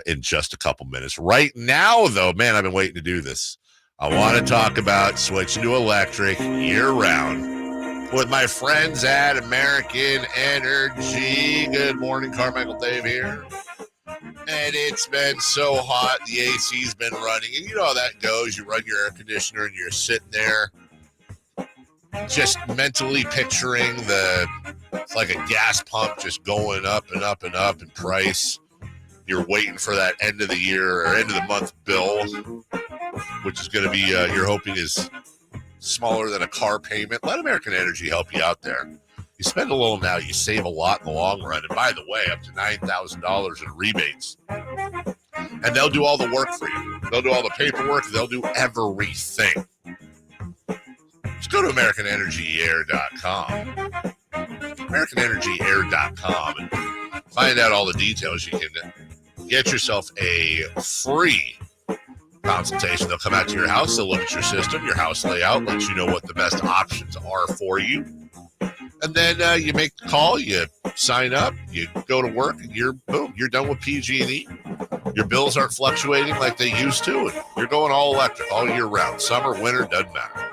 in just a couple minutes. Right now, though, man, I've been waiting to do this. I want to talk about switching to electric year-round with my friends at American Energy. Good morning, Carmichael Dave here. And it's been so hot, the AC's been running. And you know how that goes. You run your air conditioner and you're sitting there just mentally picturing it's like a gas pump just going up and up and up in price. You're waiting for that end of the year or end of the month bill, which is going to be, you're hoping is smaller than a car payment. Let American Energy help you out there. You spend a little now, you save a lot in the long run. And by the way, up to $9,000 in rebates. And they'll do all the work for you. They'll do all the paperwork. They'll do everything. Just go to AmericanEnergyAir.com. AmericanEnergyAir.com and find out all the details. You can get yourself a free consultation. They'll come out to your house. They'll look at your system, your house layout, let you know what the best options are for you. And then you make the call, you sign up, you go to work, and you're done with PG&E. Your bills aren't fluctuating like they used to, and you're going all electric all year round. Summer, winter, doesn't matter.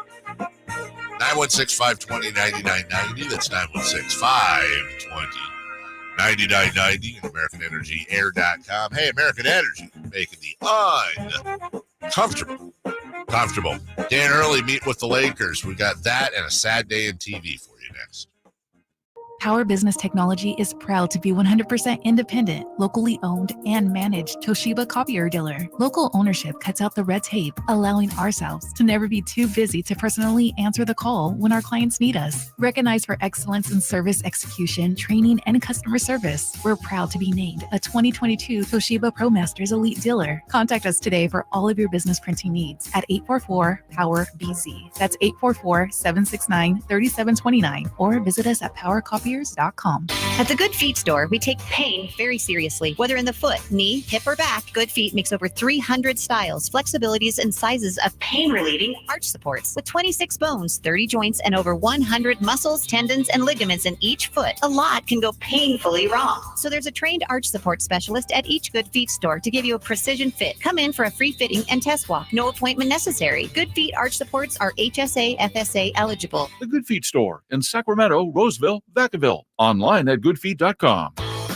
916-520-9990. That's 916-520-9990 and AmericanEnergyAir.com. Hey, American Energy, making the uncomfortable comfortable. Dan Hurley meet with the Lakers. We got that and a sad day in TV for you next. Power Business Technology is proud to be 100% independent, locally owned, and managed Toshiba copier dealer. Local ownership cuts out the red tape, allowing ourselves to never be too busy to personally answer the call when our clients need us. Recognized for excellence in service execution, training, and customer service, we're proud to be named a 2022 Toshiba ProMasters Elite Dealer. Contact us today for all of your business printing needs at 844-POWER-BZ. That's 844-769-3729, or visit us at PowerCopier.com. At the Good Feet store, we take pain very seriously. Whether in the foot, knee, hip, or back, Good Feet makes over 300 styles, flexibilities, and sizes of pain-relieving arch supports. With 26 bones, 30 joints, and over 100 muscles, tendons, and ligaments in each foot, a lot can go painfully wrong. So there's a trained arch support specialist at each Good Feet store to give you a precision fit. Come in for a free fitting and test walk. No appointment necessary. Good Feet arch supports are HSA, FSA eligible. The Good Feet store in Sacramento, Roseville, Vacaville. Online at goodfeet.com.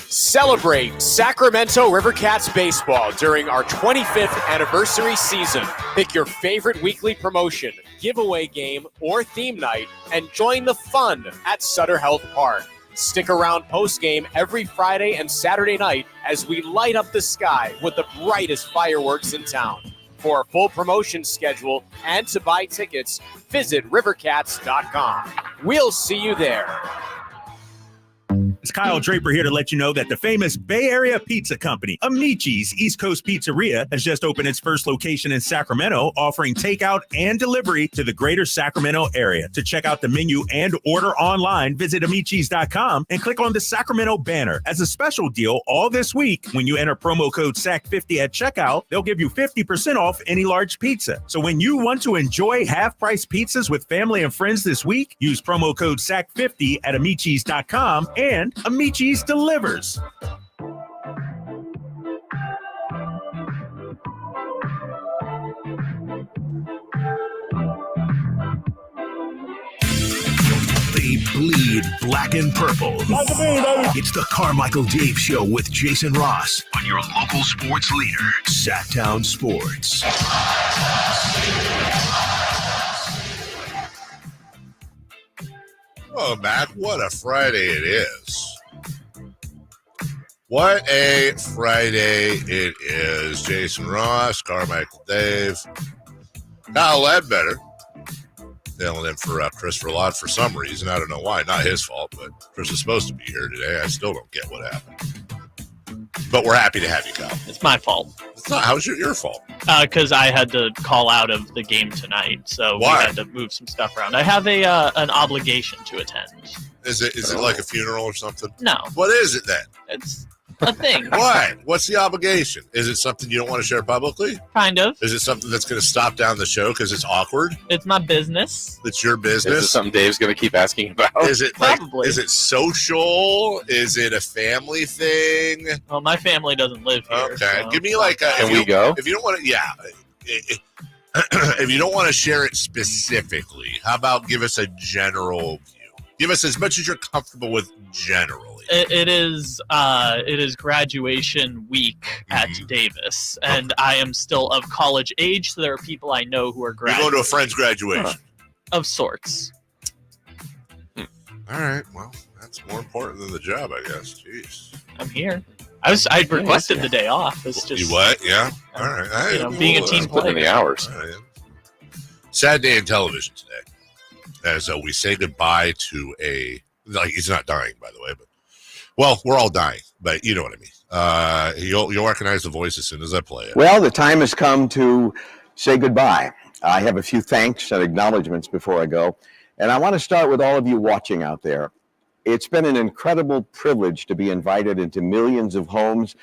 Celebrate Sacramento Rivercats baseball during our 25th anniversary season. Pick your favorite weekly promotion, giveaway game, or theme night, and join the fun at Sutter Health Park. Stick around post-game every Friday and Saturday night as we light up the sky with the brightest fireworks in town. For a full promotion schedule and to buy tickets, visit rivercats.com. We'll see you there. It's Kyle Draper here to let you know that the famous Bay Area pizza company, Amici's East Coast Pizzeria, has just opened its first location in Sacramento, offering takeout and delivery to the greater Sacramento area. To check out the menu and order online, visit Amici's.com and click on the Sacramento banner. As a special deal, all this week, when you enter promo code SAC50 at checkout, they'll give you 50% off any large pizza. So when you want to enjoy half-price pizzas with family and friends this week, use promo code SAC50 at Amici's.com and Amici's delivers. They bleed black and purple. It's the Carmichael Dave Show with Jason Ross on your local sports leader, Sacktown Sports. Oh, Matt, what a Friday it is. What a Friday it is. Jason Ross, Carmichael Dave, Kyle Ledbetter, filling in for Christopher Lott for some reason. I don't know why. Not his fault, but Chris is supposed to be here today. I still don't get what happened. But we're happy to have you, Kyle. It's my fault. It's not. How's your fault? Because I had to call out of the game tonight, so Why? we had to move some stuff around. I have an obligation to attend. Is it like a funeral or something? No. What is it then? It's a thing. Why? What's the obligation? Is it something you don't want to share publicly? Kind of. Is it something that's going to stop down the show because it's awkward? It's my business. It's your business? Is it something Dave's going to keep asking about? Is it Probably. Is it social? Is it a family thing? Well, my family doesn't live here. Okay. So. Give me like a... Can we go? If you don't want to... Yeah. If you don't want to share it specifically, how about give us a general view? Give us as much as you're comfortable with generally. It is graduation week at Davis, and I am still of college age, so there are people I know who are You're graduating. going to a friend's graduation. Of sorts. All right. Well, that's more important than the job, I guess. Jeez. I'm here. I requested the day off. It's just You what? Yeah. All right. being a team player. In the hours. All right. Sad day in television today. As we say goodbye to he's not dying, by the way, but well, we're all dying, but you know what I mean. You'll recognize the voice as soon as I play it. Well, the time has come to say goodbye. I have a few thanks and acknowledgments before I go. And I want to start with all of you watching out there. It's been an incredible privilege to be invited into millions of homes,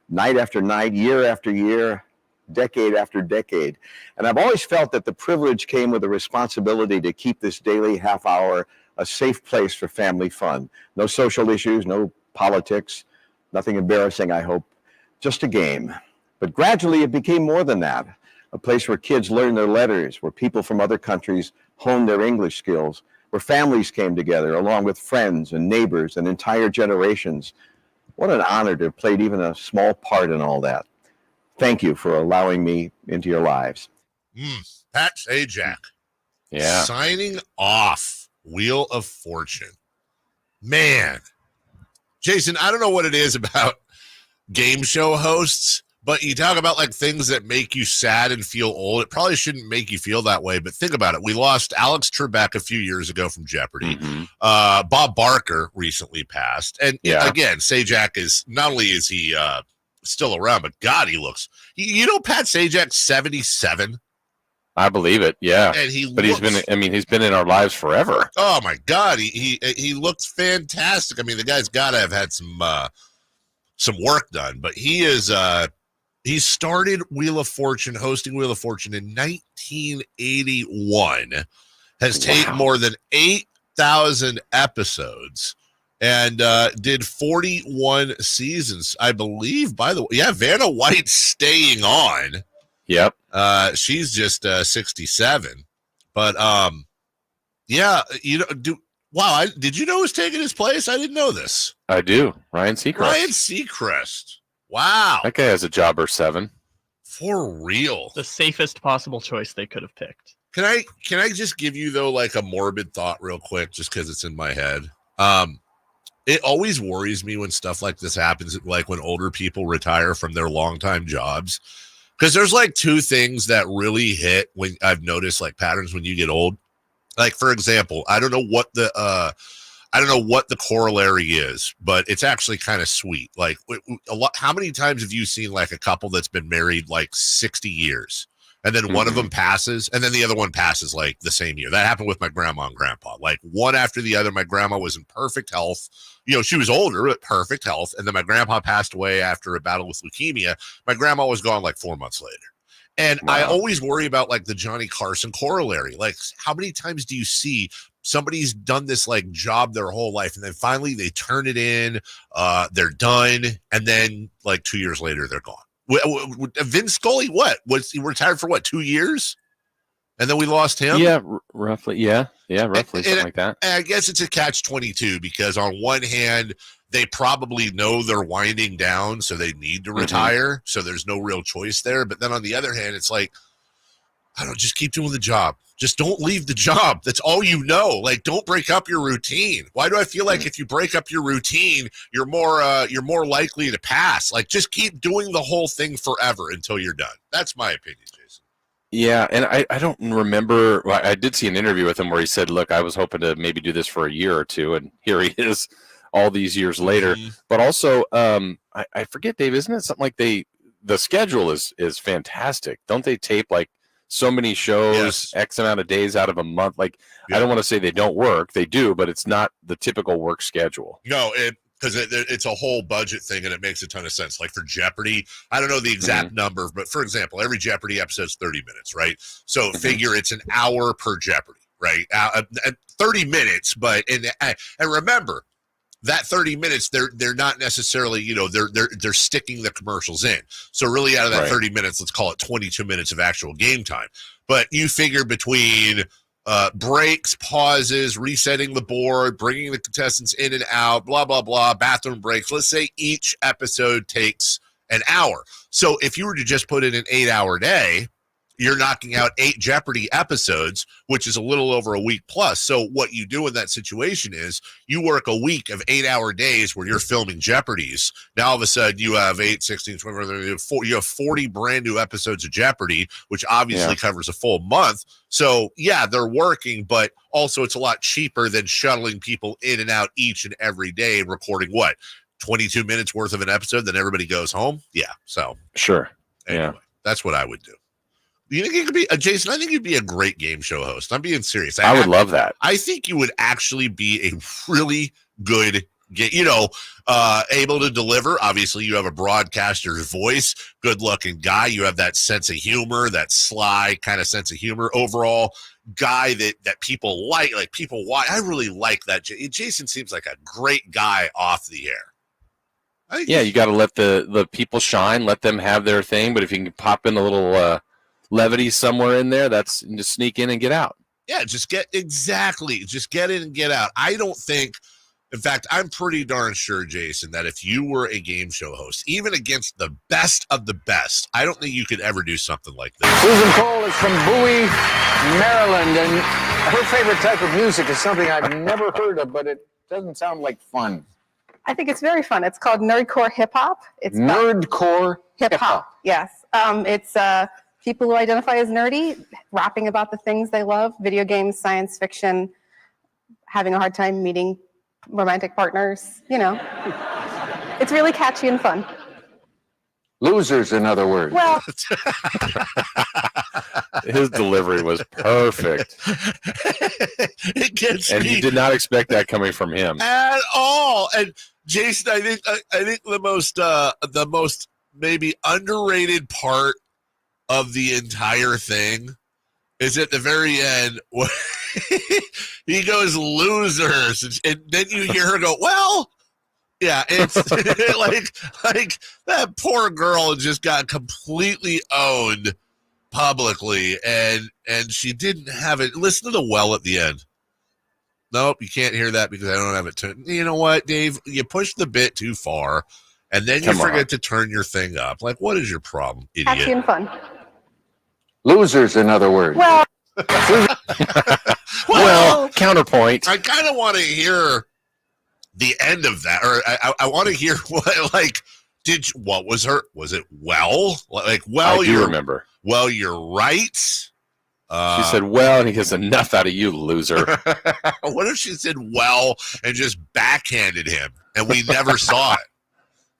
night after night, year after year, decade after decade. And I've always felt that the privilege came with a responsibility to keep this daily half hour a safe place for family fun. No social issues, no politics, nothing embarrassing, I hope, just a game. But gradually it became more than that, a place where kids learned their letters, where people from other countries honed their English skills, where families came together along with friends and neighbors and entire generations. What an honor to have played even a small part in all that. Thank you for allowing me into your lives. Pat Sajak. Yeah. Signing off Wheel of Fortune. Man. Jason, I don't know what it is about game show hosts, but you talk about like things that make you sad and feel old. It probably shouldn't make you feel that way, but think about it. We lost Alex Trebek a few years ago from Jeopardy. Bob Barker recently passed. And again, Sajak is, not only is he still around, but God, he looks, you know, Pat Sajak's 77. I believe it. Yeah. And he's been in our lives forever. Oh my God. He looks fantastic. I mean, the guy's got to have had some work done, but he is, he started Wheel of Fortune, hosting Wheel of Fortune in 1981, has taped more than 8,000 episodes, and did 41 seasons, I believe, by the way. Yeah, Vanna White's staying on. Yep. She's just 67. But, yeah, you know, did you know who's taking his place? I didn't know this. I do. Ryan Seacrest. Wow. That guy has a job or 7. For real. The safest possible choice they could have picked. Can I just give you, though, like a morbid thought real quick, just because it's in my head? It always worries me when stuff like this happens, like when older people retire from their longtime jobs. Because there's like 2 things that really hit when I've noticed like patterns when you get old. Like, for example, I don't know what the corollary is, but it's actually kind of sweet. Like how many times have you seen like a couple that's been married like 60 years and then one of them passes and then the other one passes like the same year? That happened with my grandma and grandpa, like one after the other. My grandma was in perfect health. You know, she was older, but perfect health. And then my grandpa passed away after a battle with leukemia. My grandma was gone like 4 months later. And I always worry about like the Johnny Carson corollary. Like, how many times do you see somebody's done this like job their whole life and then finally they turn it in, they're done, and then like 2 years later they're gone? Vince Scully, he retired for 2 years? And then we lost him? Yeah, roughly. Yeah, roughly, something like that. And I guess it's a catch-22 because on one hand, they probably know they're winding down, so they need to retire. So there's no real choice there. But then on the other hand, it's like, I don't know, just keep doing the job. Just don't leave the job. That's all you know. Like, don't break up your routine. Why do I feel like if you break up your routine, you're more likely to pass? Like, just keep doing the whole thing forever until you're done. That's my opinion, Jason. Yeah, and I don't remember. I did see an interview with him where he said, look, I was hoping to maybe do this for a year or two, and here he is all these years later. But also, I forget, Dave, isn't it something like the schedule is fantastic? Don't they tape like so many shows, X amount of days out of a month? Like, I don't want to say they don't work. They do, but it's not the typical work schedule. No, because it's a whole budget thing, and it makes a ton of sense. Like for Jeopardy, I don't know the exact number, but for example, every Jeopardy episode is 30 minutes, right? So figure it's an hour per Jeopardy, right? 30 minutes, but and remember, that 30 minutes, they're not necessarily, you know, they're sticking the commercials in. So really out of that 30 minutes, let's call it 22 minutes of actual game time. But you figure between breaks, pauses, resetting the board, bringing the contestants in and out, blah, blah, blah, bathroom breaks. Let's say each episode takes an hour. So if you were to just put in an 8-hour day, you're knocking out 8 Jeopardy episodes, which is a little over a week plus. So what you do in that situation is you work a week of 8-hour days where you're filming Jeopardies. Now all of a sudden you have 8, 16, 20, you have 40 brand new episodes of Jeopardy, which obviously covers a full month. So yeah, they're working, but also it's a lot cheaper than shuttling people in and out each and every day and recording 22 minutes worth of an episode, then everybody goes home. Yeah. So sure. Anyway, that's what I would do. You think you could be Jason? I think you'd be a great game show host. I'm being serious. I would love that. I think you would actually be a really good able to deliver. Obviously, you have a broadcaster's voice, good-looking guy. You have that sense of humor, that sly kind of sense of humor. Overall, guy that people like people watch. I really like that. Jason seems like a great guy off the air. Yeah, you got to let the people shine, let them have their thing. But if you can pop in a little levity somewhere in there, that's just sneak in and get out. Yeah, just get in and get out. I don't think. In fact, I'm pretty darn sure, Jason, that if you were a game show host, even against the best of the best, I don't think you could ever do something like this. Susan Cole is from Bowie, Maryland, and her favorite type of music is something I've never heard of, but it doesn't sound like fun. I think it's very fun. It's called nerdcore hip hop. It's nerdcore hip hop. Yes. It's people who identify as nerdy, rapping about the things they love: video games, science fiction, having a hard time meeting romantic partners. It's really catchy and fun. Losers, in other words. Well, his delivery was perfect. It gets and me you did not expect that coming from him at all. And Jason, I think the most maybe underrated part of the entire thing is at the very end where he goes losers, and then you hear her go, well, yeah, it's like that poor girl just got completely owned publicly, and she didn't have it. Listen to the well at the end. Nope, you can't hear that because I don't have it turned. You know what, Dave? You push the bit too far, and then you forget to turn your thing up. Like, what is your problem, idiot? catchy and fun. Losers, in other words. Well, counterpoint. I kind of want to hear the end of that, or I want to hear what was it? Well, I do remember. Well, you're right. She said, well, and he gets enough out of you, loser. What if she said, well, and just backhanded him, and we never saw it?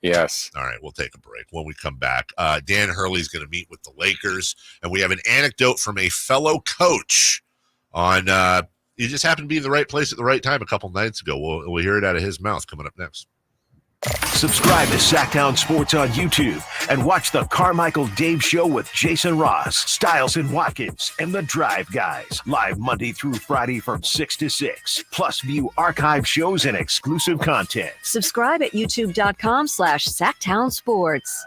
Yes. All right, we'll take a break. When we come back, Dan Hurley's going to meet with the Lakers, and we have an anecdote from a fellow coach on he just happened to be in the right place at the right time a couple nights ago. We'll hear it out of his mouth coming up next. Subscribe to Sacktown Sports on YouTube and watch the Carmichael Dave Show with Jason Ross, Stiles and Watkins, and the Drive Guys. Live Monday through Friday from 6 to 6. Plus view archive shows and exclusive content. Subscribe at youtube.com/Sacktown Sports.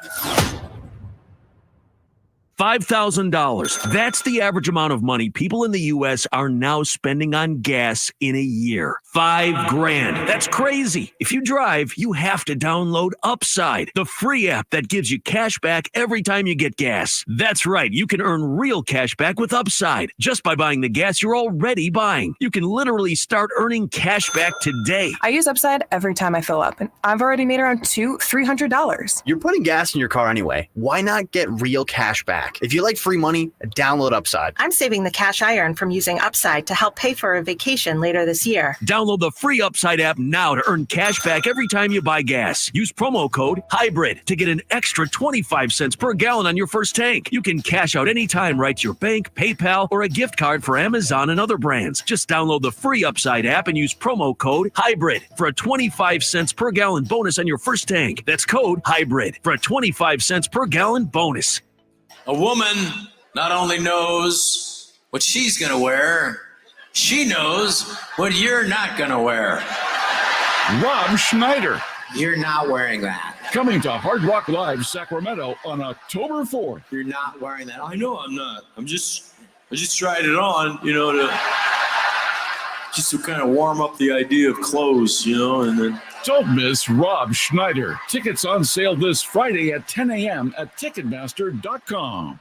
$5,000. That's the average amount of money people in the U.S. are now spending on gas in a year. $5,000. That's crazy. If you drive, you have to download Upside, the free app that gives you cash back every time you get gas. That's right. You can earn real cash back with Upside just by buying the gas you're already buying. You can literally start earning cash back today. I use Upside every time I fill up, and I've already made around $300. You're putting gas in your car anyway. Why not get real cash back? If you like free money, download Upside. I'm saving the cash I earn from using Upside to help pay for a vacation later this year. Download the free Upside app now to earn cash back every time you buy gas. Use promo code HYBRID to get an extra 25 cents per gallon on your first tank. You can cash out anytime right to your bank, PayPal, or a gift card for Amazon and other brands. Just download the free Upside app and use promo code HYBRID for a 25 cents per gallon bonus on your first tank. That's code HYBRID for a 25 cents per gallon bonus. A woman not only knows what she's going to wear, she knows what you're not going to wear. Rob Schneider. You're not wearing that. Coming to Hard Rock Live Sacramento on October 4th. You're not wearing that. I know I'm not. I just tried it on, to kind of warm up the idea of clothes, and then. Don't miss Rob Schneider. Tickets on sale this Friday at 10 a.m. at Ticketmaster.com.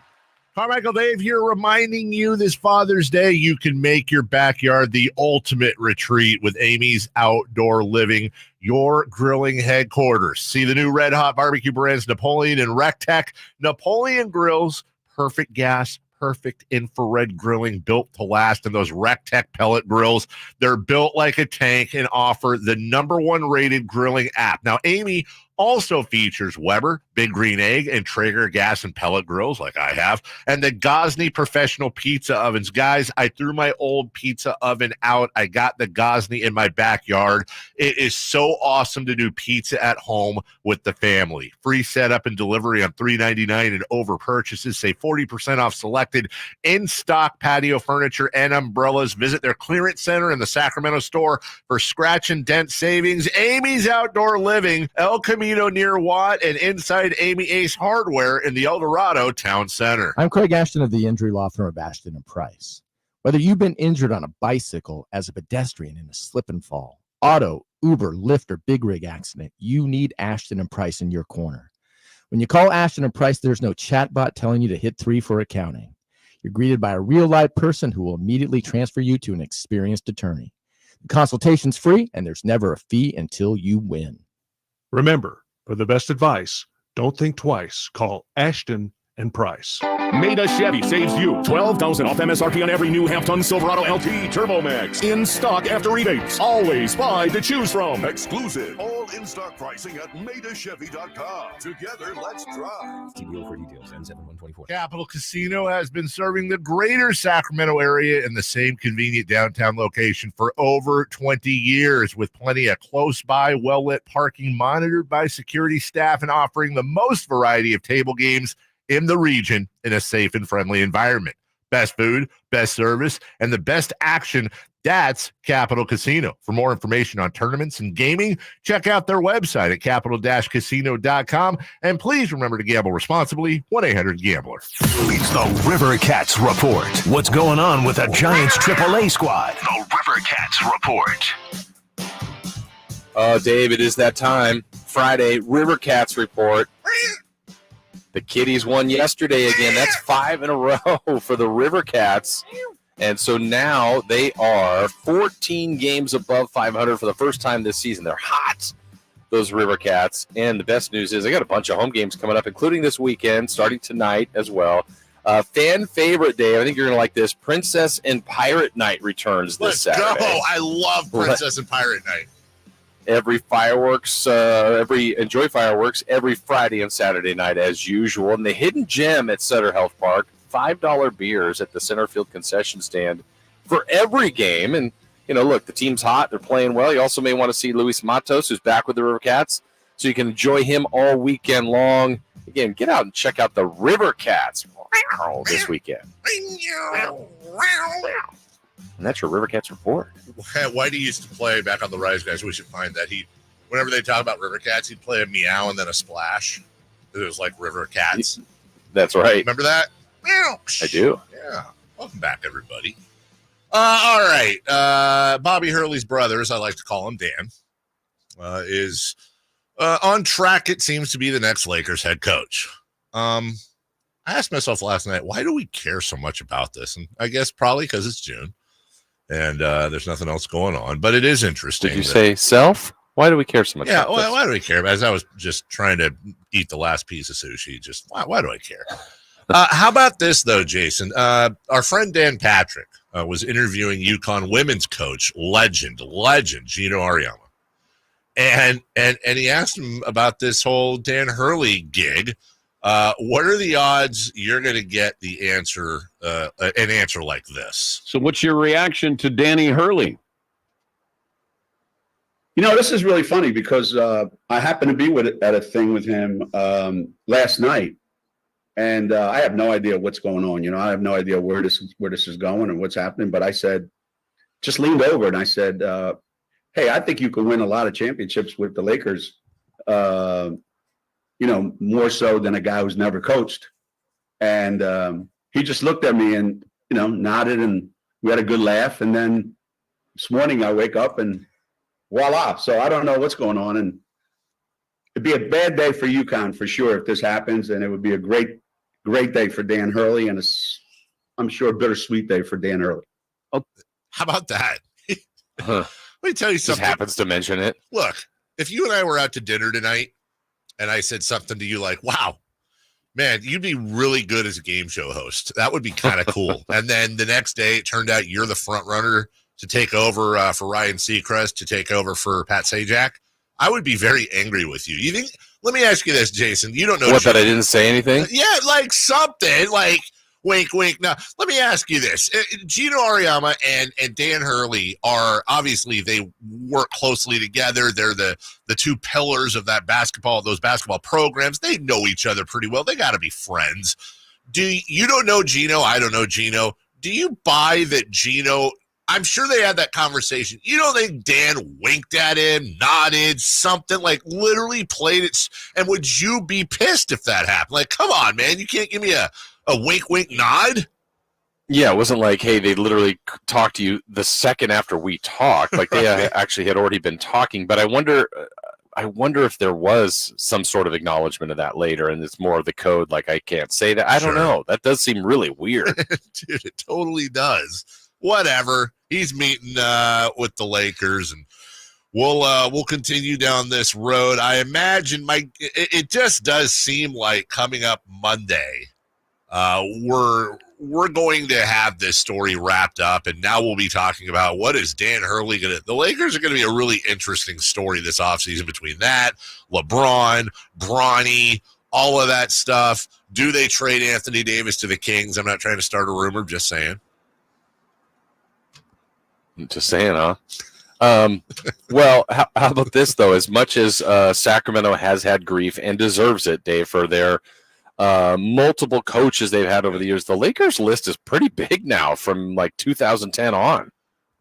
Carmichael Dave here, reminding you this Father's Day, you can make your backyard the ultimate retreat with Amy's Outdoor Living, your grilling headquarters. See the new red hot barbecue brands Napoleon and Rectech. Napoleon grills, perfect gas, perfect infrared grilling built to last, and those RecTech pellet grills, they're built like a tank and offer the #1 rated grilling app. Now, Amy also features Weber, Big Green Egg, and Traeger gas and pellet grills like I have, and the Gosney professional pizza ovens. Guys, I threw my old pizza oven out. I got the Gosney in my backyard. It is so awesome to do pizza at home with the family. Free setup and delivery on $3.99 and over purchases. Save 40% off selected in-stock patio furniture and umbrellas. Visit their clearance center in the Sacramento store for scratch and dent savings. Amy's Outdoor Living, El Camino near Watt, and inside Amy Ace Hardware in the El Dorado Town Center. I'm Craig Ashton of the injury law firm of Ashton and Price. Whether you've been injured on a bicycle, as a pedestrian in a slip and fall, auto, Uber, Lyft, or big rig accident, you need Ashton and Price in your corner. When you call Ashton and Price, there's no chatbot telling you to hit 3 for accounting. You're greeted by a real live person who will immediately transfer you to an experienced attorney. The consultation's free, and there's never a fee until you win. Remember, for the best advice, don't think twice. Call Ashton and Price. Maida Chevy saves you $12,000 off MSRP on every new half-ton Silverado LT Turbo Max. In stock after rebates. Always 5 to choose from. Exclusive. All in-stock pricing at MaidaChevy.com. Together, let's drive. TBO for details. N7124. Capital Casino has been serving the greater Sacramento area in the same convenient downtown location for over 20 years, with plenty of close-by, well-lit parking monitored by security staff and offering the most variety of table games in the region in a safe and friendly environment. Best food, best service, and the best action. That's Capital Casino. For more information on tournaments and gaming, check out their website at capital-casino.com. And please remember to gamble responsibly. 1-800-GAMBLER. It's the River Cats Report. What's going on with the Giants AAA squad? The River Cats Report. Oh, Dave, it is that time. Friday, River Cats Report. The Kitties won yesterday again. That's 5 in a row for the River Cats. And so now they are 14 games above 500 for the first time this season. They're hot, those River Cats. And the best news is they got a bunch of home games coming up, including this weekend, starting tonight as well. Fan favorite, Dave. I think you're going to like this. Princess and Pirate Night returns this Saturday. Let's go. I love Princess and Pirate Night. Enjoy fireworks every Friday and Saturday night as usual. And the Hidden Gem at Sutter Health Park, $5 beers at the Centerfield concession stand for every game. And, look, the team's hot. They're playing well. You also may want to see Luis Matos, who's back with the River Cats, so you can enjoy him all weekend long. Again, get out and check out the River Cats this weekend. And that's your River Cats Report. Whitey used to play back on the Rise Guys. We should find that. Whenever they talk about River Cats, he'd play a meow and then a splash. It was like River Cats. That's right. Remember that? Meow. I do. Yeah. Welcome back, everybody. All right. Bobby Hurley's brother, as I like to call him, Dan, is on track, it seems, to be the next Lakers head coach. I asked myself last night, why do we care so much about this? And I guess probably because it's June. And there's nothing else going on. But it is interesting. Did you say self? Why do we care so much about this? Why do we care? As I was just trying to eat the last piece of sushi, why do I care? How about this, though, Jason? Our friend Dan Patrick was interviewing UConn women's coach, legend, Gino Auriemma. And he asked him about this whole Dan Hurley gig. What are the odds you're going to get the answer, an answer like this? So what's your reaction to Danny Hurley? This is really funny because I happened to be at a thing with him last night, and I have no idea what's going on. I have no idea where this is going and what's happening. But I just leaned over and I said, hey, I think you can win a lot of championships with the Lakers. More so than a guy who's never coached. And he just looked at me and, nodded, and we had a good laugh. And then this morning I wake up and voila. So I don't know what's going on. And it'd be a bad day for UConn for sure if this happens. And it would be a great day for Dan Hurley. And I'm sure a bittersweet day for Dan Hurley. Oh, how about that? Let me tell you something. Just happens to mention it. Look, if you and I were out to dinner tonight, and I said something to you like, wow, Man, you'd be really good as a game show host. That would be kind of cool. And then the next day, it turned out you're the front runner to take over for Ryan Seacrest, to take over for Pat Sajak. I would be very angry with you. You think? Let me ask you this, Jason. You don't know what, that I didn't say anything? Yeah, like something like wink, wink. Now, let me ask you this. Gino Auriemma and Dan Hurley are obviously, they work closely together. They're the two pillars of those basketball programs. They know each other pretty well. They got to be friends. You don't know Gino? I don't know Gino. Do you buy that Gino? I'm sure they had that conversation. You don't think Dan winked at him, nodded, something, like literally played it? And would you be pissed if that happened? Like, come on, man. You can't give me a wink, wink, nod? Yeah, it wasn't like, hey, they literally talked to you the second after we talked. Like they actually had already been talking. But I wonder if there was some sort of acknowledgement of that later, and it's more of the code, like I can't say that. I don't know. That does seem really weird. Dude, it totally does. Whatever. He's meeting with the Lakers, and we'll continue down this road. I imagine it just does seem like coming up Monday, we're going to have this story wrapped up, and now we'll be talking about what is Dan Hurley going to – the Lakers are going to be a really interesting story this offseason between that, LeBron, Bronny, all of that stuff. Do they trade Anthony Davis to the Kings? I'm not trying to start a rumor, just saying. Just saying, huh? Well, how about this, though? As much as Sacramento has had grief and deserves it, Dave, for their multiple coaches they've had over the years, the Lakers list is pretty big now from like 2010 on.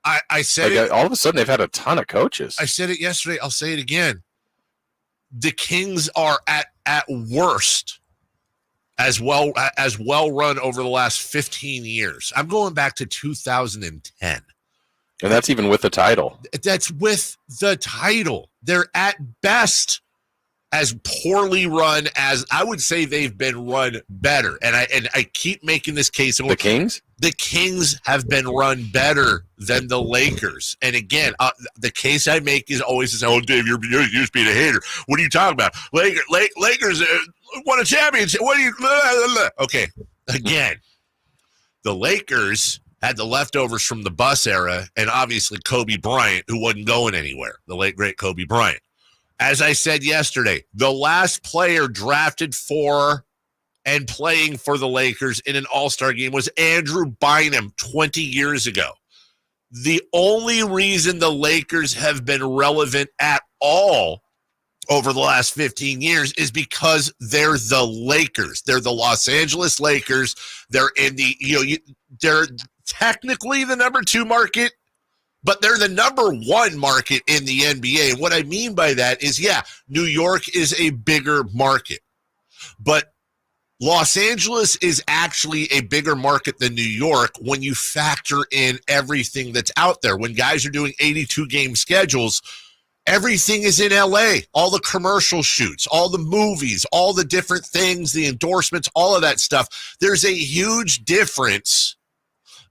I said like, all of a sudden they've had a ton of coaches. I said it yesterday. I'll say it again. The Kings are at worst as well run over the last 15 years. I'm going back to 2010. And that's even with the title. That's with the title. They're at best as poorly run as I would say they've been run better. And I keep making this case. The Kings? The Kings have been run better than the Lakers. And again, the case I make is always this, oh, Dave, you're just being a hater. What are you talking about? Lakers won a championship. What are you? Blah, blah, blah. Okay, again, the Lakers had the leftovers from the bus era, and obviously Kobe Bryant, who wasn't going anywhere, the late, great Kobe Bryant. As I said yesterday, the last player drafted for and playing for the Lakers in an all-star game was Andrew Bynum 20 years ago. The only reason the Lakers have been relevant at all over the last 15 years is because they're the Lakers. They're the Los Angeles Lakers. They're in the, they're technically the number 2 market, but they're the number 1 market in the NBA. And what I mean by that is, yeah, New York is a bigger market, but Los Angeles is actually a bigger market than New York when you factor in everything that's out there. When guys are doing 82-game schedules, everything is in LA. All the commercial shoots, all the movies, all the different things, the endorsements, all of that stuff. There's a huge difference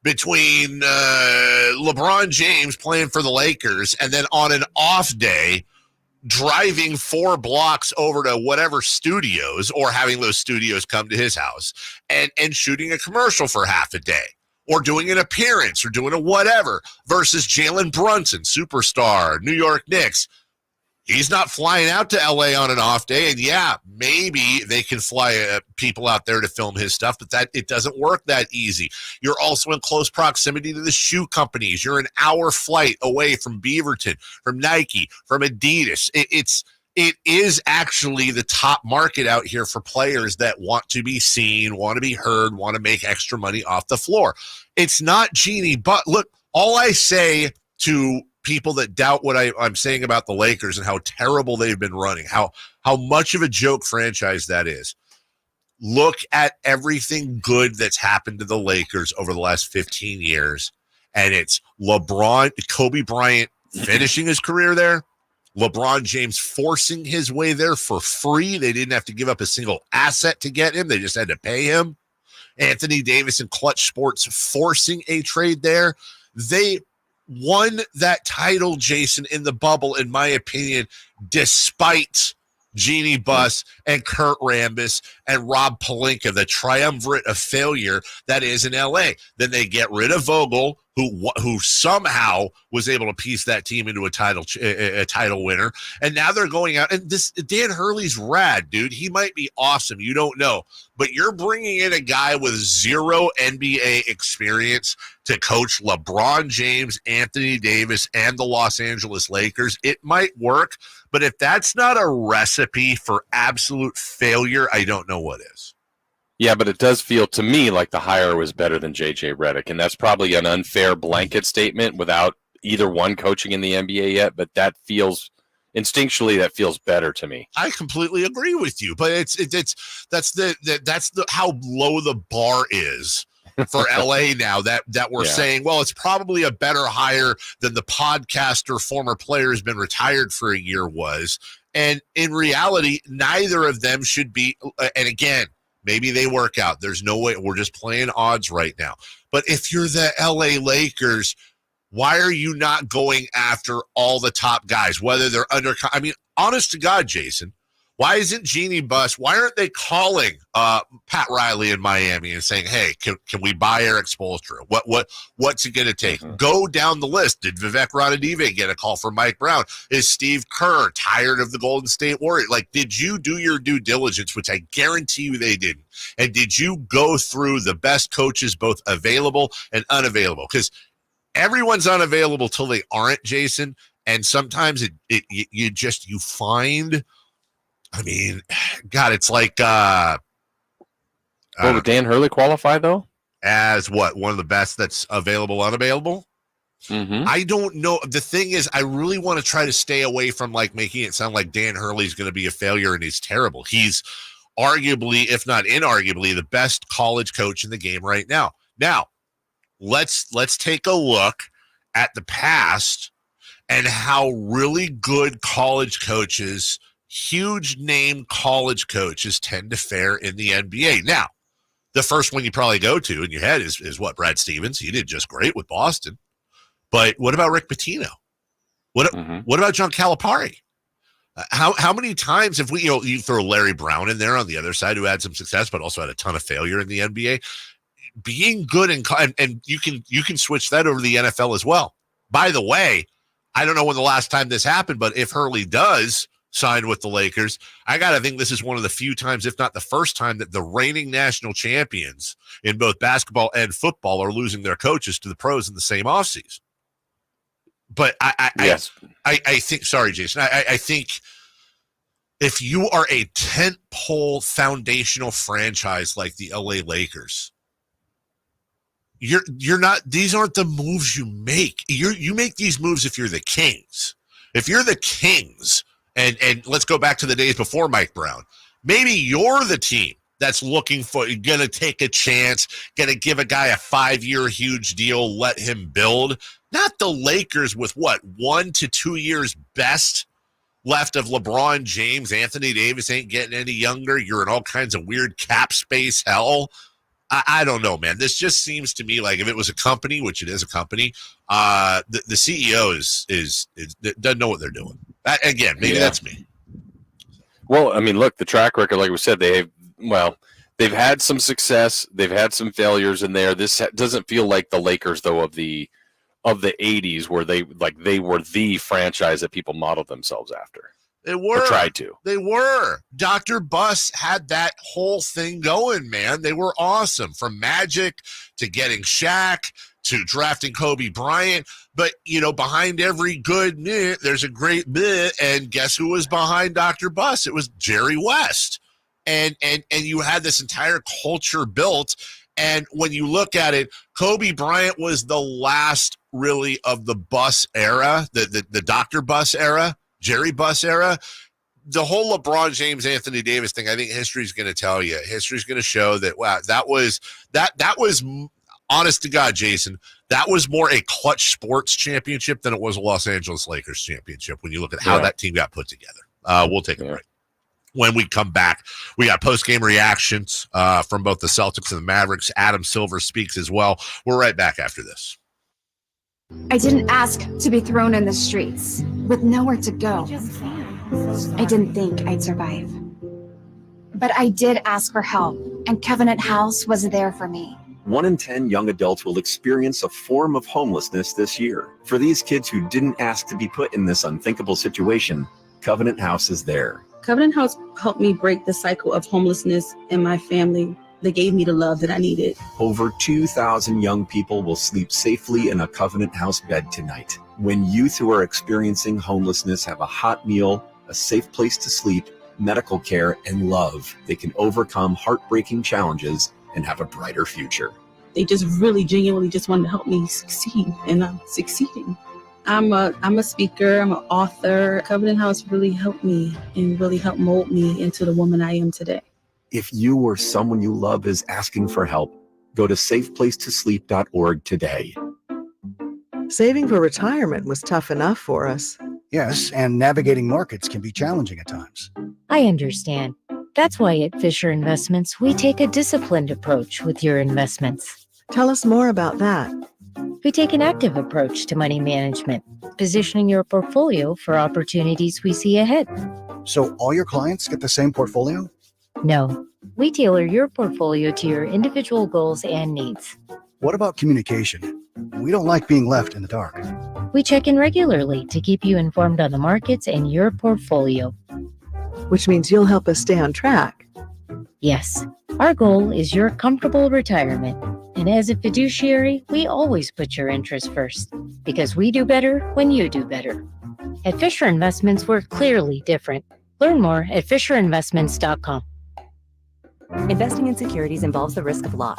between LeBron James playing for the Lakers and then on an off day driving 4 blocks over to whatever studios or having those studios come to his house and shooting a commercial for half a day or doing an appearance or doing a whatever versus Jalen Brunson, superstar, New York Knicks. He's not flying out to LA on an off day. And yeah, maybe they can fly people out there to film his stuff, but that it doesn't work that easy. You're also in close proximity to the shoe companies. You're an hour flight away from Beaverton, from Nike, from Adidas. It is actually the top market out here for players that want to be seen, want to be heard, want to make extra money off the floor. It's not Genie, but look, all I say to people that doubt what I'm saying about the Lakers and how terrible they've been running, how much of a joke franchise that is. Look at everything good that's happened to the Lakers over the last 15 years, and it's LeBron, Kobe Bryant finishing his career there, LeBron James forcing his way there for free. They didn't have to give up a single asset to get him. They just had to pay him. Anthony Davis and Clutch Sports forcing a trade there. They won that title, Jason, in the bubble, in my opinion, despite Jeannie Buss, and Kurt Rambis, and Rob Pelinka, the triumvirate of failure that is in LA. Then they get rid of Vogel, who somehow was able to piece that team into a title winner. And now they're going out, and this Dan Hurley's rad, dude. He might be awesome. You don't know. But you're bringing in a guy with zero NBA experience to coach LeBron James, Anthony Davis, and the Los Angeles Lakers. It might work, but if that's not a recipe for absolute failure, I don't know what is. Yeah, but it does feel to me like the hire was better than J.J. Redick, and that's probably an unfair blanket statement without either one coaching in the NBA yet, but that feels instinctually better to me. I completely agree with you, but that's how low the bar is for LA now that we're saying, well, it's probably a better hire than the podcaster former player has been retired for a year was. And in reality, neither of them should be. And again, maybe they work out. There's no way. We're just playing odds right now. But if you're the LA Lakers, why are you not going after all the top guys, whether they're under? I mean, honest to God, Jason, why isn't Jeannie Buss? Why aren't they calling Pat Riley in Miami and saying, "Hey, can we buy Eric Spoelstra? What's it going to take?" Mm-hmm. Go down the list. Did Vivek Ranadive get a call from Mike Brown? Is Steve Kerr tired of the Golden State Warriors? Like, did you do your due diligence, which I guarantee you they didn't? And did you go through the best coaches, both available and unavailable? Because everyone's unavailable till they aren't, Jason. And sometimes you find. I mean, God, it's like. Would Dan Hurley qualify though? As what? One of the best that's available, unavailable? Mm-hmm. I don't know. The thing is, I really want to try to stay away from like making it sound like Dan Hurley's going to be a failure and he's terrible. He's arguably, if not inarguably, the best college coach in the game right now. Now, let's take a look at the past and how really good college coaches, huge name college coaches, tend to fare in the NBA. Now, the first one you probably go to in your head is what? Brad Stevens. He did just great with Boston. But what about Rick Pitino? What about John Calipari? How many times have we, you throw Larry Brown in there on the other side who had some success but also had a ton of failure in the NBA? Being good and you can switch that over to the NFL as well. By the way, I don't know when the last time this happened, but if Hurley does sign with the Lakers, I got to think this is one of the few times, if not the first time, that the reigning national champions in both basketball and football are losing their coaches to the pros in the same offseason. But I think, sorry, Jason, I think if you are a tentpole foundational franchise like the LA Lakers, you're not, these aren't the moves you make. You make these moves if you're the Kings. If you're the Kings, and let's go back to the days before Mike Brown, maybe you're the team that's looking for, going to take a chance, going to give a guy a 5-year huge deal, let him build. Not the Lakers with 1 to 2 years best left of LeBron James. Anthony Davis ain't getting any younger. You're in all kinds of weird cap space hell. I don't know, man. This just seems to me like if it was a company, which it is a company, the CEO is doesn't know what they're doing. Again, maybe that's me. Well, I mean, look, the track record, like we said, they've had some success, they've had some failures in there. This doesn't feel like the Lakers, though, of the 80s, where they were the franchise that people modeled themselves after. They were. Or tried to. They were. Dr. Buss had that whole thing going, man. They were awesome. From Magic to getting Shaq to drafting Kobe Bryant. But, behind every good there's a great bit. And guess who was behind Dr. Buss? It was Jerry West. And you had this entire culture built. And when you look at it, Kobe Bryant was the last really of the Buss era, the Dr. Buss era, Jerry Buss era. The whole LeBron James, Anthony Davis thing, I think history's going to tell you. History's going to show that, wow, that was honest to God, Jason, that was more a clutch sports championship than it was a Los Angeles Lakers championship when you look at how that team got put together. We'll take a break. When we come back, we got post-game reactions from both the Celtics and the Mavericks. Adam Silver speaks as well. We're right back after this. I didn't ask to be thrown in the streets with nowhere to go. I didn't think I'd survive. But I did ask for help, and Covenant House was there for me. 1 in 10 young adults will experience a form of homelessness this year. For these kids who didn't ask to be put in this unthinkable situation, Covenant House is there. Covenant House helped me break the cycle of homelessness in my family. They gave me the love that I needed. Over 2,000 young people will sleep safely in a Covenant House bed tonight. When youth who are experiencing homelessness have a hot meal, a safe place to sleep, medical care, and love, they can overcome heartbreaking challenges and have a brighter future. They just really genuinely just wanted to help me succeed, and I'm succeeding. I'm a speaker, I'm an author. Covenant House really helped me and really helped mold me into the woman I am today. If you or someone you love is asking for help, go to safeplacetosleep.org today. Saving for retirement was tough enough for us. Yes, and navigating markets can be challenging at times. I understand. That's why at Fisher Investments, we take a disciplined approach with your investments. Tell us more about that. We take an active approach to money management, positioning your portfolio for opportunities we see ahead. So all your clients get the same portfolio? No, we tailor your portfolio to your individual goals and needs. What about communication? We don't like being left in the dark. We check in regularly to keep you informed on the markets and your portfolio. Which means you'll help us stay on track. Yes, our goal is your comfortable retirement. And as a fiduciary, we always put your interests first, because we do better when you do better. At Fisher Investments, we're clearly different. Learn more at FisherInvestments.com. Investing in securities involves the risk of loss.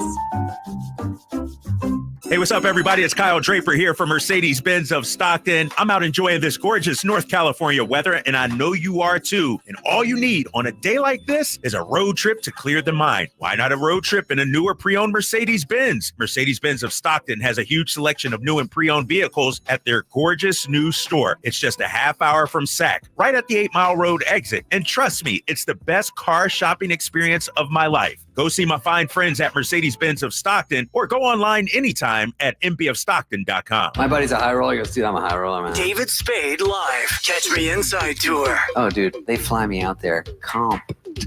Hey, what's up, everybody? It's Kyle Draper here from Mercedes-Benz of Stockton. I'm out enjoying this gorgeous North California weather, and I know you are too. And all you need on a day like this is a road trip to clear the mind. Why not a road trip in a newer pre-owned Mercedes-Benz? Mercedes-Benz of Stockton has a huge selection of new and pre-owned vehicles at their gorgeous new store. It's just a half hour from SAC, right at the 8 Mile Road exit. And trust me, it's the best car shopping experience of my life. Go see my fine friends at Mercedes-Benz of Stockton, or go online anytime at mbofstockton.com. My buddy's a high roller. He goes, dude, I'm a high roller, man. David Spade live. Catch me inside tour. Oh, dude, they fly me out there. Comp.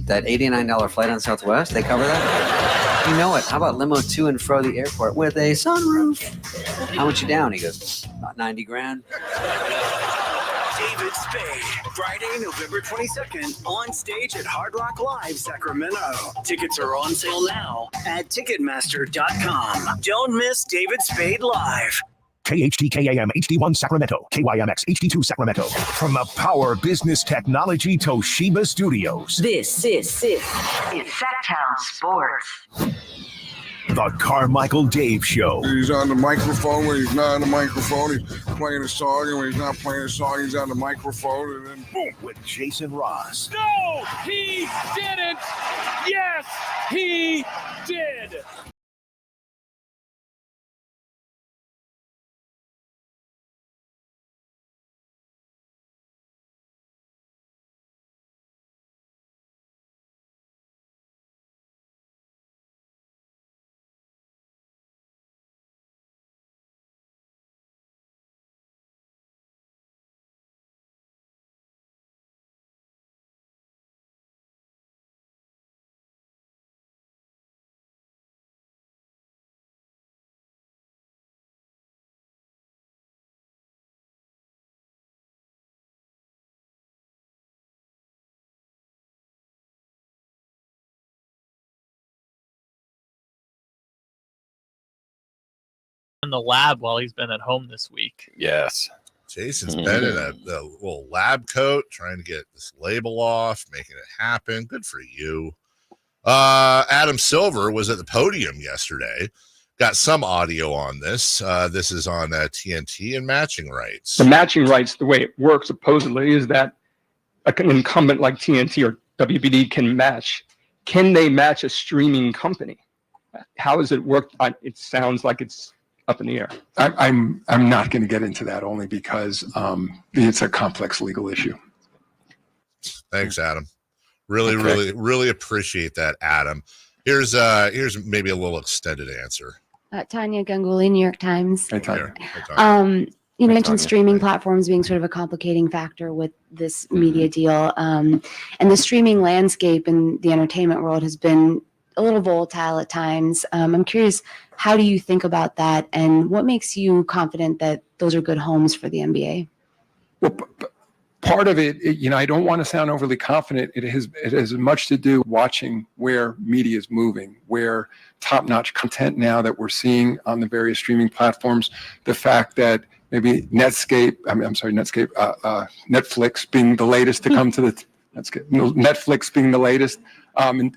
That $89 flight on Southwest, they cover that? You know it. How about limo to and fro the airport with a sunroof? How much you down? He goes, about 90 grand. David Spade, Friday, November 22nd, on stage at Hard Rock Live, Sacramento. Tickets are on sale now at Ticketmaster.com. Don't miss David Spade Live. KHTKAM HD1 Sacramento, KYMX HD2 Sacramento. From the Power Business Technology Toshiba Studios. This is Sacktown Sports. The Carmichael Dave Show. He's on the microphone when he's not on the microphone. He's playing a song, and when he's not playing a song, he's on the microphone, and then boom. With Jason Ross. No, he didn't. Yes, he did. In the lab while he's been at home this week. Yes. Jason's been in a little lab coat trying to get this label off, making it happen. Good for you. Adam Silver was at the podium yesterday. Got some audio on this. This is on TNT and matching rights. The matching rights, the way it works supposedly is that an incumbent like TNT or WBD can match. Can they match a streaming company? How does it work? It sounds like it's up in the air. I'm not going to get into that only because it's a complex legal issue. Thanks, Adam. Really, Okay. really appreciate that, Adam. Here's maybe a little extended answer. Tanya Ganguly, New York Times. Hey, Tanya. You mentioned streaming platforms being sort of a complicating factor with this media deal. And the streaming landscape in the entertainment world has been a little volatile at times. I'm curious, how do you think about that? And what makes you confident that those are good homes for the NBA? Well, part of it, I don't want to sound overly confident. It has much to do with watching where media is moving, where top-notch content now that we're seeing on the various streaming platforms, the fact that maybe Netflix being the latest to come to the Netflix being the latest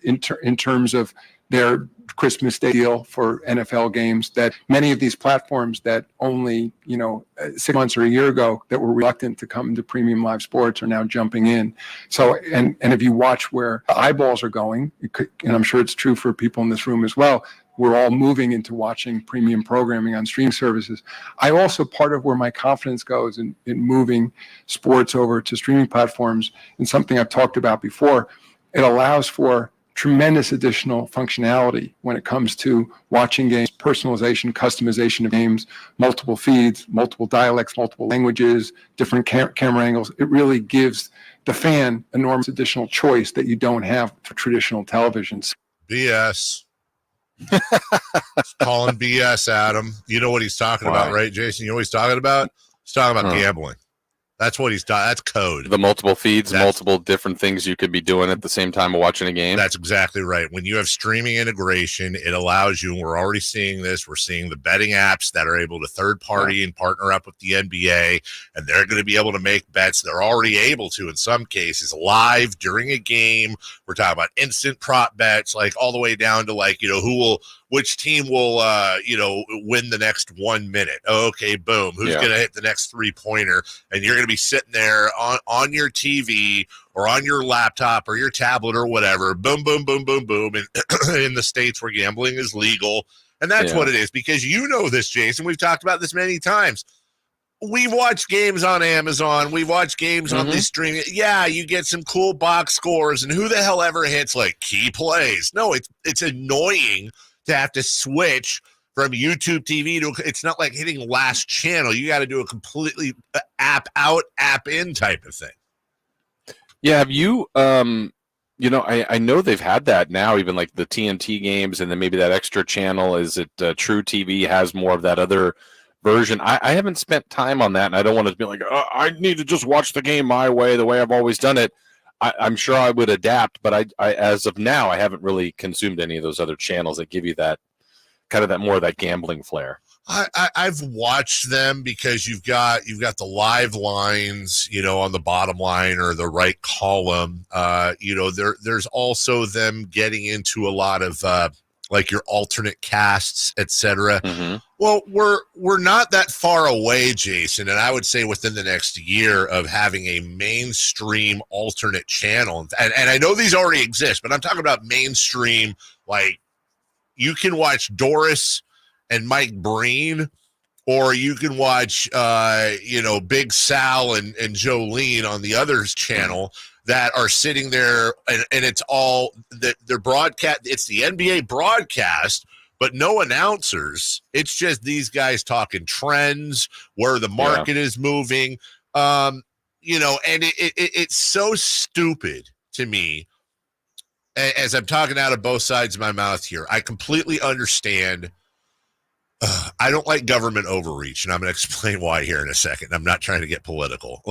in terms of their Christmas Day deal for NFL games, that many of these platforms that only 6 months or a year ago that were reluctant to come into premium live sports are now jumping in. So and if you watch where eyeballs are going, and I'm sure it's true for people in this room as well, we're all moving into watching premium programming on streaming services. I also, part of where my confidence goes in moving sports over to streaming platforms, and something I've talked about before, it allows for tremendous additional functionality when it comes to watching games, personalization, customization of games, multiple feeds, multiple dialects, multiple languages, different camera angles. It really gives the fan enormous additional choice that you don't have for traditional televisions. BS. Calling BS, Adam. You know what he's talking about, right, Jason? You know what he's talking about? He's talking about gambling. That's what he's done. That's code. The multiple feeds, multiple different things you could be doing at the same time of watching a game. That's exactly right. When you have streaming integration, it allows you, and we're already seeing this, we're seeing the betting apps that are able to third party and partner up with the NBA, and they're going to be able to make bets. They're already able to, in some cases, live during a game. We're talking about instant prop bets, like all the way down to which team will, win the next 1 minute. Oh, okay, boom. Who's going to hit the next 3-pointer? And you're going to be sitting there on your TV or on your laptop or your tablet or whatever. Boom, boom, boom, boom, boom. And in the states where gambling is legal. And that's what it is, because you know this, Jason. We've talked about this many times. We've watched games on Amazon. We've watched games on this streaming. Yeah, you get some cool box scores, and who the hell ever hits key plays? No, it's annoying to have to switch from YouTube TV to, it's not like hitting last channel. You got to do a completely app out, app in type of thing. Yeah. Have you, I know they've had that now, even like the TNT games, and then maybe that extra channel. Is it True TV has more of that other version? I haven't spent time on that, and I don't want to be like, I need to just watch the game my way, the way I've always done it. I'm sure I would adapt, but I as of now, I haven't really consumed any of those other channels that give you that kind of that more of that gambling flair. I've watched them because you've got the live lines, on the bottom line or the right column. There's also them getting into a lot of your alternate casts, etc. Mm-hmm. Well, we're not that far away, Jason, and I would say within the next year of having a mainstream alternate channel. And I know these already exist, but I'm talking about mainstream, you can watch Doris and Mike Breen, or you can watch Big Sal and Jolene on the other's channel that are sitting there, and it's all their broadcast. It's the NBA broadcast, but no announcers. It's just these guys talking trends, where the market is moving. And it's so stupid to me. As I'm talking out of both sides of my mouth here, I completely understand. I don't like government overreach, and I'm going to explain why here in a second. I'm not trying to get political.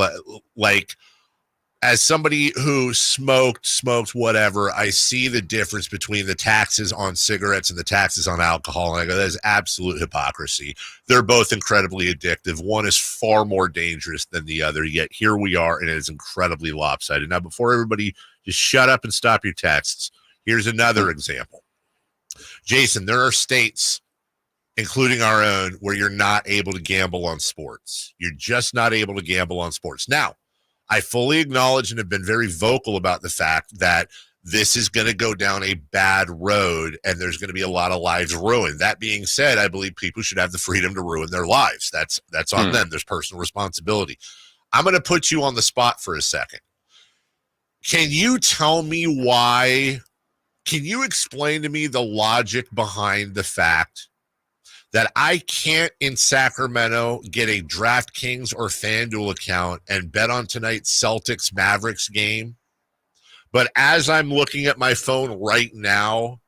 As somebody who smoked whatever, I see the difference between the taxes on cigarettes and the taxes on alcohol. And I go, that is absolute hypocrisy. They're both incredibly addictive. One is far more dangerous than the other, yet here we are, and it is incredibly lopsided. Now, before everybody just shut up and stop your texts, here's another example. Jason, there are states, including our own, where you're not able to gamble on sports. You're just not able to gamble on sports. Now, I fully acknowledge and have been very vocal about the fact that this is going to go down a bad road and there's going to be a lot of lives ruined. That being said, I believe people should have the freedom to ruin their lives. That's on them. There's personal responsibility. I'm going to put you on the spot for a second. Can you tell me why? Can you explain to me the logic behind the fact that I can't in Sacramento get a DraftKings or FanDuel account and bet on tonight's Celtics Mavericks game. But as I'm looking at my phone right now,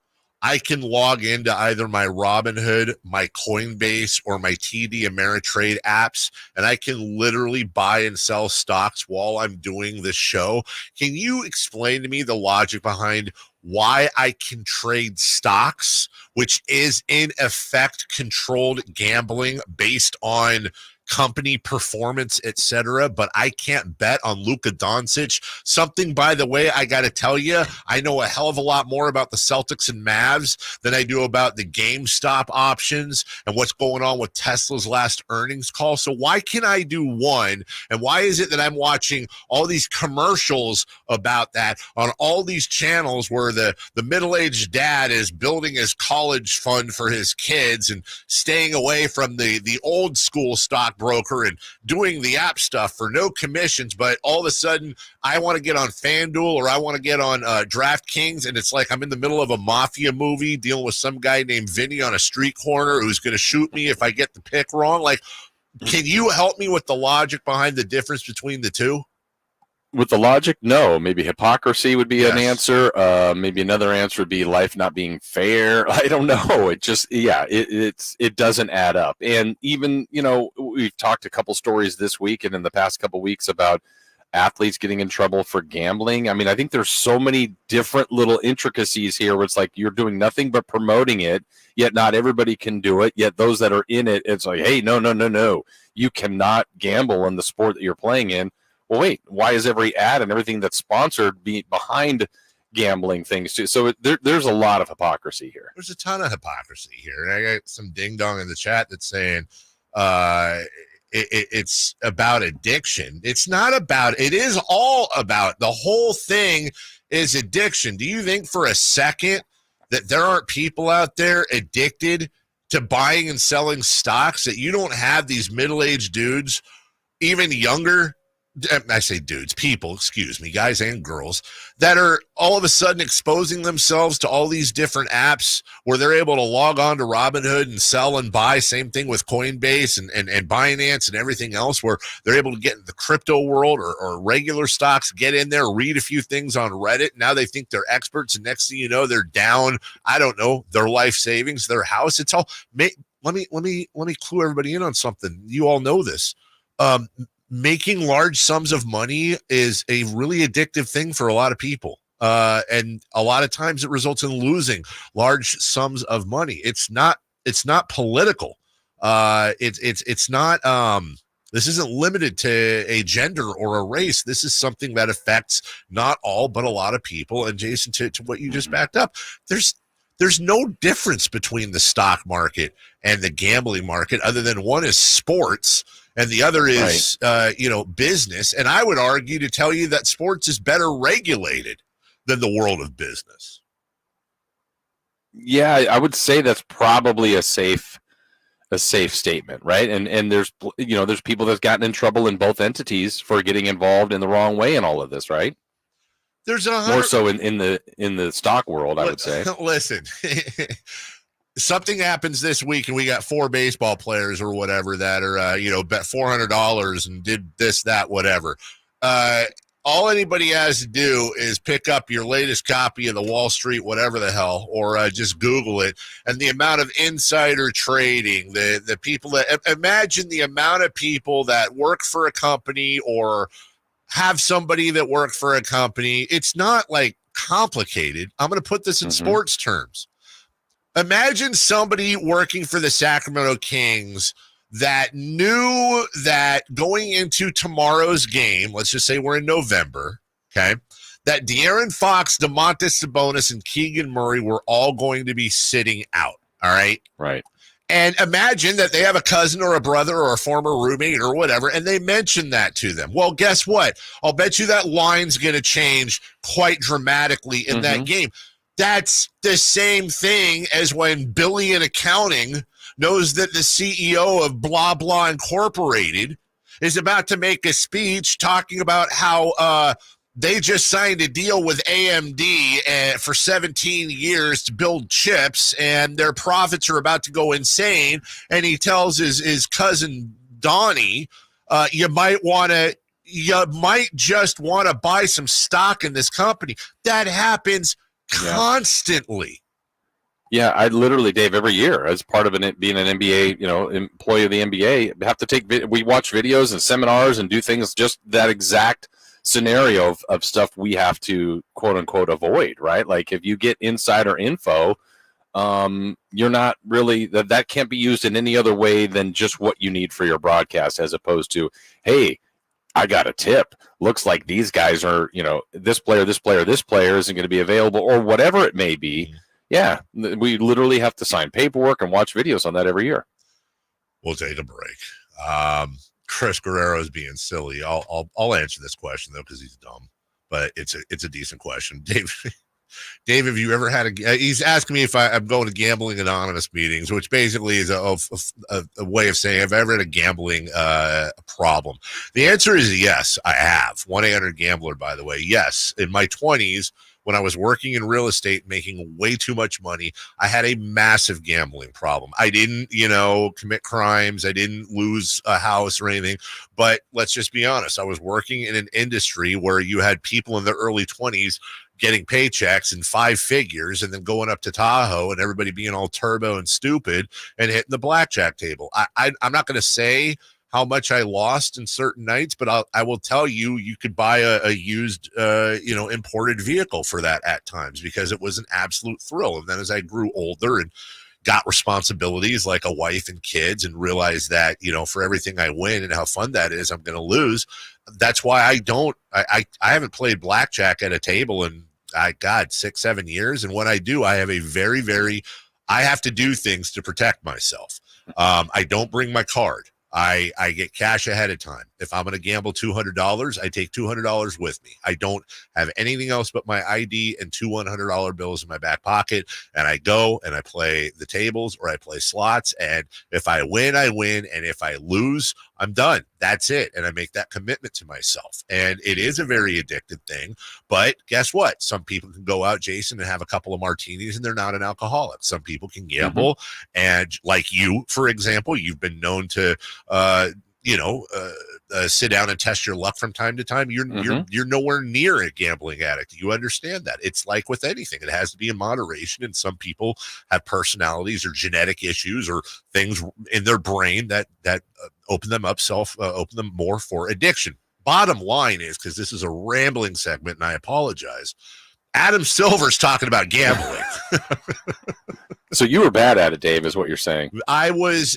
I can log into either my Robinhood, my Coinbase, or my TD Ameritrade apps, and I can literally buy and sell stocks while I'm doing this show. Can you explain to me the logic behind why I can trade stocks, which is in effect controlled gambling based on company performance, etc., but I can't bet on Luka Doncic? Something, by the way, I got to tell you, I know a hell of a lot more about the Celtics and Mavs than I do about the GameStop options and what's going on with Tesla's last earnings call. So why can I do one, and why is it that I'm watching all these commercials about that on all these channels where the middle-aged dad is building his college fund for his kids and staying away from the old school stock broker and doing the app stuff for no commissions, but all of a sudden I want to get on FanDuel or I want to get on DraftKings, and it's like I'm in the middle of a mafia movie dealing with some guy named Vinny on a street corner who's going to shoot me if I get the pick wrong. Like, can you help me with the logic behind the difference between the two? With the logic, no. Maybe hypocrisy would be an answer. Maybe another answer would be life not being fair. I don't know. It just, it doesn't add up. And even, we've talked a couple stories this week and in the past couple weeks about athletes getting in trouble for gambling. I mean, I think there's so many different little intricacies here where it's like you're doing nothing but promoting it, yet not everybody can do it. Yet those that are in it, it's like, hey, no. You cannot gamble in the sport that you're playing in. Well, wait, why is every ad and everything that's sponsored behind gambling things too? So there's a lot of hypocrisy here. There's a ton of hypocrisy here. And I got some ding dong in the chat that's saying it's about addiction. It's not about, it is all about, the whole thing is addiction. Do you think for a second that there aren't people out there addicted to buying and selling stocks, that you don't have these middle-aged dudes, even younger, I say dudes, people, excuse me, guys and girls, that are all of a sudden exposing themselves to all these different apps where they're able to log on to Robinhood and sell and buy, same thing with Coinbase and Binance and everything else, where they're able to get in the crypto world or regular stocks, get in there, read a few things on Reddit. Now they think they're experts, and next thing you know, they're down, I don't know, their life savings, their house. It's all, let me clue everybody in on something. You all know this. Making large sums of money is a really addictive thing for a lot of people. And a lot of times it results in losing large sums of money. It's not political. It's not, this isn't limited to a gender or a race. This is something that affects not all, but a lot of people. And Jason, to what you just backed up, there's no difference between the stock market and the gambling market other than one is sports and the other is, business. And I would argue to tell you that sports is better regulated than the world of business. Yeah, I would say that's probably a safe statement, right? And there's people that's gotten in trouble in both entities for getting involved in the wrong way in all of this, right? There's more so in the stock world, I would say. Listen. Something happens this week and we got 4 baseball players or whatever that are, bet $400 and did this, that, whatever. All anybody has to do is pick up your latest copy of the Wall Street, whatever the hell, or just Google it. And the amount of insider trading, the people that, imagine the amount of people that work for a company or have somebody that worked for a company. It's not like complicated. I'm going to put this in sports terms. Imagine somebody working for the Sacramento Kings that knew that going into tomorrow's game, let's just say we're in November, okay, that De'Aaron Fox, DeMontis Sabonis, and Keegan Murray were all going to be sitting out, all right? Right. And imagine that they have a cousin or a brother or a former roommate or whatever, and they mention that to them. Well, guess what? I'll bet you that line's going to change quite dramatically in that game. That's the same thing as when Billy in accounting knows that the CEO of Blah Blah Incorporated is about to make a speech talking about how they just signed a deal with AMD for 17 years to build chips, and their profits are about to go insane. And he tells his cousin Donnie, you might just want to buy some stock in this company. That happens constantly. Yeah, I literally, Dave, every year as part of being an NBA, employee of the NBA, have to we watch videos and seminars and do things just that exact scenario of stuff we have to quote unquote avoid, right? Like if you get insider info, you're not really that can't be used in any other way than just what you need for your broadcast, as opposed to, hey, I got a tip. Looks like these guys are, this player isn't going to be available, or whatever it may be. Yeah, we literally have to sign paperwork and watch videos on that every year. We'll take a break. Chris Guerrero is being silly. I'll answer this question though because he's dumb, but it's a decent question. Dave, have you ever had he's asking me if I'm going to Gambling Anonymous meetings, which basically is a way of saying, have I ever had a gambling problem? The answer is yes, I have. 1-800-GAMBLER, by the way. Yes, in my 20s, when I was working in real estate, making way too much money, I had a massive gambling problem. I didn't, commit crimes. I didn't lose a house or anything. But let's just be honest. I was working in an industry where you had people in their early 20s getting paychecks in 5 figures and then going up to Tahoe and everybody being all turbo and stupid and hitting the blackjack table. I'm not going to say how much I lost in certain nights, but I will tell you, you could buy a used, imported vehicle for that at times because it was an absolute thrill. And then as I grew older and got responsibilities like a wife and kids and realized that, for everything I win and how fun that is, I'm going to lose. That's why I haven't played blackjack at a table in, 6-7 years. And when I do, I have I have to do things to protect myself. I don't bring my card. I get cash ahead of time. If I'm going to gamble $200, I take $200 with me. I don't have anything else but my ID and 2 $100 bills in my back pocket. And I go and I play the tables or I play slots. And if I win, I win. And if I lose, I'm done. That's it. And I make that commitment to myself. And it is a very addictive thing. But guess what? Some people can go out, Jason, and have a couple of martinis and they're not an alcoholic. Some people can gamble. And like you, for example, you've been known to, sit down and test your luck from time to time. You're nowhere near a gambling addict. You understand that. It's like with anything. It has to be in moderation. And some people have personalities or genetic issues or things in their brain that open them more for addiction. Bottom line is, because this is a rambling segment and I apologize, Adam Silver's talking about gambling. So you were bad at it, Dave, is what you're saying. I was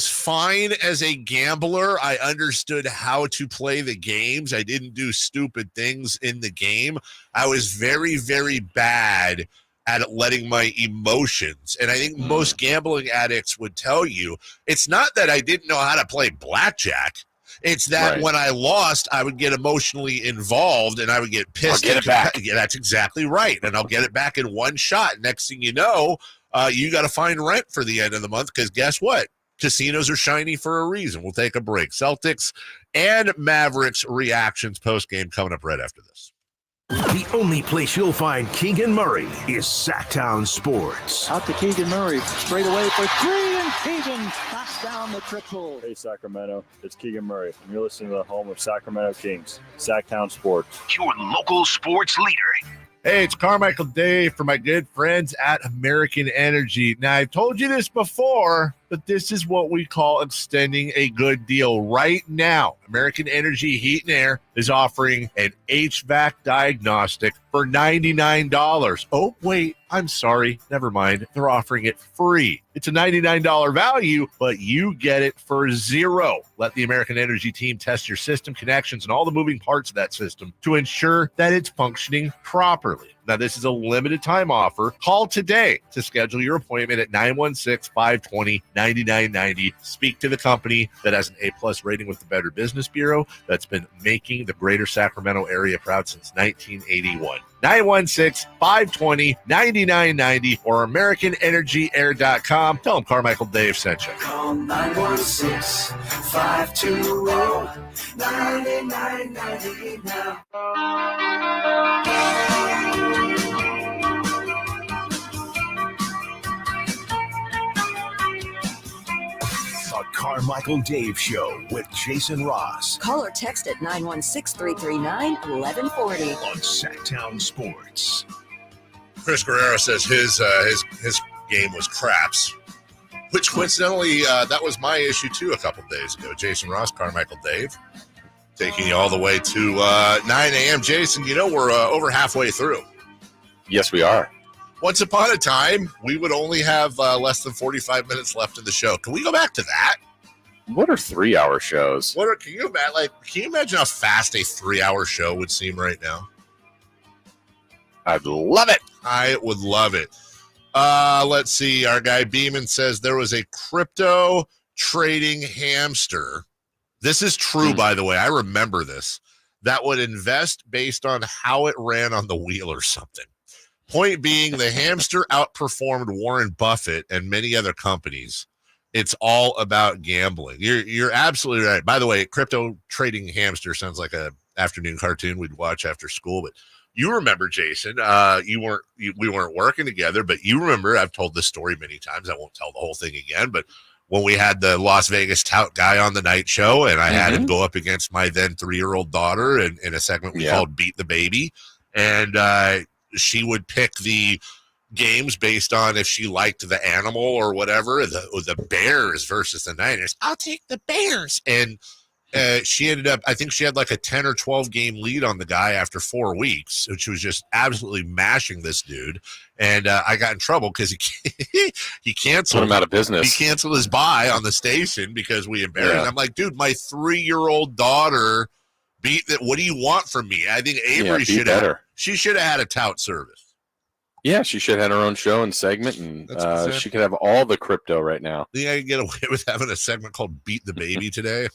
fine as a gambler. I understood how to play the games. I didn't do stupid things in the game. I was very, very bad at letting my emotions. And I think most gambling addicts would tell you, it's not that I didn't know how to play blackjack. It's that when I lost, I would get emotionally involved and I would get pissed. I'll get it back. Yeah, that's exactly right. And I'll get it back in one shot. Next thing you know, you got to find rent for the end of the month because guess what? Casinos are shiny for a reason. We'll take a break. Celtics and Mavericks reactions post-game coming up right after this. The only place you'll find Keegan Murray is Sacktown Sports. Out to Keegan Murray, straight away for 3, and Keegan knocks down the triple. Hey, Sacramento, it's Keegan Murray, and you're listening to the home of Sacramento Kings, Sacktown Sports. Your local sports leader. Hey, it's Carmichael Dave for my good friends at American Energy. Now, I've told you this before, but this is what we call extending a good deal. Right now, American Energy Heat and Air is offering an HVAC diagnostic for $99. Oh, wait, I'm sorry. Never mind. They're offering it free. It's a $99 value, but you get it for $0. Let the American Energy team test your system connections and all the moving parts of that system to ensure that it's functioning properly. Now, this is a limited time offer. Call today to schedule your appointment at 916-520-9990. Speak to the company that has an A-plus rating with the Better Business Bureau that's been making the greater Sacramento area proud since 1981. 916-520-9990 or AmericanEnergyAir.com. Tell them Carmichael Dave sent you. Call 916-520-9990 now. The Carmichael Dave Show with Jason Ross Call or text at 916-339-1140. on Sacktown Sports. Chris Guerrero says his game was craps, which coincidentally, that was my issue too a couple days ago. Jason Ross, Carmichael Dave, taking you all the way to 9 a.m. Jason, you know we're over halfway through. Yes, we are. Once upon a time, we would only have less than 45 minutes left in the show. Can we go back to that? What are 3-hour shows? Can you imagine how fast a 3-hour show would seem right now? I'd love it. I would love it. Let's see. Our guy Beeman says there was a crypto trading hamster. This is true, by the way. I remember this. That would invest based on how it ran on the wheel or something. Point being, the hamster outperformed Warren Buffett and many other companies. It's all about gambling. You're absolutely right. By the way, crypto trading hamster sounds like a afternoon cartoon we'd watch after school. But you remember, Jason, we weren't working together, but you remember, I've told this story many times. I won't tell the whole thing again, but when we had the Las Vegas tout guy on the night show and I had him go up against my then 3-year-old daughter in a segment we called Beat the Baby. And she would pick the games based on if she liked the animal or whatever, the Bears versus the Niners. I'll take the Bears. And she ended up, I think she had like a 10 or 12 game lead on the guy after 4 weeks, which was just absolutely mashing this dude. And I got in trouble because he canceled. Put him out of business. He canceled his buy on the station because we embarrassed him. I'm like, dude, my 3-year-old daughter beat that. What do you want from me? I think Avery should have had a tout service. Yeah, she should have had her own show and segment, and she could have all the crypto right now. Think I can get away with having a segment called "Beat the Baby" today?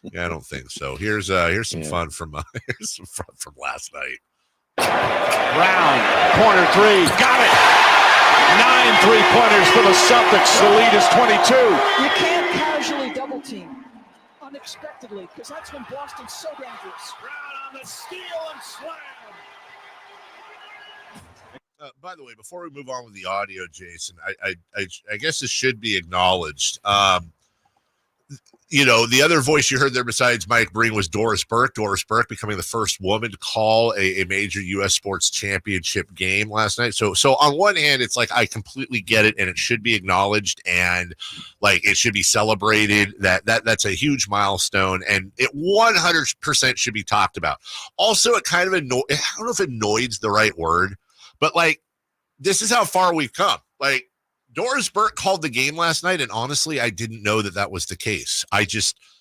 Yeah, I don't think so. Here's some fun from last night. Brown, corner three, got it. 9 3-pointers for the Celtics. The lead is 22. You can't casually double team unexpectedly because that's when Boston's so dangerous. Brown on the steal and slam. By the way, before we move on with the audio, Jason, I guess this should be acknowledged. The other voice you heard there besides Mike Breen was Doris Burke. Doris Burke becoming the first woman to call a major U.S. sports championship game last night. So on one hand, it's like I completely get it, and it should be acknowledged, and like it should be celebrated. That's a huge milestone, and it 100% should be talked about. Also, it kind of I don't know if annoyed's the right word. But, like, this is how far we've come. Like, Doris Burke called the game last night, and honestly, I didn't know that was the case.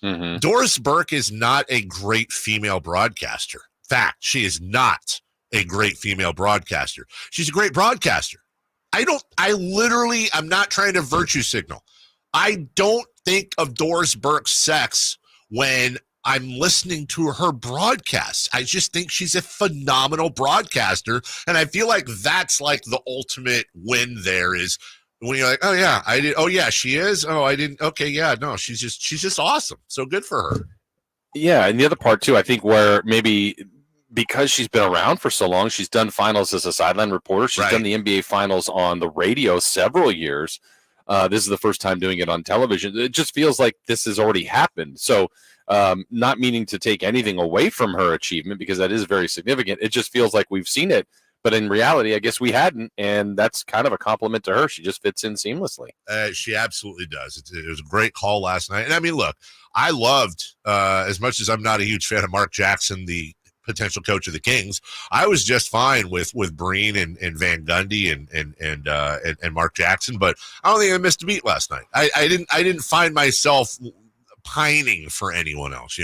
Doris Burke is not a great female broadcaster. Fact, she is not a great female broadcaster. She's a great broadcaster. I'm not trying to virtue signal. I don't think of Doris Burke's sex when I'm listening to her broadcasts. I just think she's a phenomenal broadcaster. And I feel like that's like the ultimate win there is when you're like, oh yeah, I did. Oh yeah, she is. Oh, I didn't. Okay. Yeah, no, she's just awesome. So good for her. Yeah. And the other part too, I think where maybe because she's been around for so long, she's done finals as a sideline reporter. She's done the NBA finals on the radio several years. This is the first time doing it on television. It just feels like this has already happened. So, not meaning to take anything away from her achievement because that is very significant. It just feels like we've seen it, but in reality, I guess we hadn't, and that's kind of a compliment to her. She just fits in seamlessly. She absolutely does. It was a great call last night. And I mean, look, I loved, as much as I'm not a huge fan of Mark Jackson, the potential coach of the Kings, I was just fine with Breen and Van Gundy and Mark Jackson, but I don't think I missed a beat last night. I didn't find myself pining for anyone else,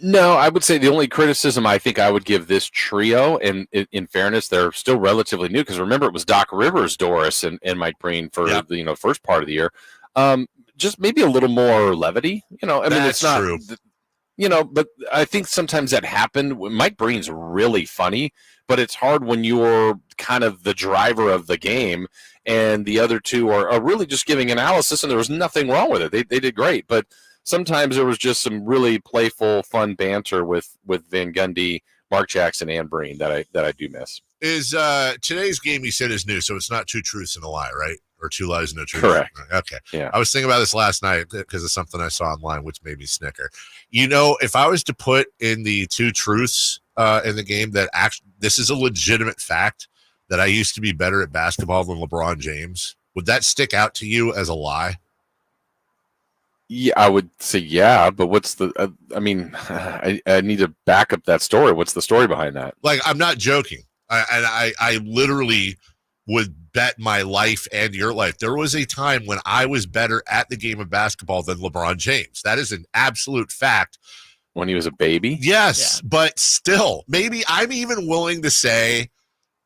No, I would say the only criticism I think I would give this trio, and in fairness, they're still relatively new because remember it was Doc Rivers, Doris, and Mike Breen for the first part of the year. Just maybe a little more levity. I mean, it's not true. But I think sometimes that happened. Mike Breen's really funny, but it's hard when you're kind of the driver of the game, and the other two are really just giving analysis, and there was nothing wrong with it. They did great, but sometimes there was just some really playful, fun banter with Van Gundy, Mark Jackson, and Breen that I do miss. Is today's game you said is new, so it's not 2 truths and a lie, right? Or 2 lies and no truth. Correct. Okay. Yeah. I was thinking about this last night because of something I saw online, which made me snicker. If I was to put in the 2 truths in the game that actually, this is a legitimate fact that I used to be better at basketball than LeBron James, would that stick out to you as a lie? Yeah, I would say yeah, but what's the? I need to back up that story. What's the story behind that? Like, I'm not joking. I literally would bet my life and your life. There was a time when I was better at the game of basketball than LeBron James. That is an absolute fact. When he was a baby? Yes, but still, maybe I'm even willing to say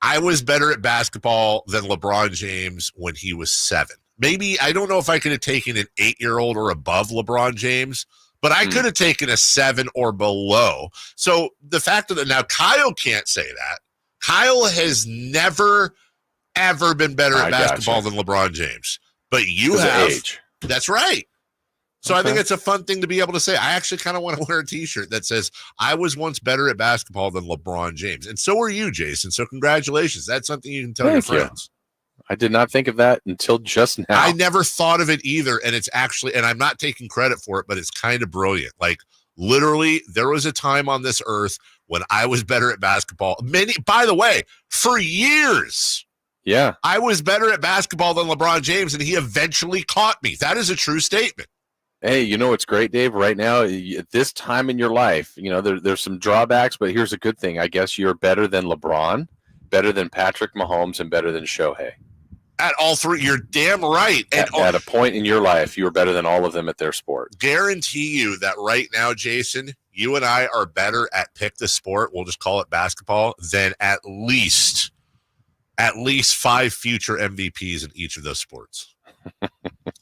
I was better at basketball than LeBron James when he was 7. Maybe, I don't know if I could have taken an 8-year-old or above LeBron James, but I could have taken a 7 or below. So the fact that now Kyle can't say that. Kyle has never, ever been better at basketball than LeBron James. But you have. Age. That's right. So I think it's a fun thing to be able to say. I actually kind of want to wear a T-shirt that says, I was once better at basketball than LeBron James. And so are you, Jason. So congratulations. That's something you can tell your friends. I did not think of that until just now. I never thought of it either. And it's actually, and I'm not taking credit for it, but it's kind of brilliant. Like, literally, there was a time on this earth when I was better at basketball. By the way, for years. Yeah. I was better at basketball than LeBron James, and he eventually caught me. That is a true statement. Hey, what's great, Dave? Right now, at this time in your life, there's some drawbacks, but here's a good thing. I guess you're better than LeBron, better than Patrick Mahomes, and better than Shohei. At all 3, you're damn right. And at a point in your life, you were better than all of them at their sport. Guarantee you that right now, Jason, you and I are better at pick the sport, we'll just call it basketball, than at least 5 future MVPs in each of those sports.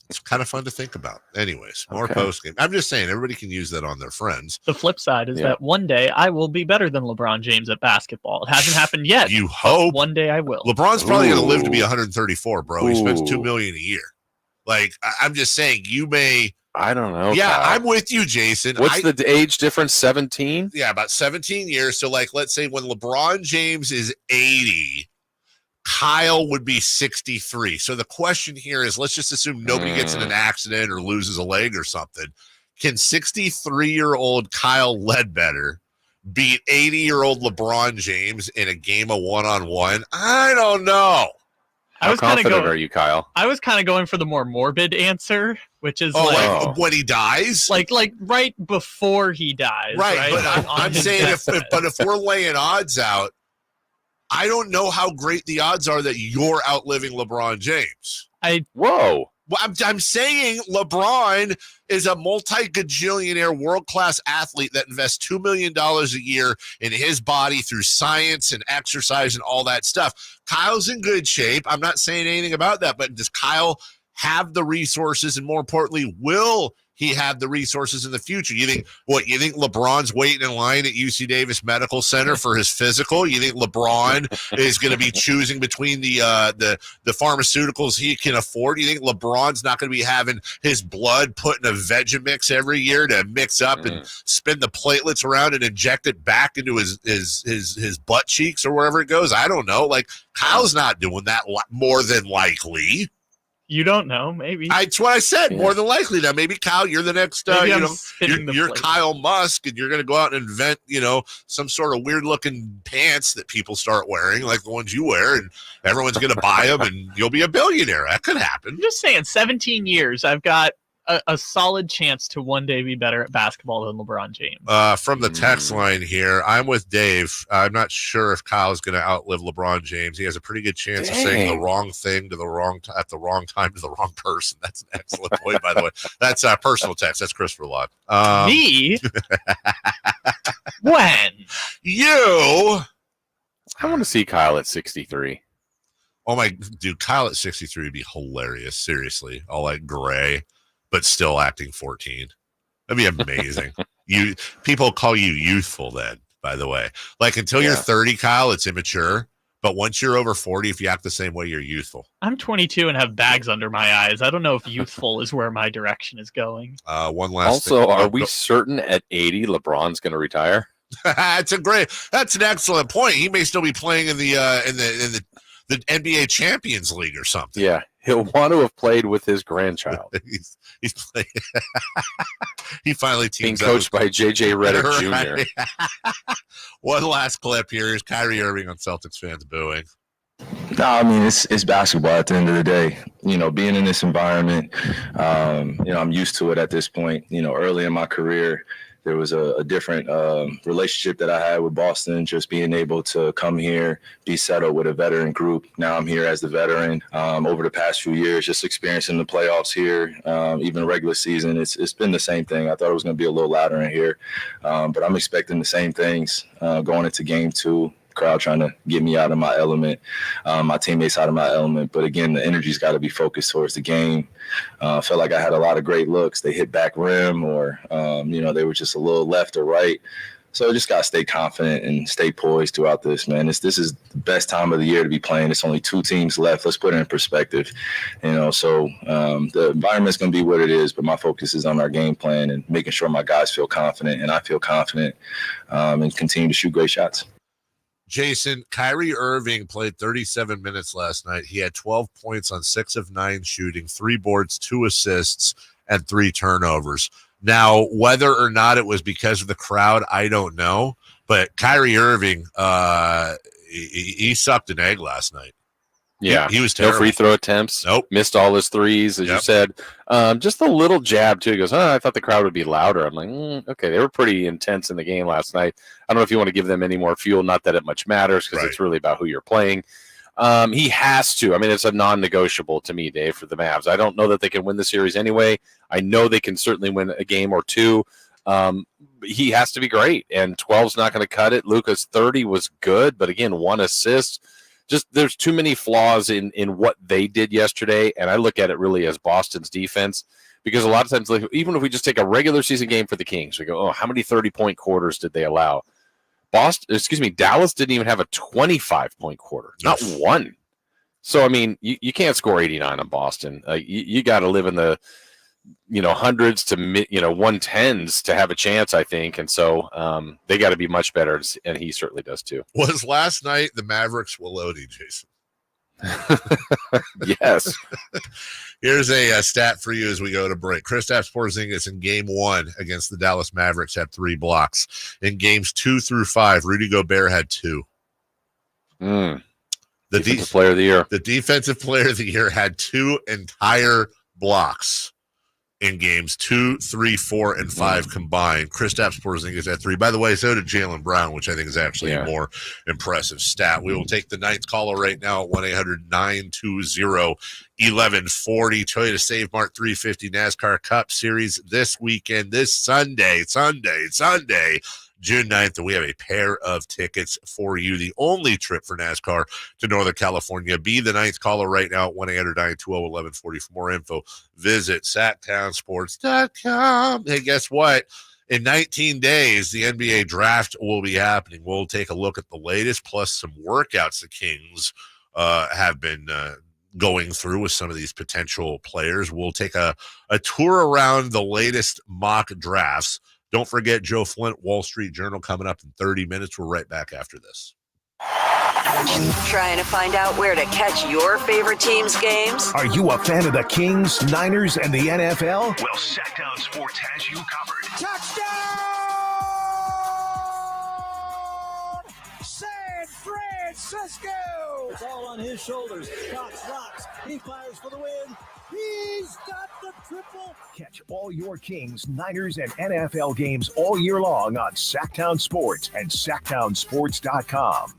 It's kind of fun to think about. Anyways, more post game. I'm just saying, everybody can use that on their friends. The flip side is that one day I will be better than LeBron James at basketball. It hasn't happened yet. You hope. One day I will. LeBron's probably going to live to be 134, bro. He spends $2 million a year. Like, I'm just saying, you may. I don't know. Yeah, Kyle. I'm with you, Jason. What's the age difference? 17? Yeah, about 17 years. So, like, let's say when LeBron James is 80, Kyle would be 63. So the question here is, let's just assume nobody gets in an accident or loses a leg or something. Can 63-year-old Kyle Ledbetter beat 80-year-old LeBron James in a game of one-on-one? I don't know. How confident are you, Kyle? I was kind of going for the more morbid answer, which is like when he dies? Like right before he dies. Right? But I'm saying if we're laying odds out, I don't know how great the odds are that you're outliving LeBron James. Whoa. Well, I'm saying LeBron is a multi-gajillionaire world-class athlete that invests $2 million a year in his body through science and exercise and all that stuff. Kyle's in good shape. I'm not saying anything about that, but does Kyle have the resources, and more importantly, will he have the resources in the future? You think LeBron's waiting in line at UC Davis Medical Center for his physical? You think LeBron is going to be choosing between the pharmaceuticals he can afford? You think LeBron's not going to be having his blood put in a Vegemix every year to mix up and spin the platelets around and inject it back into his butt cheeks or wherever it goes? I don't know. Like, Kyle's not doing that more than likely. You don't know, maybe. That's what I said, more than likely. Now, maybe, Kyle, you're the next, you're Kyle Musk, and you're going to go out and invent, some sort of weird-looking pants that people start wearing, like the ones you wear, and everyone's going to buy them, and you'll be a billionaire. That could happen. I'm just saying, 17 years, I've got a solid chance to one day be better at basketball than LeBron James. From the text line here, I'm with Dave. I'm not sure if Kyle's going to outlive LeBron James. He has a pretty good chance of saying the wrong thing to the wrong at the wrong time to the wrong person. That's an excellent point, by the way. That's personal text. That's Christopher Lott. Me? When? You? I want to see Kyle at 63. Oh my dude, Kyle at 63 would be hilarious. Seriously, all like gray, but still acting 14. That'd be amazing. People call you youthful then, by the way. Like until you're 30, Kyle, it's immature. But once you're over 40, if you act the same way, you're youthful. I'm 22 and have bags under my eyes. I don't know if youthful is where my direction is going. One last Also, thing. are we certain at 80 LeBron's going to retire? That's an excellent point. He may still be playing in the NBA Champions League or something. Yeah, he'll want to have played with his grandchild. he's playing. He finally being teams coached up by J.J. Redick Right. Jr. One last clip here is Kyrie Irving on Celtics fans booing. No, I mean it's basketball at the end of the day. You know, being in this environment, I'm used to it at this point. You know, early in my career, there was a different relationship that I had with Boston, just being able to come here, be settled with a veteran group. Now I'm here as the veteran. Over the past few years, just experiencing the playoffs here, even regular season, it's been the same thing. I thought it was going to be a little louder in here, but I'm expecting the same things going into game 2. Crowd trying to get me out of my element, my teammates out of my element. But again, the energy's got to be focused towards the game. Felt like I had a lot of great looks. They hit back rim or, they were just a little left or right. So I just got to stay confident and stay poised throughout this, man. This is the best time of the year to be playing. It's only 2 teams left. Let's put it in perspective, So the environment's going to be what it is, but my focus is on our game plan and making sure my guys feel confident and I feel confident and continue to shoot great shots. Jason, Kyrie Irving played 37 minutes last night. He had 12 points on 6 of 9 shooting, 3 boards, 2 assists, and 3 turnovers. Now, whether or not it was because of the crowd, I don't know. But Kyrie Irving, he sucked an egg last night. Yeah, he was terrible. No free throw attempts. Nope. Missed all his threes, as you said. Just a little jab, too. He goes, I thought the crowd would be louder. I'm like, okay, they were pretty intense in the game last night. I don't know if you want to give them any more fuel. Not that it much matters because it's really about who you're playing. He has to. I mean, it's a non-negotiable to me, Dave, for the Mavs. I don't know that they can win the series anyway. I know they can certainly win a game or 2. He has to be great, and 12's not going to cut it. Luka's 30 was good, but again, 1 assist. Just there's too many flaws in what they did yesterday, and I look at it really as Boston's defense because a lot of times, like, even if we just take a regular season game for the Kings, we go, how many 30-point quarters did they allow? Dallas didn't even have a 25-point quarter, not one. So, I mean, you can't score 89 on Boston. You got to live in the hundreds to 110s to have a chance, I think. And so they got to be much better, and he certainly does too. Was last night the Mavericks Willoty, Jason? Yes. Here's a stat for you as we go to break. Kristaps Porzingis in game 1 against the Dallas Mavericks had 3 blocks. In games 2 through 5, Rudy Gobert had 2. The defensive player of the year. The defensive player of the year had 2 entire blocks in games 2, 3, 4, and 5 combined. Kristaps Porzingis at 3. By the way, so did Jaylen Brown, which I think is actually a more impressive stat. We will take the 9th caller right now at 1-800-920-1140. Toyota Save Mart 350 NASCAR Cup Series this weekend, this Sunday, June 9th, and we have a pair of tickets for you. The only trip for NASCAR to Northern California. Be the 9th caller right now at 1-800-920-1140. For more info, visit SacktownSports.com. Hey, guess what? In 19 days, the NBA draft will be happening. We'll take a look at the latest, plus some workouts the Kings have been going through with some of these potential players. We'll take a tour around the latest mock drafts. Don't forget Joe Flint, Wall Street Journal, coming up in 30 minutes. We're right back after this. Trying to find out where to catch your favorite team's games? Are you a fan of the Kings, Niners, and the NFL? Well, Sacktown Sports has you covered. Touchdown! San Francisco! It's all on his shoulders. Cox rocks. He fires for the win. He's got the triple. Catch all your Kings, Niners, and NFL games all year long on Sacktown Sports and SacktownSports.com.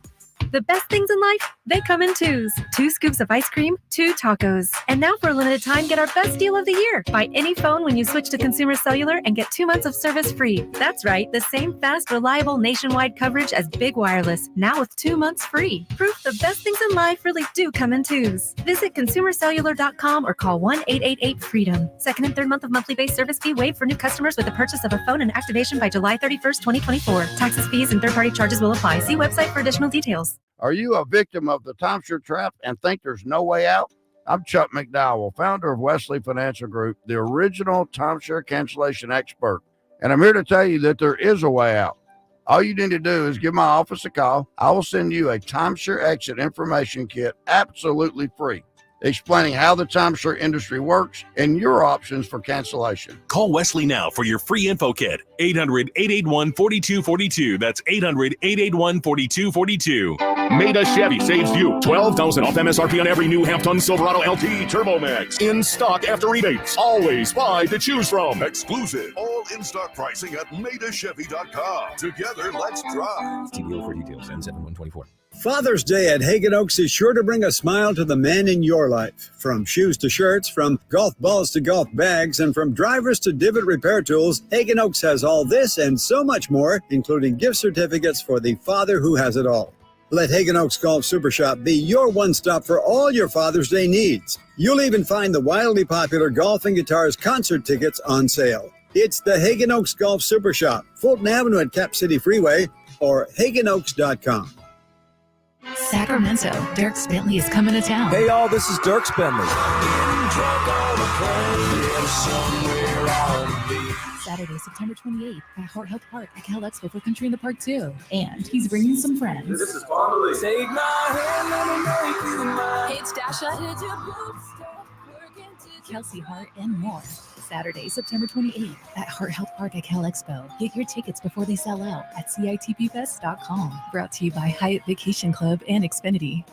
The best things in life, they come in twos. 2 scoops of ice cream, 2 tacos. And now for a limited time, get our best deal of the year. Buy any phone when you switch to Consumer Cellular and get 2 months of service free. That's right, the same fast, reliable nationwide coverage as Big Wireless, now with 2 months free. Proof the best things in life really do come in twos. Visit ConsumerCellular.com or call 1-888-FREEDOM. Second and third month of monthly base service fee waived for new customers with the purchase of a phone and activation by July 31st, 2024. Taxes, fees, and third-party charges will apply. See website for additional details. Are you a victim of the timeshare trap and think there's no way out? I'm Chuck McDowell, founder of Wesley Financial Group, the original timeshare cancellation expert. And I'm here to tell you that there is a way out. All you need to do is give my office a call. I will send you a timeshare exit information kit absolutely free, explaining how the timeshare industry works and your options for cancellation. Call Wesley now for your free info kit. 800-881-4242. That's 800-881-4242. Maida Chevy saves you $12,000 off MSRP on every new half-ton Silverado LT Turbo Max. In stock after rebates. Always 5 to choose from. Exclusive. All in-stock pricing at MaidaChevy.com. Together, let's drive. TBO for details. N7124. Father's Day at Hagen Oaks is sure to bring a smile to the men in your life. From shoes to shirts, from golf balls to golf bags, and from drivers to divot repair tools, Hagen Oaks has all this and so much more, including gift certificates for the father who has it all. Let Hagen Oaks Golf Super Shop be your one-stop for all your Father's Day needs. You'll even find the wildly popular Golf and Guitars concert tickets on sale. It's the Hagen Oaks Golf Super Shop, Fulton Avenue at Cap City Freeway, or HagenOaks.com. Sacramento, Dirk Bentley is coming to town. Hey y'all, this is Dirk Bentley. Saturday, September 28th at Heart Health Park at Cal Expo for Country in the Park 2. And he's bringing some friends. This is Bonley. Take my hand, let me make you mine. Hey, it's Dasha. Kelsey Hart and more. Saturday, September 28th at Heart Health Park at Cal Expo. Get your tickets before they sell out at CITPFest.com. Brought to you by Hyatt Vacation Club and Xfinity.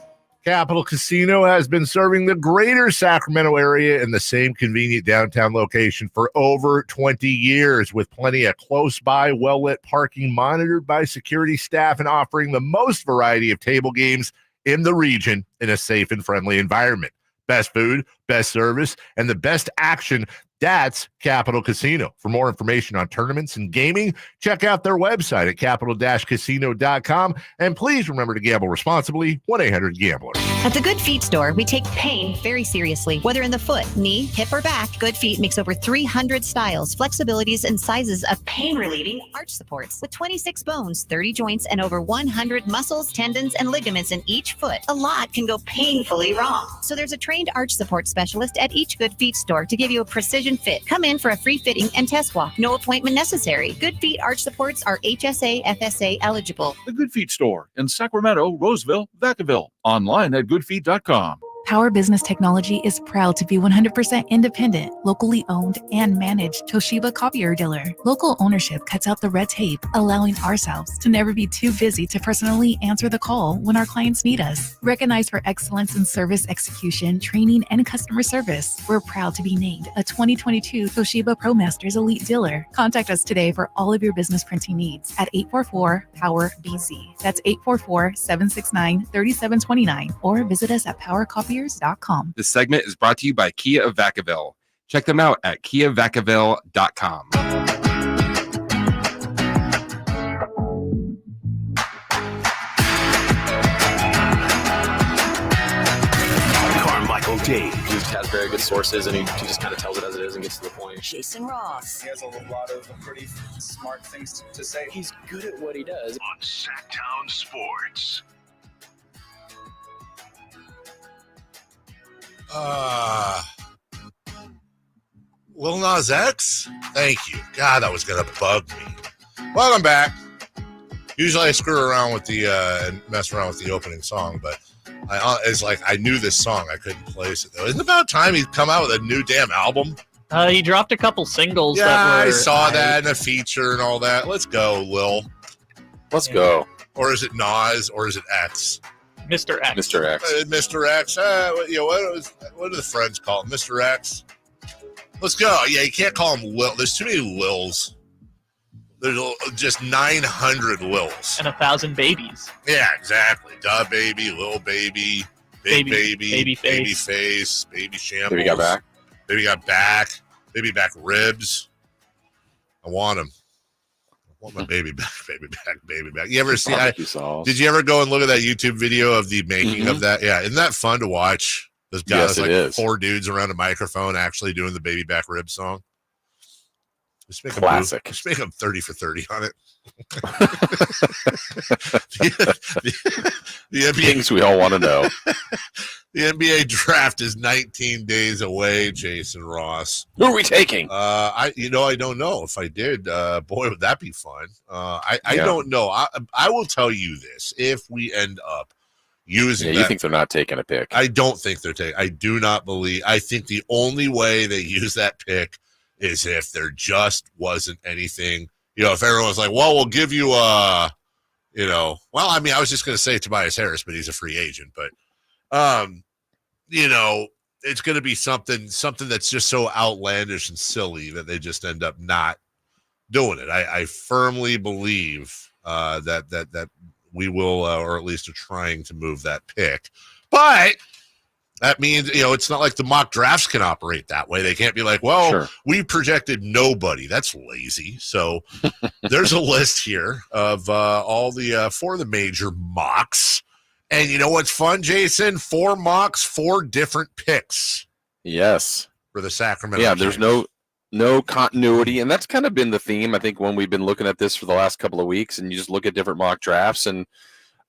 Capital Casino has been serving the greater Sacramento area in the same convenient downtown location for over 20 years, with plenty of close-by, well-lit parking monitored by security staff and offering the most variety of table games in the region in a safe and friendly environment. Best food, best service, and the best action. That's Capital Casino. For more information on tournaments and gaming, check out their website at capital-casino.com. And please remember to gamble responsibly. 1-800-GAMBLER. At the Good Feet store, we take pain very seriously. Whether in the foot, knee, hip, or back, Good Feet makes over 300 styles, flexibilities, and sizes of pain-relieving arch supports. With 26 bones, 30 joints, and over 100 muscles, tendons, and ligaments in each foot, a lot can go painfully wrong. So there's a trained arch support specialist at each Good Feet store to give you a precision fit. Come in for a free fitting and test walk. No appointment necessary. Good Feet arch supports are HSA, FSA eligible. The Good Feet store in Sacramento, Roseville, Vacaville. Online at goodfeet.com. Power Business Technology is proud to be 100% independent, locally owned, and managed Toshiba copier dealer. Local ownership cuts out the red tape, allowing ourselves to never be too busy to personally answer the call when our clients need us. Recognized for excellence in service execution, training, and customer service, we're proud to be named a 2022 Toshiba ProMasters Elite Dealer. Contact us today for all of your business printing needs at 844-POWER-BZ. That's 844-769-3729, or visit us at PowerCopier.com. This segment is brought to you by Kia of Vacaville. Check them out at kiavacaville.com. Carmichael Dave. He has very good sources, and he just kind of tells it as it is and gets to the point. Jason Ross. He has a lot of pretty smart things to say. He's good at what he does. On Sacktown Sports. Lil Nas X? Thank you. God, that was going to bug me. Welcome back. Usually I screw around with the and mess around with the opening song, but it's like I knew this song. I couldn't place it, though. Isn't it about time he'd come out with a new damn album? He dropped a couple singles. Yeah, that were, I saw that and a feature and all that. Let's go, Lil. Let's go. Or is it Nas, or is it X? Mr. X. Mr. X. Mr. X. What do the friends call it? Mr. X. Let's go. Yeah, you can't call them Lil. There's too many Lils. There's just 900 Lils. And 1,000 babies. Yeah, exactly. Duh baby, Lil baby, big baby, baby face, baby shambles. Baby got back. Baby got back. Baby back ribs. I want them. I want my baby back, baby back, baby back. You ever see? Did you ever go and look at that YouTube video of the making of that? Yeah, isn't that fun to watch? Those guys, like 4 dudes around a microphone actually doing the baby back rib song. Just make Classic. Just make them 30 for 30 on it. the NBA, things we all want to know. The NBA draft is 19 days away, Jason Ross. Who are we taking? I don't know. If I did, boy, would that be fun. I don't know. I will tell you this. If we end up using you think they're not taking a pick? I don't think they're taking. I do not believe. I think the only way they use that pick is if there just wasn't anything. If everyone was like, well, we'll give you I was just going to say Tobias Harris, but he's a free agent. But, it's going to be something that's just so outlandish and silly that they just end up not doing it. I firmly believe that we will, or at least are trying to move that pick. But that means, it's not like the mock drafts can operate that way. They can't be like, well, we projected nobody. That's lazy. So there's a list here of all the 4 of the major mocks. And you know what's fun, Jason? 4 mocks, 4 different picks. Yes. For the Sacramento. Yeah, there's no continuity. And that's kind of been the theme, I think, when we've been looking at this for the last couple of weeks, and you just look at different mock drafts, and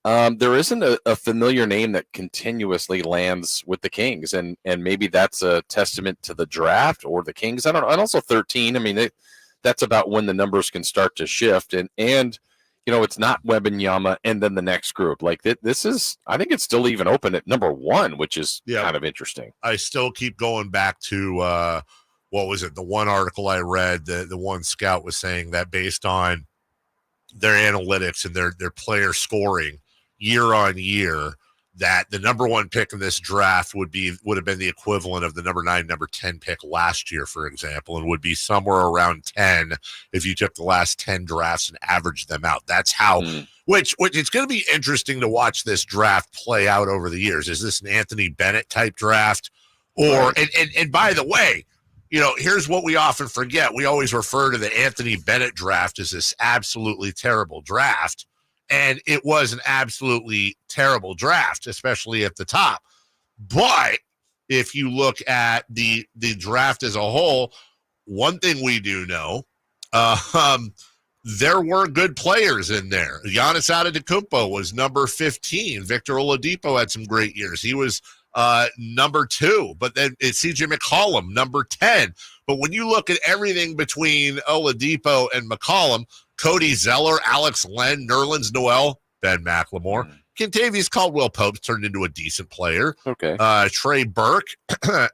there isn't a familiar name that continuously lands with the Kings, and maybe that's a testament to the draft or the Kings. I don't know. And also 13. I mean, that's about when the numbers can start to shift, and it's not Wembanyama and then the next group. Like this is, I think it's still even open at number 1, which is kind of interesting. I still keep going back to what was it? The one article I read, the one scout was saying that based on their analytics and their player scoring year on year, that the number 1 pick in this draft would have been the equivalent of the number 9, number 10 pick last year, for example, and would be somewhere around 10 if you took the last 10 drafts and averaged them out. That's how, which it's going to be interesting to watch this draft play out over the years. Is this an Anthony Bennett type draft? Or, and by the way, here's what we often forget. We always refer to the Anthony Bennett draft as this absolutely terrible draft. And it was an absolutely terrible draft, especially at the top. But if you look at the draft as a whole, one thing we do know, there were good players in there. Giannis Antetokounmpo was number 15. Victor Oladipo had some great years. He was number 2. But then it's CJ McCollum, number 10. But when you look at everything between Oladipo and McCollum, Cody Zeller, Alex Len, Nerlens Noel, Ben McLemore, Kentavious Caldwell-Pope turned into a decent player. Okay. Trey Burke,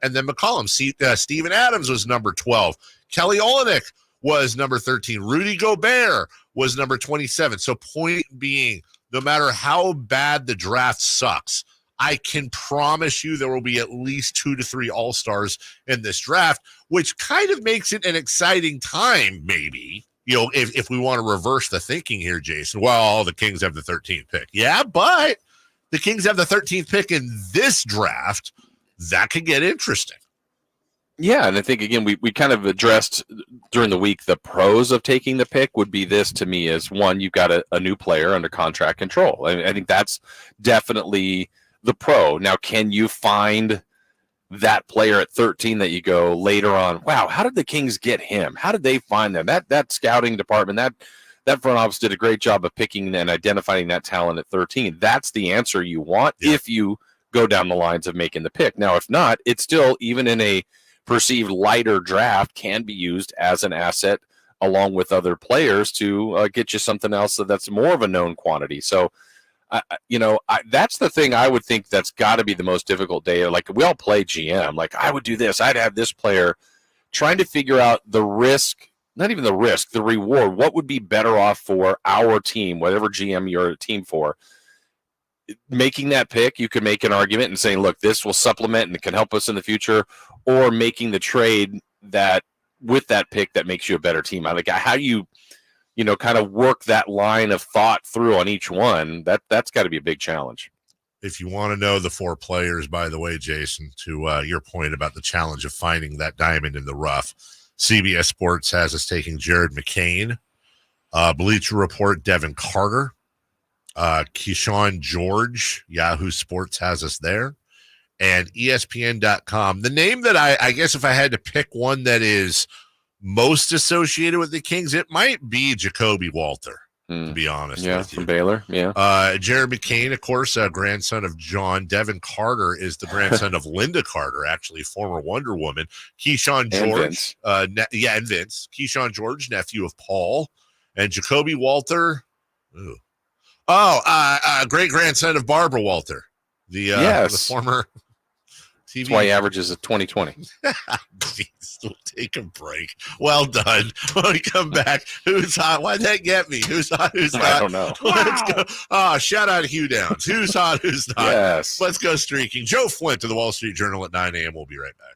and then McCollum. Steven Adams was number 12. Kelly Olynyk was number 13. Rudy Gobert was number 27. So point being, no matter how bad the draft sucks, I can promise you there will be at least 2 to 3 all-stars in this draft, which kind of makes it an exciting time, maybe. If we want to reverse the thinking here, Jason, well, the Kings have the 13th pick. Yeah, but the Kings have the 13th pick in this draft. That could get interesting. Yeah, and I think, again, we kind of addressed during the week the pros of taking the pick would be this to me is, one, you've got a new player under contract control. I think that's definitely the pro. Now, can you find that player at 13 that you go later on, wow, how did the Kings get him? How did they find them? That scouting department, that front office did a great job of picking and identifying that talent at 13. That's the answer you want if you go down the lines of making the pick. Now, if not, it's still, even in a perceived lighter draft, can be used as an asset along with other players to get you something else that's more of a known quantity. So, that's the thing I would think that's got to be the most difficult day. Like, we all play GM. Like, I would do this. I'd have this player. Trying to figure out the risk, not even the risk, the reward. What would be better off for our team, whatever GM you're a team for? Making that pick, you could make an argument and saying, look, this will supplement and can help us in the future, or making the trade that with that pick that makes you a better team? Like how you kind of work that line of thought through on each one. That's got to be a big challenge. If you want to know the 4 players, by the way, Jason, to your point about the challenge of finding that diamond in the rough, CBS Sports has us taking Jared McCain, Bleacher Report, Devin Carter, Keyshawn George, Yahoo Sports has us there, and ESPN.com. The name that I guess if I had to pick one that is most associated with the Kings, it might be Jacoby Walter, to be honest with you. From Baylor, yeah. Jared McCain, of course, grandson of John. Devin Carter is the grandson of Linda Carter, actually, former Wonder Woman. Keyshawn George, and Vince. Keyshawn George, nephew of Paul. And Jacoby Walter, great-grandson of Barbara Walter, the former TV. That's why he averages a 20-20. Jeez, we'll take a break. Well done. When we come back, who's hot? Why'd that get me? Who's hot? Who's not? I don't know. Let's go. Oh, shout out Hugh Downs. Who's hot? Who's not? Yes. Let's go streaking. Joe Flint of the Wall Street Journal at 9 a.m. We'll be right back.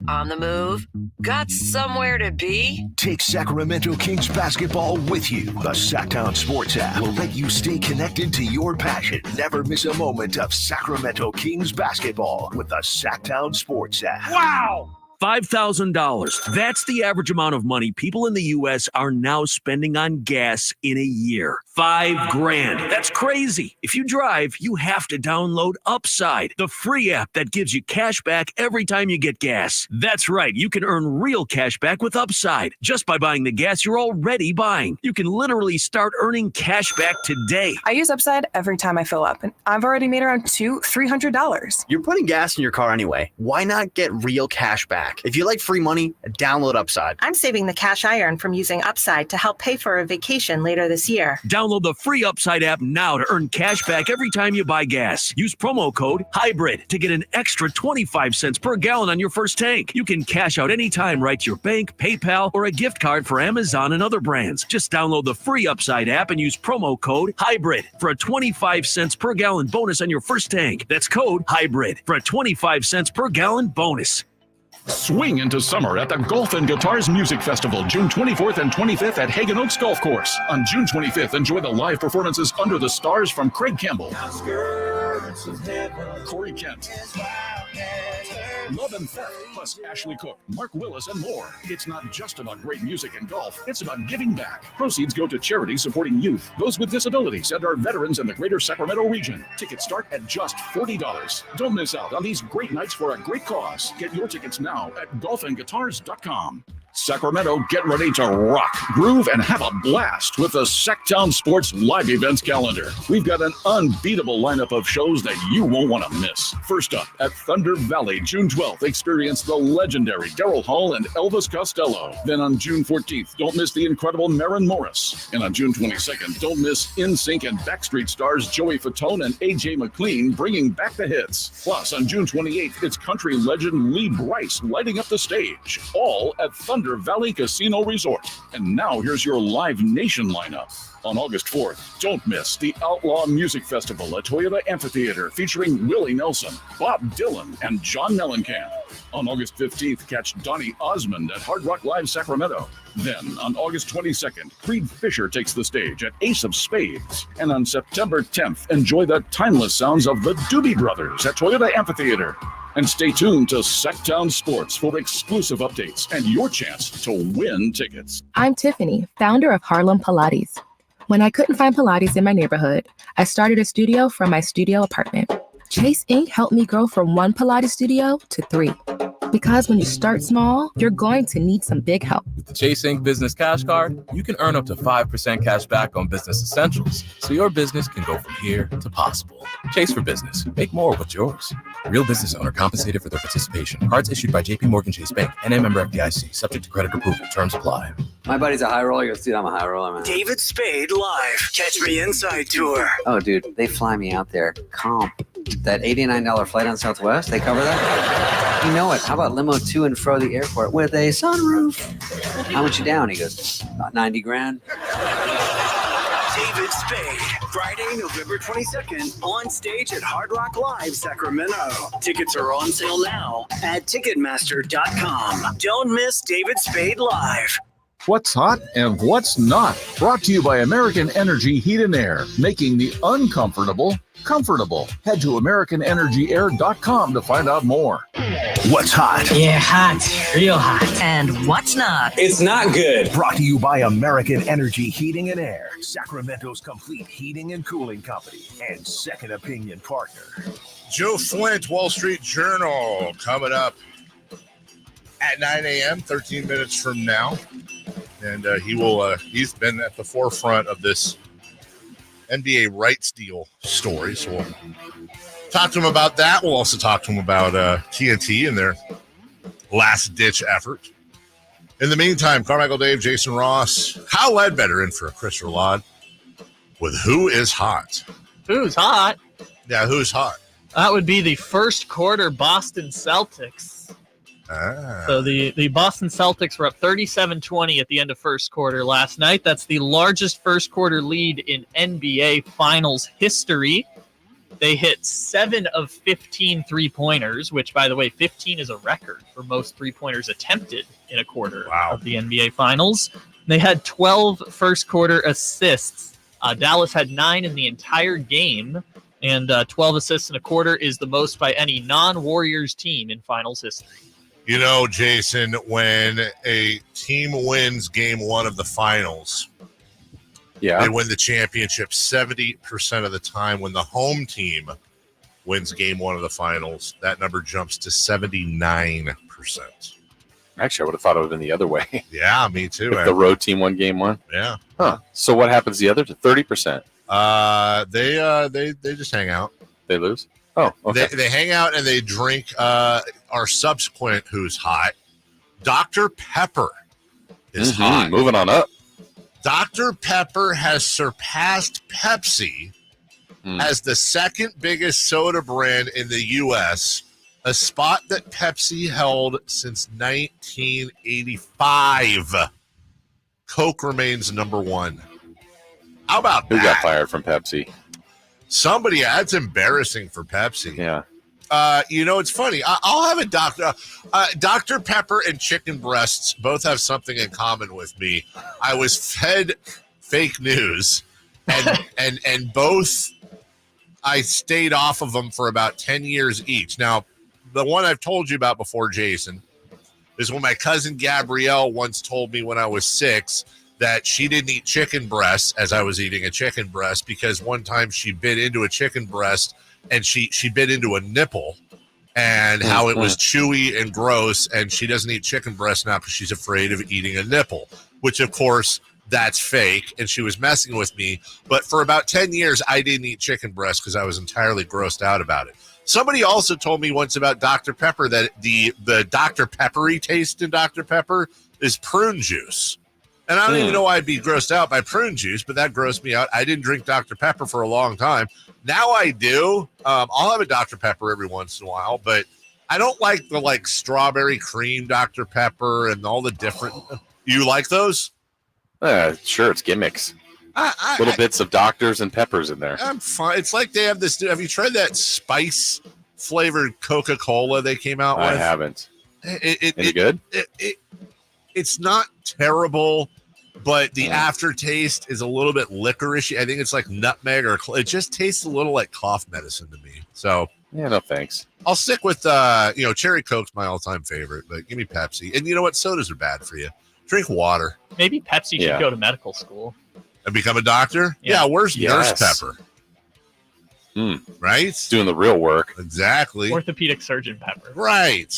On the move? Got somewhere to be? Take Sacramento Kings basketball with you. The Sacktown Sports app will let you stay connected to your passion. Never miss a moment of Sacramento Kings basketball with the Sacktown Sports app. Wow! $5,000. That's the average amount of money people in the U.S. are now spending on gas in a year. $5,000. That's crazy. If you drive, you have to download Upside, the free app that gives you cash back every time you get gas. That's right. You can earn real cash back with Upside just by buying the gas you're already buying. You can literally start earning cash back today. I use Upside every time I fill up, and I've already made around $300. You're putting gas in your car anyway. Why not get real cash back? If you like free money, download Upside. I'm saving the cash I earn from using Upside to help pay for a vacation later this year. Download the free Upside app now to earn cash back every time you buy gas. Use promo code HYBRID to get an extra 25 cents per gallon on your first tank. You can cash out anytime right to your bank, PayPal, or a gift card for Amazon and other brands. Just download the free Upside app and use promo code HYBRID for a 25 cents per gallon bonus on your first tank. That's code HYBRID for a 25 cents per gallon bonus. Swing into summer at the Golf and Guitars Music Festival, June 24th and 25th at Hagen Oaks Golf Course. On June 25th, enjoy the live performances Under the Stars from Craig Campbell, Corey Kent, Love and Theft, plus Ashley Cook, Mark Willis, and more. It's not just about great music and golf. It's about giving back. Proceeds go to charities supporting youth, those with disabilities, and our veterans in the greater Sacramento region. Tickets start at just $40. Don't miss out on these great nights for a great cause. Get your tickets now at golfandguitars.com. Sacramento, get ready to rock, groove, and have a blast with the Sacktown Sports live events calendar. We've got an unbeatable lineup of shows that you won't want to miss. First up, at Thunder Valley, June 12th, experience the legendary Daryl Hall and Elvis Costello. Then on June 14th, don't miss the incredible Maren Morris. And on June 22nd, don't miss NSYNC and Backstreet stars Joey Fatone and AJ McLean bringing back the hits. Plus, on June 28th, it's country legend Lee Brice lighting up the stage. All at Thunder Valley Casino Resort. And now here's your Live Nation lineup. On August 4th, don't miss the Outlaw Music Festival at Toyota Amphitheater featuring Willie Nelson, Bob Dylan, and John Mellencamp. On August 15th, catch Donny Osmond at Hard Rock Live Sacramento. Then, on August 22nd, Creed Fisher takes the stage at Ace of Spades. And on September 10th, enjoy the timeless sounds of the Doobie Brothers at Toyota Amphitheater. And stay tuned to Sacktown Sports for exclusive updates and your chance to win tickets. I'm Tiffany, founder of Harlem Pilates. When I couldn't find Pilates in my neighborhood, I started a studio from my studio apartment. Chase Inc. helped me grow from 1 Pilates studio to 3. Because when you start small, you're going to need some big help. With the Chase Inc. Business Cash Card, you can earn up to 5% cash back on business essentials, so your business can go from here to possible. Chase for business. Make more with yours. Real business owner compensated for their participation. Cards issued by J.P. Morgan Chase Bank, NA member FDIC, subject to credit approval. Terms apply. My buddy's a high roller. He goes, dude, I'm a high roller, man. David Spade live. Catch me inside tour. Oh, dude, they fly me out there. Comp. That $89 flight on Southwest, they cover that? You know it. How about limo to and fro the airport with a sunroof? How much you down? He goes, about 90 grand. David Spade. Friday, November 22nd, on stage at Hard Rock Live, Sacramento. Tickets are on sale now at Ticketmaster.com. Don't miss David Spade Live. What's hot and what's not. Brought to you by American Energy Heat and Air, making the uncomfortable comfortable. Head to AmericanEnergyAir.com to find out more. What's hot? Yeah, hot. Real hot. And what's not? It's not good. Brought to you by American Energy Heating and Air, Sacramento's complete heating and cooling company and second opinion partner. Joe Flint, Wall Street Journal, coming up at 9 a.m., 13 minutes from now. And he's been at the forefront of this NBA rights deal story. So we'll talk to him about that. We'll also talk to him about TNT and their last-ditch effort. In the meantime, Carmichael Dave, Jason Ross, Kyle Ledbetter in for Chris Ralad with Who is Hot? Who's hot? Yeah, who's hot? That would be the first quarter Boston Celtics. So the Boston Celtics were up 37-20 at the end of first quarter last night. That's the largest first quarter lead in NBA Finals history. They hit 7 of 15 three-pointers, which, by the way, 15 is a record for most three-pointers attempted in a quarter of the NBA Finals. They had 12 first quarter assists. Dallas had 9 in the entire game, and 12 assists in a quarter is the most by any non-Warriors team in Finals history. You know, Jason, when a team wins game one of the finals, they win the championship 70% of the time. When the home team wins game one of the finals, that number jumps to 79%. Actually, I would have thought it would have been the other way. Yeah, me too. If the road team won game one. Yeah. Huh. So what happens the other to 30%? They just hang out. They lose? Oh, okay. They hang out and they drink our subsequent Who's Hot. Dr. Pepper is hot. Moving on up. Dr. Pepper has surpassed Pepsi as the second biggest soda brand in the U.S., a spot that Pepsi held since 1985. Coke remains number one. How about that? Who got fired from Pepsi? Somebody. That's embarrassing for Pepsi. Yeah. It's funny. I'll have a Dr. Pepper and chicken breasts both have something in common with me. I was fed fake news, and both I stayed off of them for about 10 years each. Now, the one I've told you about before, Jason, is when my cousin Gabrielle once told me when I was 6 that she didn't eat chicken breasts as I was eating a chicken breast because one time she bit into a chicken breast and she bit into a nipple and how it was chewy and gross, and she doesn't eat chicken breast now because she's afraid of eating a nipple, which, of course, that's fake, and she was messing with me. But for about 10 years, I didn't eat chicken breast because I was entirely grossed out about it. Somebody also told me once about Dr. Pepper that the Dr. Peppery taste in Dr. Pepper is prune juice. And I don't even know why I'd be grossed out by prune juice, but that grossed me out. I didn't drink Dr. Pepper for a long time. Now I do. I'll have a Dr. Pepper every once in a while, but I don't like the strawberry cream Dr. Pepper and all the different. You like those? Sure, it's gimmicks. Little bits of doctors and peppers in there. I'm fine. It's like they have this. Have you tried that spice flavored Coca-Cola they came out with? I haven't. Any good? It's not terrible, but the aftertaste is a little bit licorice. I think it's like nutmeg or it just tastes a little like cough medicine to me. So yeah, no thanks. I'll stick with cherry Coke's my all-time favorite, but give me Pepsi. And you know what? Sodas are bad for you. Drink water. Maybe Pepsi should go to medical school and become a doctor. Yeah, where's Nurse Pepper? Right? Doing the real work. Exactly. Orthopedic surgeon Pepper. Right.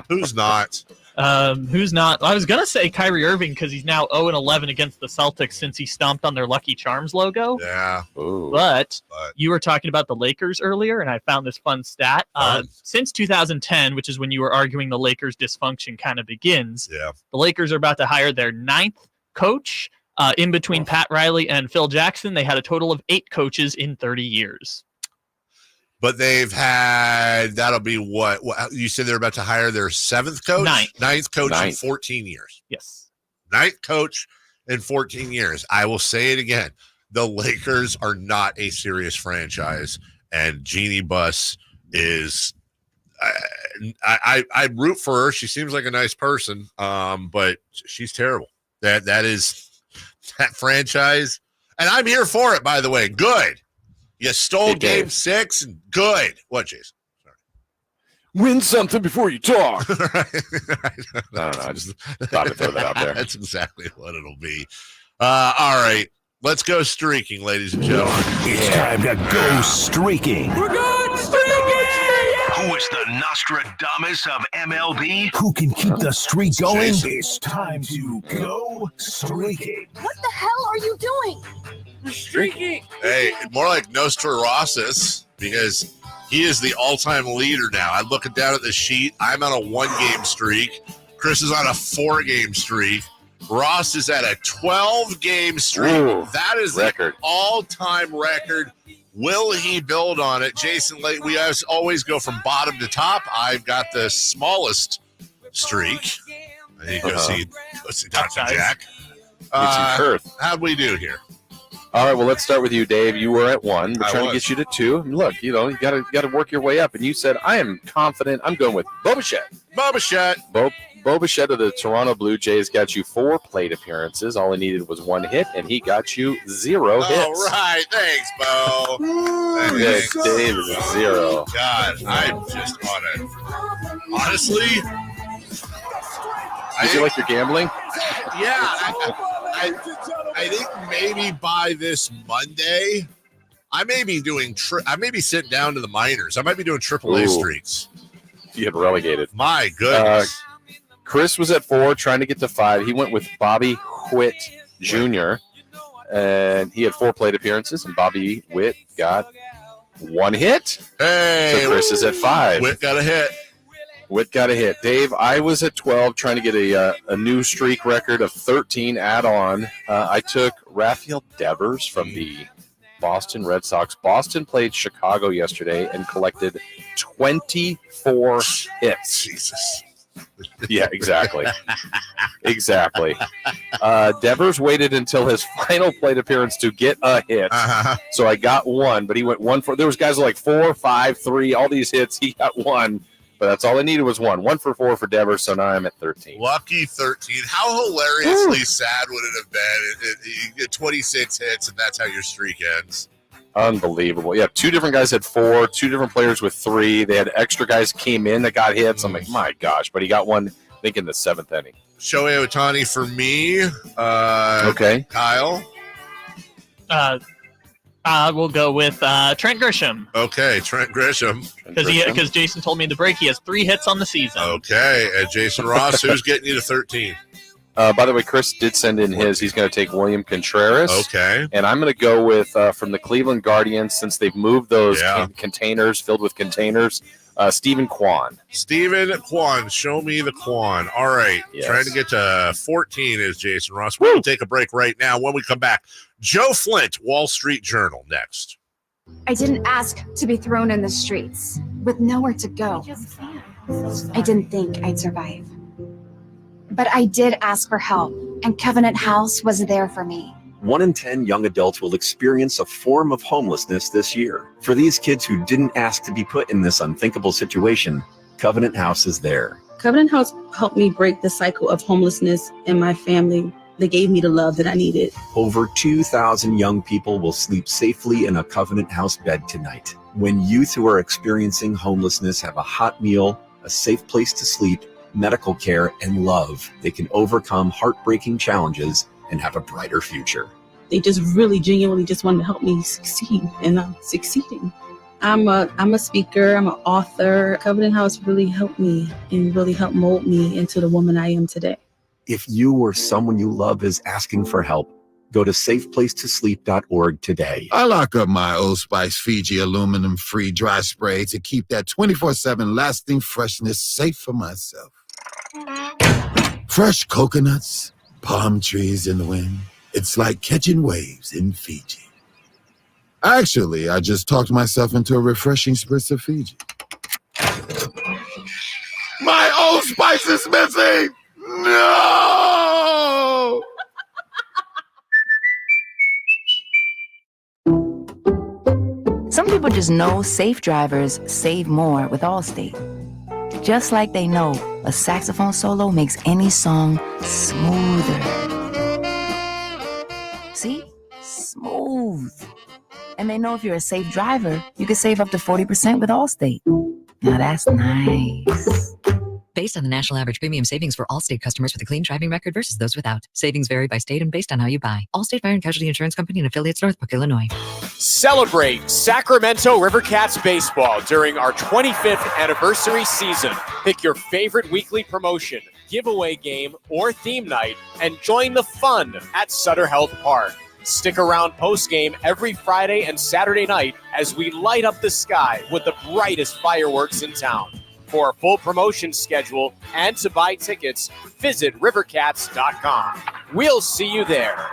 Who's not? Who's not? I was going to say Kyrie Irving because he's now 0-11 against the Celtics since he stomped on their Lucky Charms logo. Yeah. But you were talking about the Lakers earlier, and I found this fun stat. Since 2010, which is when you were arguing the Lakers' dysfunction kind of begins, the Lakers are about to hire their 9th coach. In between Pat Riley and Phil Jackson, they had a total of 8 coaches in 30 years. But they've had, that'll be what? You said they're about to hire their 7th coach? 9th coach in 14 years. Yes. 9th coach in 14 years. I will say it again. the Lakers are not a serious franchise, and Jeannie Buss is. I root for her. She seems like a nice person, but she's terrible. That franchise, and I'm here for it. By the way, good. You stole Game 6, and good. What, Jason? Sorry. Win something before you talk. No, I just thought I'd throw that out there. That's exactly what it'll be. All right, let's go streaking, ladies and gentlemen. It's time to go streaking. We're going streaking! Who is the Nostradamus of MLB? Who can keep the streak going? Jason. It's time to go streaking. What the hell are you doing? Streaking! Hey, more like Nostradamus, because he is the all-time leader now. I'm looking down at the sheet. I'm on a 1-game streak. Chris is on a 4-game streak. Ross is at a 12-game streak. Ooh, that is record. the all-time record. Will he build on it? Jason, we always go from bottom to top. I've got the smallest streak. I need to go see Dr. Jack. How'd we do here? All right, well, let's start with you, Dave. You were at 1. We're trying to get you to 2. And look, you gotta work your way up. And you said, I am confident. I'm going with Bo Bichette. Bo Bichette. Bo Bichette of the Toronto Blue Jays got you 4 plate appearances. All he needed was 1 hit, and he got you 0 hits. All right. Thanks, Bo. Thanks. Dave is 0. God, I'm just on it. Honestly, I feel like you're gambling? Yeah. I think maybe by this Monday, I may be doing. I may be sitting down to the minors. I might be doing AAA streaks. You get relegated. My goodness. Chris was at 4, trying to get to 5. He went with Bobby Witt Jr., and he had 4 plate appearances, and Bobby Witt got 1 hit. Hey, so Chris is at 5. Witt got a hit. Witt got a hit. Dave, I was at 12, trying to get a new streak record of 13 add-on. I took Rafael Devers from the Boston Red Sox. Boston played Chicago yesterday and collected 24 hits. Jesus. Yeah, exactly. Exactly. Devers waited until his final plate appearance to get a hit. So I got 1, but he went 1 for. There was guys like 4, 5, 3, all these hits. He got 1, but that's all I needed was 1. 1 for 4 for Devers. So now I'm at 13. Lucky 13. How hilariously sad would it have been? You get 26 hits, and that's how your streak ends. Unbelievable. Yeah, 2 different guys had 4, 2 different players with 3. They had extra guys came in that got hits. I'm like, my gosh. But he got 1, I think, in the 7th inning. Shohei Ohtani for me. Okay. Kyle? We'll go with Trent Grisham. Okay, Trent Grisham. Because Jason told me in the break he has 3 hits on the season. Okay, and Jason Ross, who's getting you to 13? By the way, Chris did send in his. He's going to take William Contreras. Okay. And I'm going to go with, from the Cleveland Guardians, since they've moved those containers, filled with containers, Stephen Kwan. Stephen Kwan. Show me the Kwan. All right. Yes. Trying to get to 14 is Jason Ross. We'll take a break right now. When we come back, Joe Flint, Wall Street Journal, next. I didn't ask to be thrown in the streets with nowhere to go. I didn't think I'd survive. But I did ask for help, and Covenant House was there for me. 1 in 10 young adults will experience a form of homelessness this year. For these kids who didn't ask to be put in this unthinkable situation, Covenant House is there. Covenant House helped me break the cycle of homelessness in my family. They gave me the love that I needed. Over 2,000 young people will sleep safely in a Covenant House bed tonight. When youth who are experiencing homelessness have a hot meal, a safe place to sleep, medical care, and love, they can overcome heartbreaking challenges and have a brighter future. They just really genuinely just wanted to help me succeed, and I'm succeeding. I'm a speaker, I'm an author. Covenant House really helped me and really helped mold me into the woman I am today. If you or someone you love is asking for help, go to safeplacetosleep.org today. I lock up my Old Spice Fiji aluminum-free dry spray to keep that 24/7 lasting freshness safe for myself. Fresh coconuts, palm trees in the wind. It's like catching waves in Fiji. Actually, I just talked myself into a refreshing spritz of Fiji. My Old Spice is missing! No! just know safe drivers save more with Allstate. Just like they know a saxophone solo makes any song smoother. See? Smooth. And they know if you're a safe driver, you can save up to 40% with Allstate. Now that's nice. Based on the national average premium savings for Allstate customers with a clean driving record versus those without. Savings vary by state and based on how you buy. Allstate Fire and Casualty Insurance Company and affiliates, Northbrook, Illinois. Celebrate Sacramento Rivercats baseball during our 25th anniversary season. Pick your favorite weekly promotion, giveaway game, or theme night, and join the fun at Sutter Health Park. Stick around post-game every Friday and Saturday night as we light up the sky with the brightest fireworks in town. For a full promotion schedule and to buy tickets, visit rivercats.com. We'll see you there.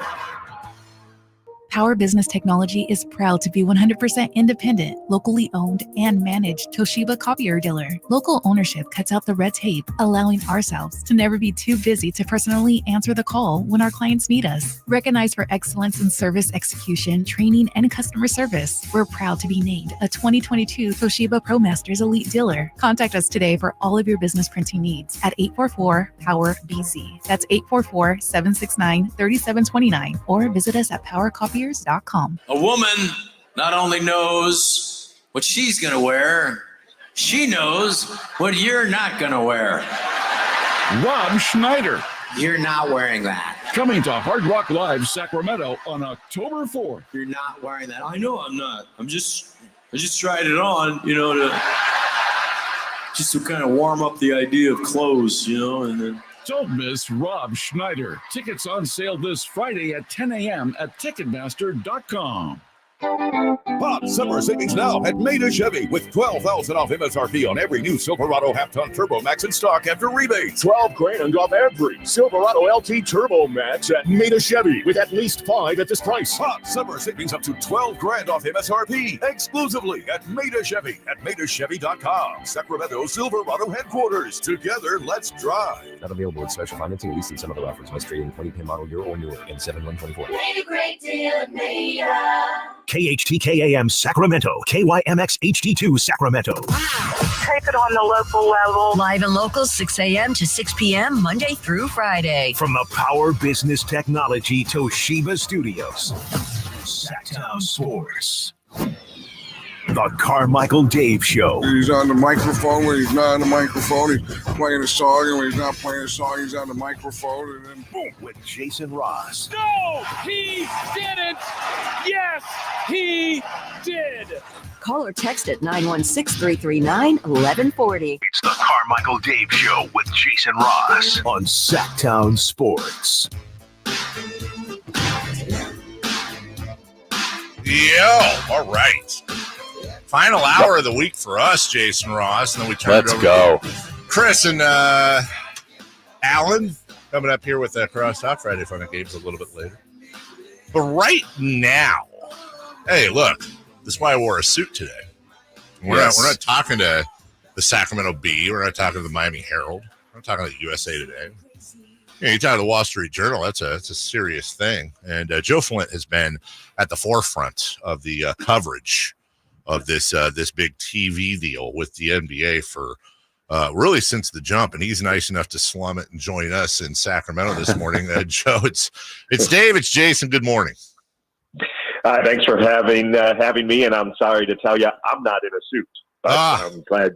Power Business Technology is proud to be 100% independent, locally owned, and managed Toshiba copier dealer. Local ownership cuts out the red tape, allowing ourselves to never be too busy to personally answer the call when our clients need us. Recognized for excellence in service execution, training, and customer service, we're proud to be named a 2022 Toshiba ProMasters Elite Dealer. Contact us today for all of your business printing needs at 844-POWER-BZ. That's 844-769-3729, or visit us at PowerCopier.com. A woman not only knows what she's going to wear, she knows what you're not going to wear. Rob Schneider. You're not wearing that. Coming to Hard Rock Live Sacramento on October 4th. You're not wearing that. I know I'm not. I just tried it on, just to kind of warm up the idea of clothes, and then. Don't miss Rob Schneider. Tickets on sale this Friday at 10 a.m. at Ticketmaster.com. Pop summer savings now at Maida Chevy with $12,000 off MSRP on every new Silverado half-ton Turbo Max in stock after rebates. $12,000 off every Silverado LT Turbo Max at Maida Chevy with at least 5 at this price. Pop summer savings up to $12,000 off MSRP exclusively at Maida Chevy at MaidaChevy.com. Sacramento Silverado headquarters. Together, let's drive. Not available with special financing, lease, and some other offers. Must trade in 2010 model year or newer and 7124. Made a great deal at Maida. KHTKAM Sacramento, KYMX HD2 Sacramento. Take it on the local level. Live and local, 6 a.m. to 6 p.m., Monday through Friday. From the Power Business Technology Toshiba Studios. Sacktown Sports. The Carmichael Dave Show. He's on the microphone when he's not on the microphone. He's playing a song, and when he's not playing a song, he's on the microphone, and then boom. With Jason Ross. No, he didn't. Yes, he did. Call or text at 916-339-1140. It's the Carmichael Dave Show with Jason Ross on Sacktown Sports. All right. Final hour of the week for us, Jason Ross, and then we turn Let's it over go. to Chris and Alan coming up here with Cross Talk Friday Fun and Games a little bit later. But right now, hey, look, this is why I wore a suit today. We're not talking to the Sacramento Bee. We're not talking to the Miami Herald. We're not talking to the USA Today. You talk to the Wall Street Journal. That's a serious thing. And Joe Flint has been at the forefront of the coverage of this big TV deal with the NBA for really since the jump. And he's nice enough to slum it and join us in Sacramento this morning. Joe, it's Dave, it's Jason. Good morning. Thanks for having me. And I'm sorry to tell you, I'm not in a suit. But I'm glad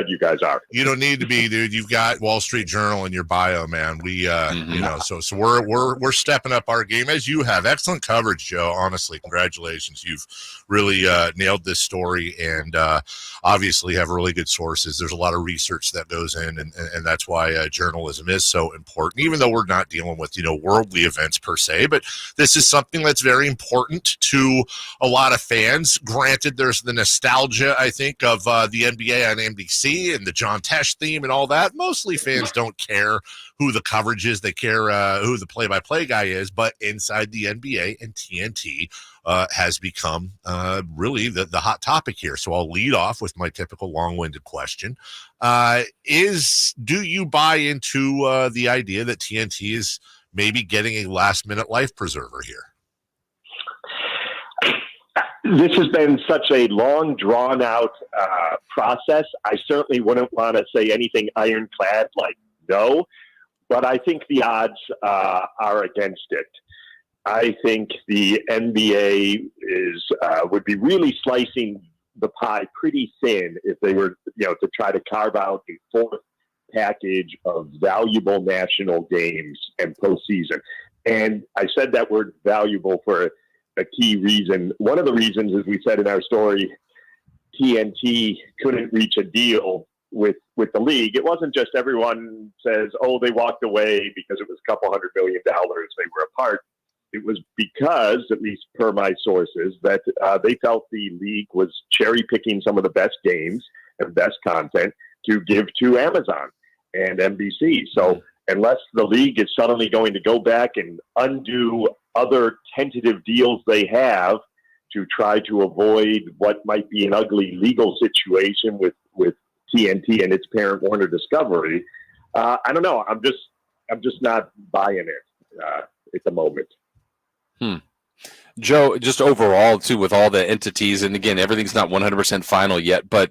you guys are. You don't need to be, dude. You've got Wall Street Journal in your bio, man. We, so we're stepping up our game as you have. Excellent coverage, Joe. Honestly, congratulations. You've really nailed this story, and obviously have really good sources. There's a lot of research that goes in, and that's why journalism is so important. Even though we're not dealing with worldly events per se, but this is something that's very important to a lot of fans. Granted, there's the nostalgia, I think, of the NBA on NBC and the John Tesh theme and all that. Mostly fans don't care who the coverage is. They care who the play-by-play guy is. But inside the NBA and TNT has become really the hot topic here. So I'll lead off with my typical long-winded question. Do you buy into the idea that TNT is maybe getting a last-minute life preserver here? This has been such a long, drawn-out process. I certainly wouldn't want to say anything ironclad like no, but I think the odds are against it. I think the NBA would be really slicing the pie pretty thin if they were, to try to carve out a fourth package of valuable national games and postseason. And I said that word valuable for a key reason. One of the reasons, as we said in our story, TNT couldn't reach a deal with the league. It wasn't just everyone says, oh, they walked away because it was a couple $100 million they were apart. It was because, at least per my sources, that they felt the league was cherry picking some of the best games and best content to give to Amazon and NBC. So unless the league is suddenly going to go back and undo other tentative deals they have to try to avoid what might be an ugly legal situation with TNT and its parent Warner Discovery, I don't know. I'm just not buying it at the moment. Joe, just overall too, with all the entities, and again, everything's not 100% final yet, but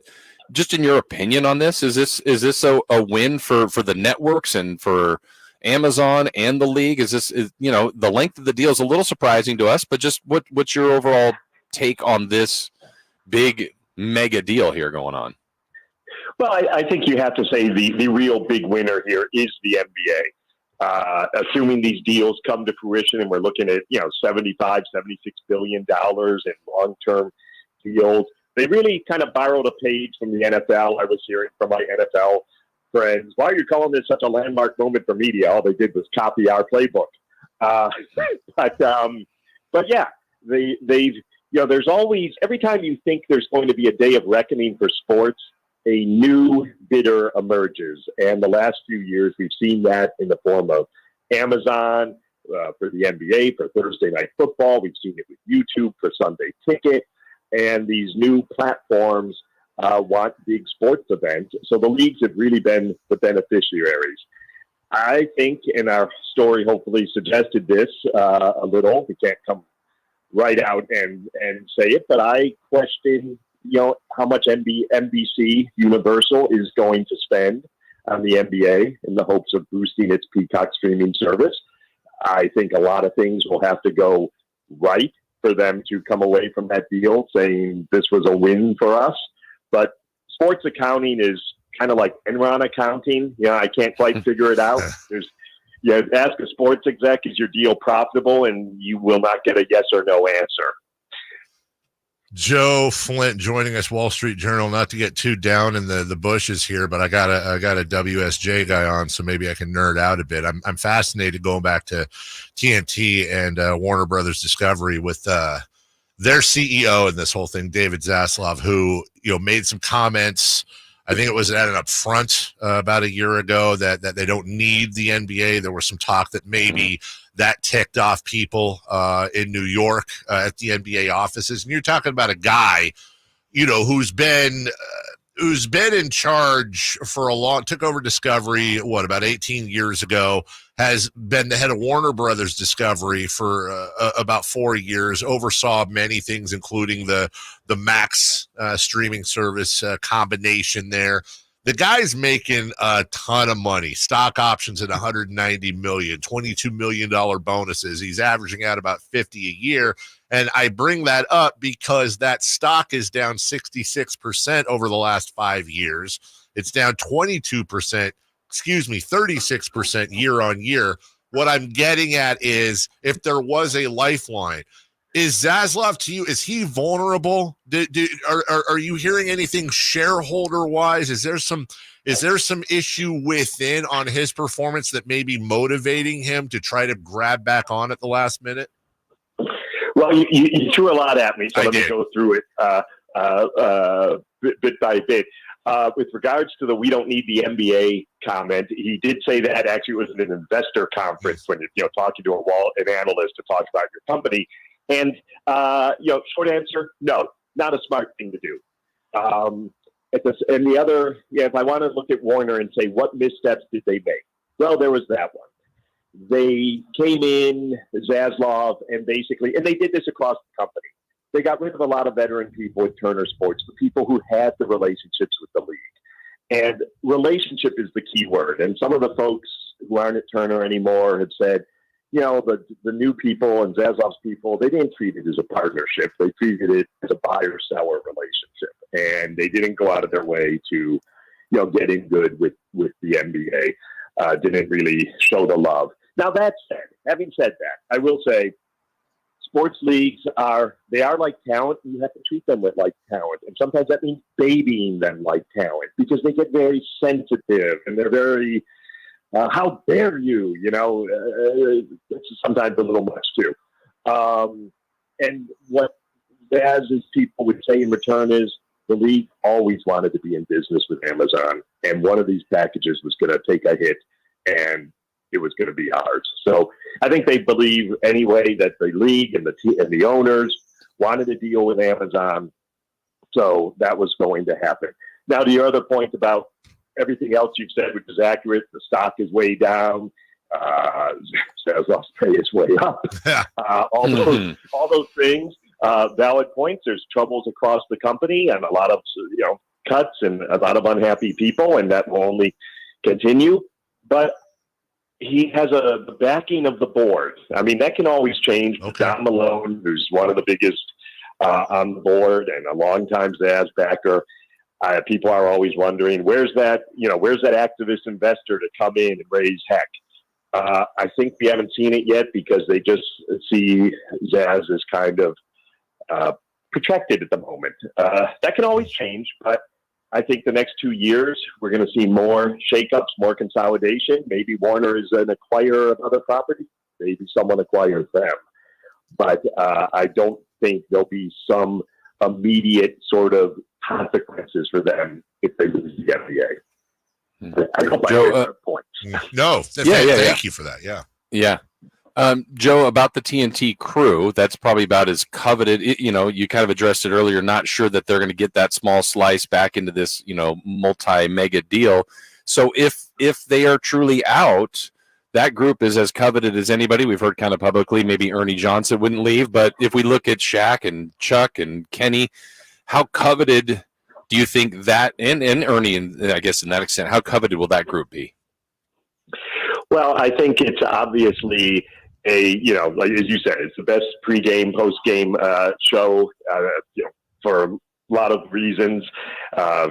just in your opinion on this, is this a win for the networks and for Amazon and the league? Is the length of the deal is a little surprising to us, but just what's your overall take on this big mega deal here going on? Well, I think you have to say the real big winner here is the NBA. Assuming these deals come to fruition and we're looking at, $75, $76 billion in long-term deals, they really kind of borrowed a page from the NFL. I was hearing from my NFL friends, why are you calling this such a landmark moment for media? All they did was copy our playbook. But yeah, they've, there's always, every time you think there's going to be a day of reckoning for sports, a new bidder emerges. And the last few years, we've seen that in the form of Amazon for the NBA, for Thursday Night Football. We've seen it with YouTube for Sunday Ticket. And these new platforms want big sports events. So the leagues have really been the beneficiaries. I think, and our story hopefully suggested this a little, we can't come right out and say it, but I question how much NBC Universal is going to spend on the NBA in the hopes of boosting its Peacock streaming service. I think a lot of things will have to go right for them to come away from that deal saying this was a win for us. But sports accounting is kind of like Enron accounting. I can't quite figure it out. Ask a sports exec, is your deal profitable? And you will not get a yes or no answer. Joe Flint joining us, Wall Street Journal. Not to get too down in the bushes here, but I got a WSJ guy on, so maybe I can nerd out a bit. I'm fascinated going back to TNT and Warner Brothers Discovery with their CEO in this whole thing, David Zaslav, who made some comments. I think it was at an upfront about a year ago that they don't need the NBA. There was some talk that maybe that ticked off people in New York at the NBA offices. And you're talking about a guy, who's been in charge for took over Discovery, about 18 years ago, has been the head of Warner Brothers Discovery for about 4 years, oversaw many things, including the Max streaming service combination there. The guy's making a ton of money, stock options at $190 million, $22 million bonuses. He's averaging out about 50 a year. And I bring that up because that stock is down 66% over the last 5 years. It's down 36% year on year. What I'm getting at is, if there was a lifeline, is Zaslav to you, is he vulnerable? Are you hearing anything shareholder wise? Is there some issue within on his performance that may be motivating him to try to grab back on at the last minute? Well, you threw a lot at me, so let me go through it bit by bit. With regards to the "we don't need the NBA" comment, he did say that. Actually, it was at an investor conference when you're talking to an analyst to talk about your company. And, short answer, no, not a smart thing to do. And the other, if I want to look at Warner and say, what missteps did they make? Well, there was that one. They came in, Zaslav, and they did this across the company. they got rid of a lot of veteran people at Turner Sports, the people who had the relationships with the league. And relationship is the key word. And some of the folks who aren't at Turner anymore have said, you know, the new people and Zazov's people, they didn't treat it as a partnership. They treated it as a buyer-seller relationship. And they didn't go out of their way to, you know, get in good with the NBA. Didn't really show the love. Now, that said, having said that, I will say sports leagues are like talent. You have to treat them with like talent. And sometimes that means babying them like talent because they get very sensitive and they're very, how dare you, you know, it's sometimes a little much too. And what Baz's people would say in return is the league always wanted to be in business with Amazon. And one of these packages was going to take a hit and it was going to be ours. So I think they believe anyway that the league and the owners wanted to deal with Amazon. So that was going to happen. Now, to your other point about everything else you've said, which is accurate, the stock is way down. Zazov's pay is way up. All those things, valid points. There's troubles across the company and a lot of cuts and a lot of unhappy people, and that will only continue. But he has the backing of the board. I mean, that can always change. Okay. John Malone, who's one of the biggest on the board and a longtime Zaz backer. People are always wondering, where's that activist investor to come in and raise heck? I think we haven't seen it yet because they just see Zaz as kind of protected at the moment. That can always change, but I think the next 2 years we're going to see more shakeups, more consolidation. Maybe Warner is an acquirer of other properties. Maybe someone acquires them. But I don't think there'll be some immediate sort of consequences for them if they lose the NBA. I hope I made that point. No, thank you for that. Yeah. Joe, about the TNT crew, that's probably about as coveted. You kind of addressed it earlier, not sure that they're going to get that small slice back into this, multi-mega deal. So if they are truly out, that group is as coveted as anybody. We've heard kind of publicly, maybe Ernie Johnson wouldn't leave. But if we look at Shaq and Chuck and Kenny, how coveted do you think that, and Ernie, and I guess in that extent, how coveted will that group be? Well, I think it's obviously like as you said, it's the best pregame, postgame show, for a lot of reasons.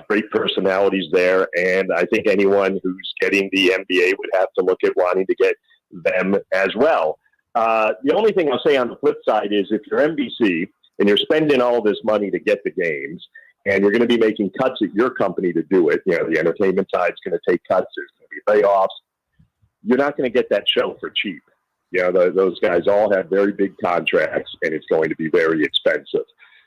Great personalities there, and I think anyone who's getting the NBA would have to look at wanting to get them as well. The only thing I'll say on the flip side is if you're NBC and you're spending all this money to get the games, and you're going to be making cuts at your company to do it, the entertainment side's going to take cuts, there's going to be layoffs, you're not going to get that show for cheap. Those guys all have very big contracts, and it's going to be very expensive.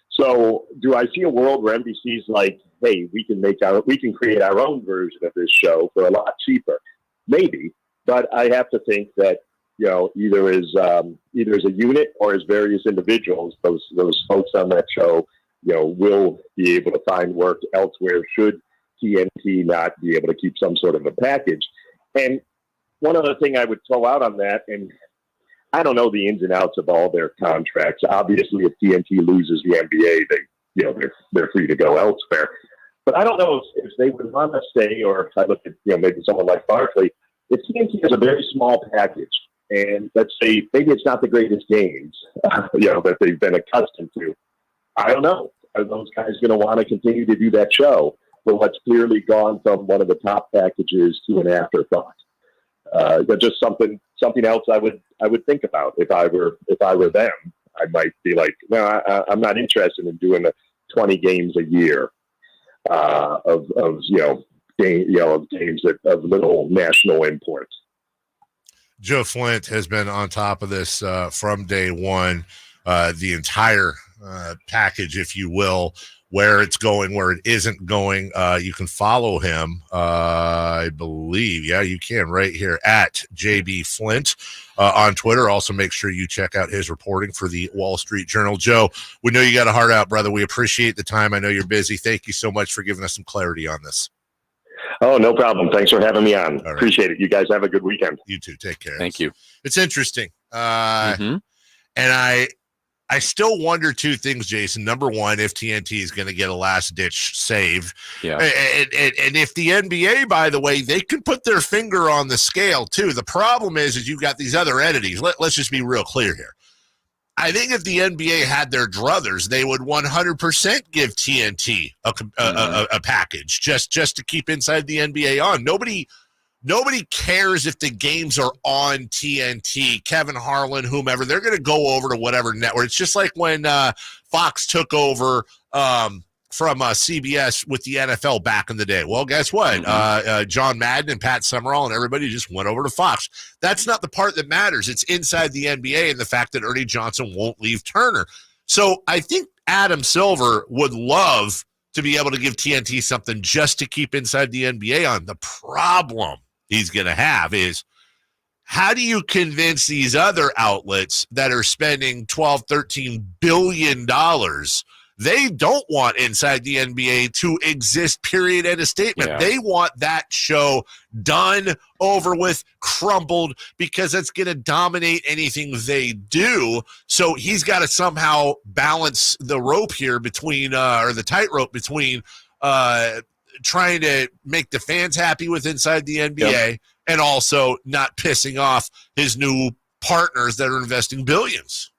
So do I see a world where NBC's like, hey, we can create our own version of this show for a lot cheaper? Maybe, but I have to think that, either as a unit or as various individuals, those folks on that show, will be able to find work elsewhere should TNT not be able to keep some sort of a package. And one other thing I would throw out on that, and I don't know the ins and outs of all their contracts. Obviously, if TNT loses the NBA, they're free to go elsewhere. But I don't know if they would want to stay, or if I look at maybe someone like Barkley, if TNT has a very small package, and let's say maybe it's not the greatest games, that they've been accustomed to. I don't know. Are those guys going to want to continue to do that show for what's clearly gone from one of the top packages to an afterthought? Just something else I would think about if I were them. I might be like, no, I'm not interested in doing 20 games a year of games of little national import. Joe Flint has been on top of this from day one. The entire package, if you will, where it's going, where it isn't going. You can follow him, I believe. Yeah, you can right here at JB Flint on Twitter. Also, make sure you check out his reporting for the Wall Street Journal. Joe, we know you got a heart out, brother. We appreciate the time. I know you're busy. Thank you so much for giving us some clarity on this. Oh, no problem. Thanks for having me on. Right. Appreciate it. You guys have a good weekend. You too. Take care. Thank you. It's interesting. And I I still wonder two things, Jason. Number one, if TNT is going to get a last-ditch save. Yeah. And if the NBA, by the way, they could put their finger on the scale, too. The problem is you've got these other entities. Let's just be real clear here. I think if the NBA had their druthers, they would 100% give TNT a package just to keep inside the NBA on. Nobody cares if the games are on TNT, Kevin Harlan, whomever. They're going to go over to whatever network. It's just like when Fox took over from CBS with the NFL back in the day. Well, guess what? John Madden and Pat Summerall and everybody just went over to Fox. That's not the part that matters. It's inside the NBA and the fact that Ernie Johnson won't leave Turner. So I think Adam Silver would love to be able to give TNT something just to keep inside the NBA on. The problem he's going to have is, how do you convince these other outlets that are spending $12, $13 billion? They don't want inside the NBA to exist, period, end of statement. Yeah. They want that show done, over with, crumbled, because it's going to dominate anything they do. So he's got to somehow balance the rope here between, or the tightrope between trying to make the fans happy with inside the NBA and also not pissing off his new partners that are investing billions.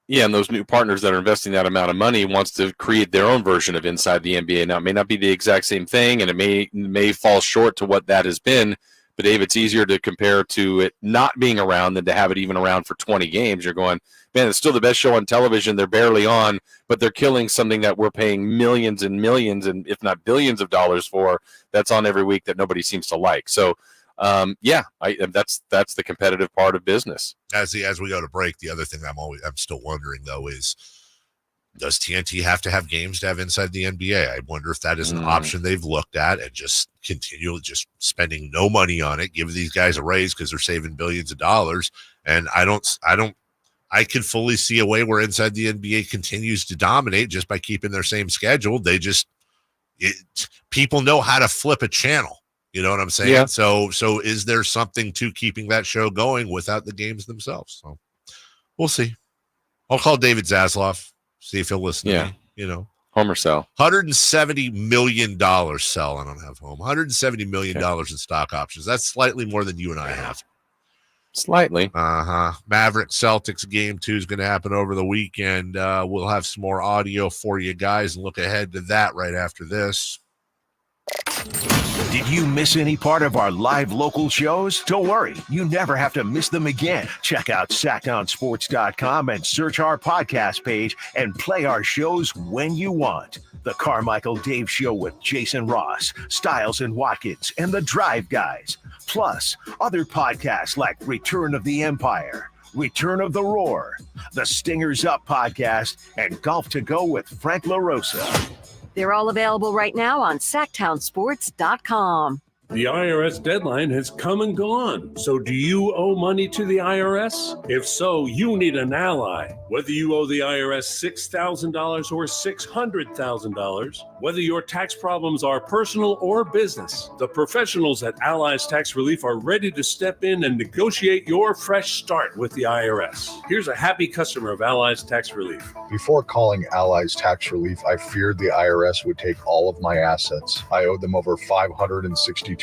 Yeah, and those new partners that are investing that amount of money wants to create their own version of inside the NBA. Now, it may not be the exact same thing, and it may fall short to what that has been, but Dave, it's easier to compare to it not being around than to have it even around for 20 games. You're going, man, it's still the best show on television. They're barely on, but they're killing something that we're paying millions and millions, and if not billions of dollars for, that's on every week that nobody seems to like. So, that's the competitive part of business. As we go to break, the other thing I'm still wondering though is, does TNT have to have games to have inside the NBA? I wonder if that is an option they've looked at, and just continue just spending no money on it, give these guys a raise because they're saving billions of dollars. And I could fully see a way where inside the NBA continues to dominate just by keeping their same schedule. People know how to flip a channel. You know what I'm saying? Yeah. So is there something to keeping that show going without the games themselves? So we'll see. I'll call David Zasloff, see if he'll listen to me. You know, Homer sell. $170 million sell. I don't have home. $170 million in stock options. That's slightly more than you and I have. Slightly. Mavericks Celtics game 2 is going to happen over the weekend. We'll have some more audio for you guys and look ahead to that right after this. Did you miss any part of our live local shows? Don't worry, you never have to miss them again. Check out sacktownsports.com and search our podcast page and play our shows when you want. The Carmichael Dave Show with Jason Ross, Stiles and Watkins, and the Drive Guys. Plus, other podcasts like Return of the Empire, Return of the Roar, the Stingers Up podcast, and Golf to Go with Frank LaRosa. They're all available right now on sacktownsports.com. The IRS deadline has come and gone. So do you owe money to the IRS? If so, you need an ally. Whether you owe the IRS $6,000 or $600,000, whether your tax problems are personal or business, the professionals at Allies Tax Relief are ready to step in and negotiate your fresh start with the IRS. Here's a happy customer of Allies Tax Relief. Before calling Allies Tax Relief, I feared the IRS would take all of my assets. I owed them over $562,000.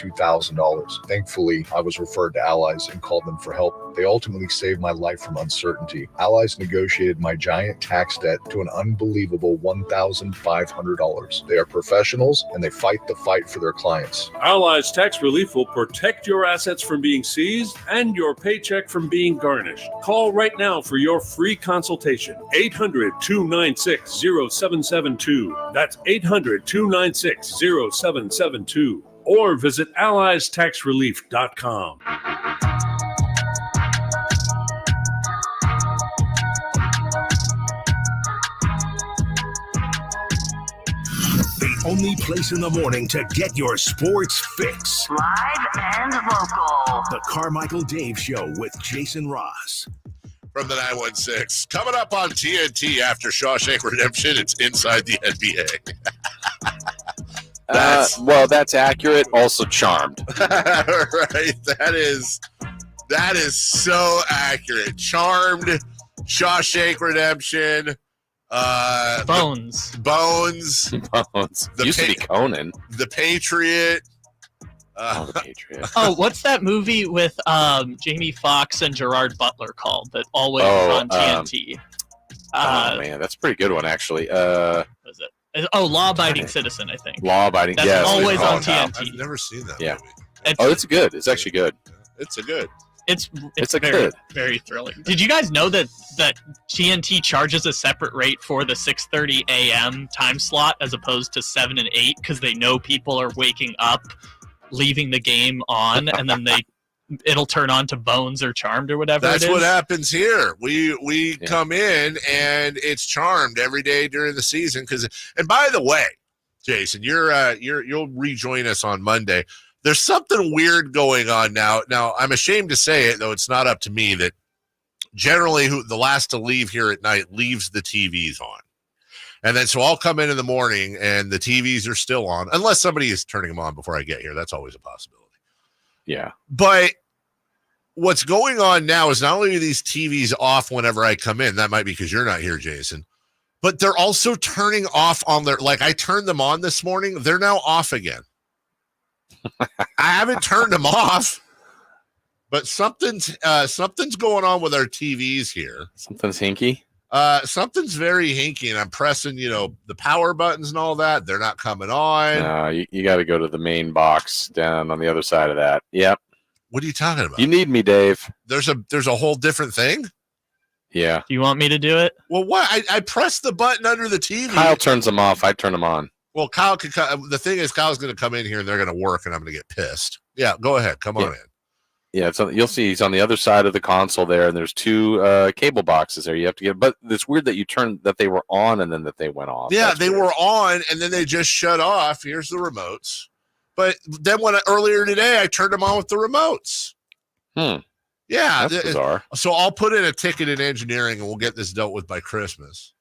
Thankfully, I was referred to Allies and called them for help. They ultimately saved my life from uncertainty. Allies negotiated my giant tax debt to an unbelievable $1,500. They are professionals and they fight the fight for their clients. Allies Tax Relief will protect your assets from being seized and your paycheck from being garnished. Call right now for your free consultation. 800-296-0772. That's 800-296-0772. Or visit AlliesTaxRelief.com. The only place in the morning to get your sports fix. Live and local. The Carmichael Dave Show with Jason Ross. From the 916. Coming up on TNT after Shawshank Redemption, it's Inside the NBA. That's accurate. Also charmed. Right. That is so accurate. Charmed. Shawshank Redemption. Bones. Bones. Used to be Conan. The Patriot. The Patriot. Oh, what's that movie with Jamie Foxx and Gerard Butler called that always on TNT? Oh man, that's a pretty good one actually. What is it? Law Abiding Citizen, I think. Law Abiding. That's always on TNT. I've never seen that. Yeah. Movie. It's good. It's actually good. It's a good. It's very good. Very thrilling. Did you guys know that TNT charges a separate rate for the 6:30 a.m. time slot as opposed to 7 and 8 because they know people are waking up, leaving the game on, and then it'll turn on to Bones or Charmed or whatever. That's it is. what happens here. We come in and it's Charmed every day during the season and by the way, Jason, you'll rejoin us on Monday. There's something weird going on now. Now, I'm ashamed to say it, though it's not up to me, that generally the last to leave here at night leaves the TVs on. And then so I'll come in the morning and the TVs are still on, unless somebody is turning them on before I get here. That's always a possibility. Yeah. But what's going on now is not only are these TVs off whenever I come in, that might be because you're not here, Jason, but they're also turning off on their, like I turned them on this morning. They're now off again. I haven't turned them off, but something's going on with our TVs here. Something's hinky. Something's very hinky, and I'm pressing, the power buttons and all that. They're not coming on. No, you got to go to the main box down on the other side of that. Yep. What are you talking about? You need me, Dave. There's a whole different thing. Yeah. Do you want me to do it? Well, what? I pressed the button under the TV. Kyle turns them off. I turn them on. Well, Kyle could. The thing is, Kyle's going to come in here and they're going to work, and I'm going to get pissed. Yeah, go ahead. Come on in. Yeah, you'll see he's on the other side of the console there, and there's two cable boxes there. You have to get, but it's weird that they were on and then that they went off. Yeah, they were on and then they just shut off. Here's the remotes. But then earlier today, I turned them on with the remotes. Yeah, that's bizarre. So I'll put in a ticket in engineering, and we'll get this dealt with by Christmas.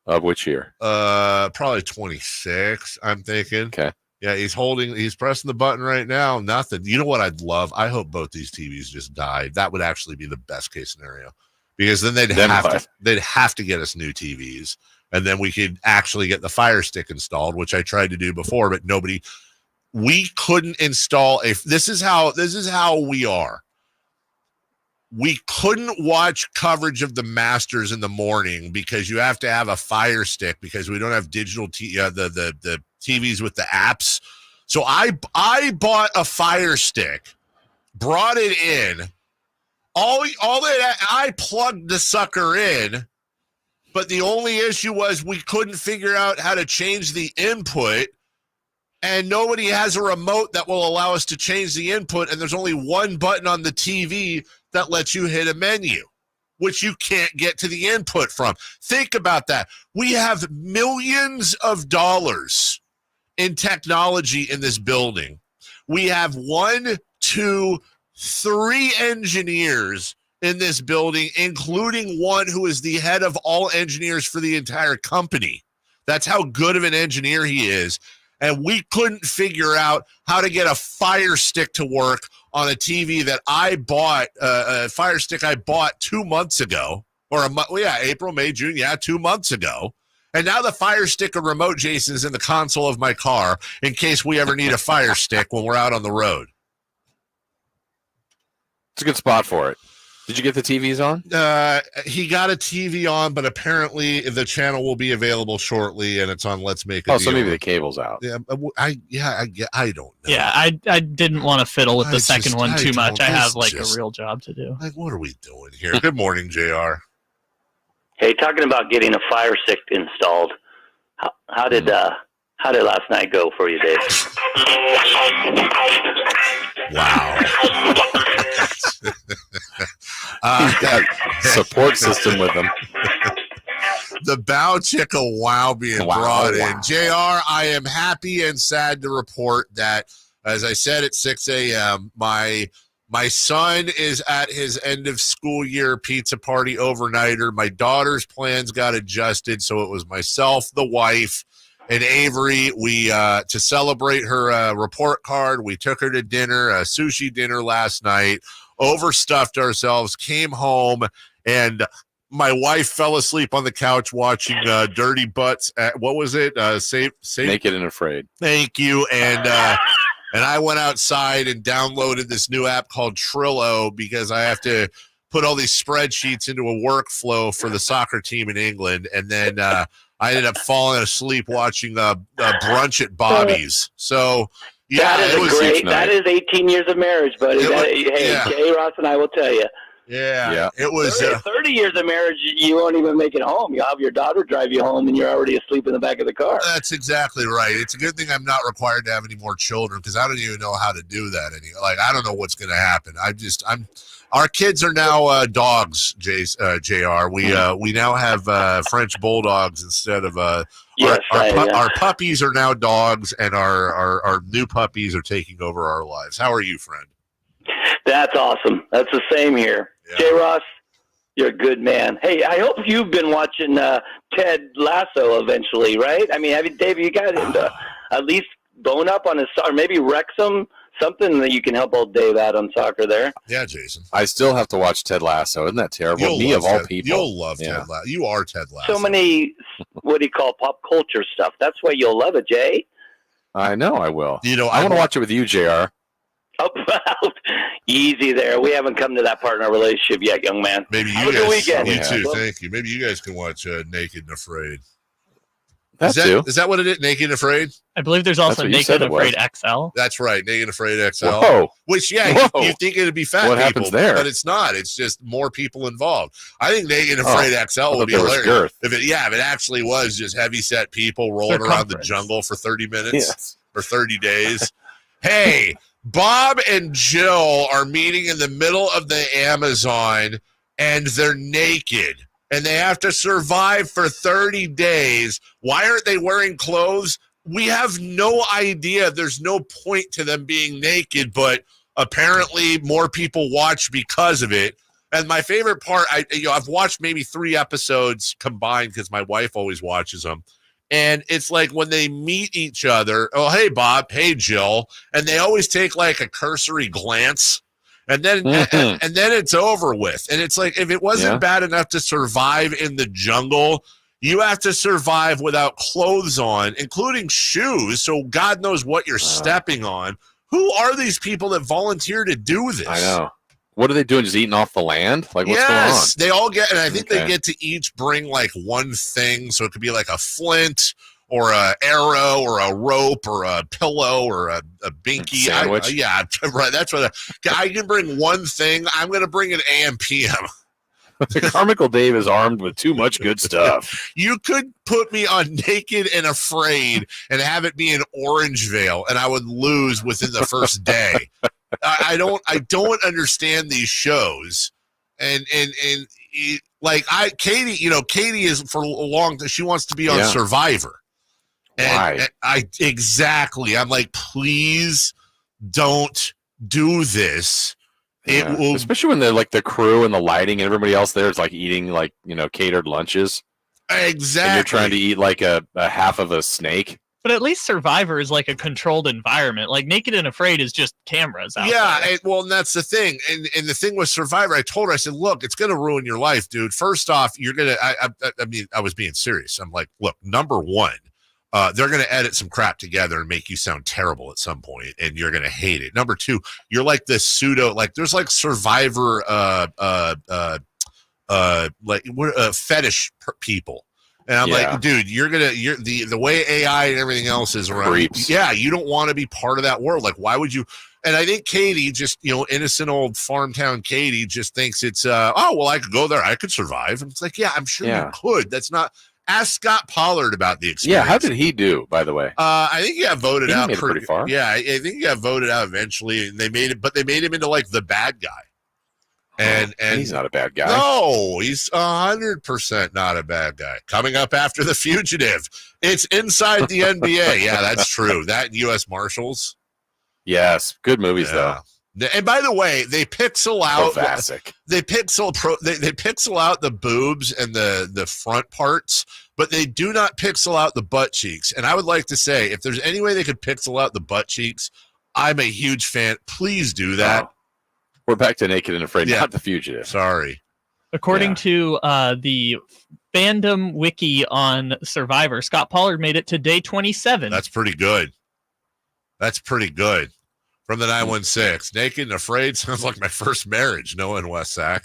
Of which year? Probably 26. I'm thinking. Okay. Yeah, he's pressing the button right now. Nothing. You know what I'd love? I hope both these TVs just died. That would actually be the best case scenario, because then they'd have to get us new TVs, and then we could actually get the Fire Stick installed, which I tried to do before, but we couldn't install this is how we are. We couldn't watch coverage of the Masters in the morning because you have to have a Fire Stick because we don't have digital the TVs with the apps. So I bought a Fire Stick, brought it in. All that I plugged the sucker in, but the only issue was we couldn't figure out how to change the input, and nobody has a remote that will allow us to change the input, and there's only one button on the TV that lets you hit a menu, which you can't get to the input from. Think about that. We have millions of dollars in technology in this building. We have 1, 2, 3 engineers in this building, including one who is the head of all engineers for the entire company. That's how good of an engineer he is. And we couldn't figure out how to get a Fire Stick to work on a TV that I bought, a Fire Stick I bought 2 months ago, April, May, June, 2 months ago. And now the Fire Stick and remote, Jason, is in the console of my car in case we ever need a Fire Stick when we're out on the road. It's a good spot for it. Did you get the TVs on? He got a TV on, but apparently the channel will be available shortly, and it's on Let's Make a Deal. So maybe the cable's out. Yeah, I don't know. Yeah, I didn't want to fiddle with the second one too much. I have a real job to do. Like, what are we doing here? Good morning, JR. Hey, talking about getting a Fire Stick installed, how did last night go for you, Dave? Wow. Support system with them. The bow chicka wow being brought in. JR, I am happy and sad to report that, as I said at 6 a.m., my son is at his end of school year pizza party overnighter. My daughter's plans got adjusted, so it was myself, the wife, and Avery. We to celebrate her report card, we took her to dinner, a sushi dinner last night, overstuffed ourselves, came home, and my wife fell asleep on the couch watching Dirty Butts. What was it? Save Naked and Afraid. Thank you. And I went outside and downloaded this new app called Trello because I have to put all these spreadsheets into a workflow for the soccer team in England. And then I ended up falling asleep watching Brunch at Bobby's. So, yeah, that is 18 years of marriage, buddy. Jay Ross and I will tell you. Yeah. It was 30 years of marriage. You won't even make it home. You'll have your daughter drive you home, and you're already asleep in the back of the car. That's exactly right. It's a good thing I'm not required to have any more children because I don't even know how to do that. I don't know what's going to happen. Our kids are now dogs, JR. We now have French bulldogs instead of our puppies are now dogs, and our new puppies are taking over our lives. How are you, friend? That's awesome. That's the same here. Yeah. Jay Ross, you're a good man. Hey, I hope you've been watching Ted Lasso eventually, right? I mean, Dave, you got him to at least bone up on his or maybe Wrexham, something that you can help old Dave out on soccer there. Yeah, Jason. I still have to watch Ted Lasso. Isn't that terrible? Me of all people. You'll love Ted Lasso. You are Ted Lasso. So many, what do you call pop culture stuff. That's why you'll love it, Jay. I know I will. I want to watch it with you, JR. Oh, easy there. We haven't come to that part in our relationship yet, young man. Maybe you guys. Weekend. Me too. Thank you. Maybe you guys can watch Naked and Afraid. Is that what it is? Naked and Afraid? I believe there's also Naked and Afraid XL. That's right. Naked and Afraid XL. Whoa. Which, you think it'd be fat what people. Happens there? But it's not. It's just more people involved. I think Naked and Afraid XL would be hilarious. If it actually was just heavy-set people rolling around the jungle for 30 minutes or 30 days. Hey, Bob and Jill are meeting in the middle of the Amazon, and they're naked. And they have to survive for 30 days. Why aren't they wearing clothes? We have no idea. There's no point to them being naked, but apparently more people watch because of it. And my favorite part, I've watched maybe 3 episodes combined because my wife always watches them. And it's like when they meet each other, oh, hey, Bob, hey, Jill. And they always take like a cursory glance. And then and then it's over with. And it's like, if it wasn't bad enough to survive in the jungle, you have to survive without clothes on, including shoes. So God knows what you're stepping on. Who are these people that volunteer to do this? I know. What are they doing? Just eating off the land? Like, what's going on? They all get, and I think they get to each bring like one thing. So it could be like a flint or a arrow or a rope or a pillow or a binky. Sandwich. Right. That's what I can bring one thing. I'm going to bring an AM/PM. Carmichael Dave is armed with too much good stuff. You could put me on Naked and Afraid and have it be in Orangevale, and I would lose within the first day. I don't understand these shows, and Katie is for a long time. She wants to be on Survivor. And exactly. I'm like, please don't do this. It will, especially when they're like the crew and the lighting and everybody else there is like eating like catered lunches. Exactly. And you're trying to eat like a half of a snake. But at least Survivor is like a controlled environment. Like Naked and Afraid is just cameras out there. And that's the thing. And the thing with Survivor, I told her, I said, look, it's going to ruin your life, dude. First off, you're going to, I was being serious. I'm like, look, number one, they're going to edit some crap together and make you sound terrible at some point, and you're going to hate it. Number two, you're like this pseudo, like there's like Survivor, fetish people. And I'm like, dude, you're the way AI and everything else is around. Creeps. Yeah, you don't want to be part of that world. Like, why would you? And I think Katie, just innocent old farm town Katie, just thinks it's I could go there, I could survive. And it's like, yeah, I'm sure you could. That's not. Ask Scott Pollard about the experience. Yeah, how did he do, by the way? I think he got voted out pretty far. Yeah, I think he got voted out eventually, and they made him into like the bad guy. And he's not a bad guy. No, he's 100% not a bad guy. Coming up after The Fugitive, it's inside the NBA. Yeah, that's true. That and U.S. Marshals. Yes, good movies though. And by the way, they pixel out. They pixel out the boobs and the front parts, but they do not pixel out the butt cheeks. And I would like to say, if there's any way they could pixel out the butt cheeks, I'm a huge fan. Please do that. We're back to Naked and Afraid, not The Fugitive. Sorry. According to the fandom wiki on Survivor, Scott Pollard made it to day 27. That's pretty good. From the 916. Naked and Afraid sounds like my first marriage, Noah and West Sack.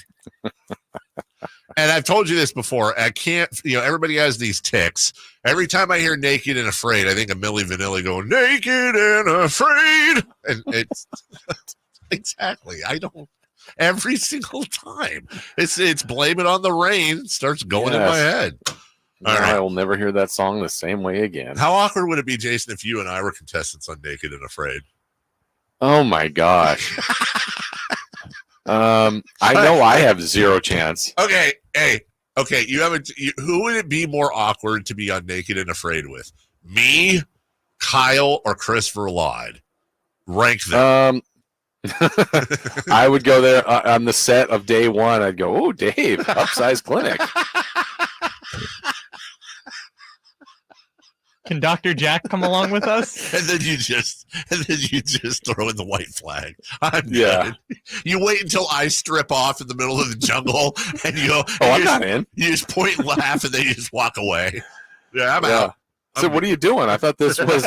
And I've told you this before. I can't, everybody has these tics. Every time I hear Naked and Afraid, I think of Milli Vanilli going, Naked and Afraid. And it's exactly. I don't. Every single time. It's Blame It on the Rain. It starts going in my head. All right. I will never hear that song the same way again. How awkward would it be, Jason, if you and I were contestants on Naked and Afraid? Oh my gosh. I know I have zero chance. Okay, who would it be more awkward to be on Naked and Afraid with? Me, Kyle, or Chris Verlaud? Rank them. I would go there on the set of day one. I'd go, oh, Dave, upsize clinic. Can Dr. Jack come along with us? And then you just throw in the white flag. I'm good. You wait until I strip off in the middle of the jungle, and you go, I'm not in. You just point and laugh, and then you just walk away. Yeah, I'm out. So what are you doing? I thought this was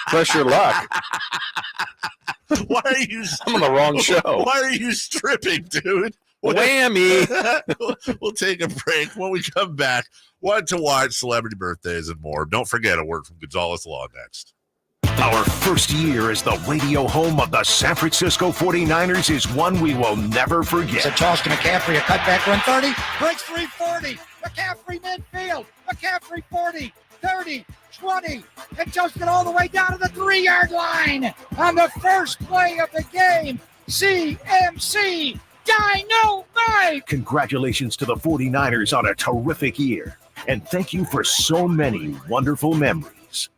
Press Your Luck. Why are you? I'm on the wrong show. Why are you stripping, dude? Whammy. We'll take a break. When we come back, what to watch, celebrity birthdays, and more. Don't forget a word from Gonzalez Law next. Our first year as the radio home of the San Francisco 49ers is one we will never forget. So toss to McCaffrey, a cutback run 30, breaks 340. McCaffrey midfield. McCaffrey 40, 30, 20, and toasted all the way down to the 3-yard line on the first play of the game. CMC Dynamite! Congratulations to the 49ers on a terrific year, and thank you for so many wonderful memories.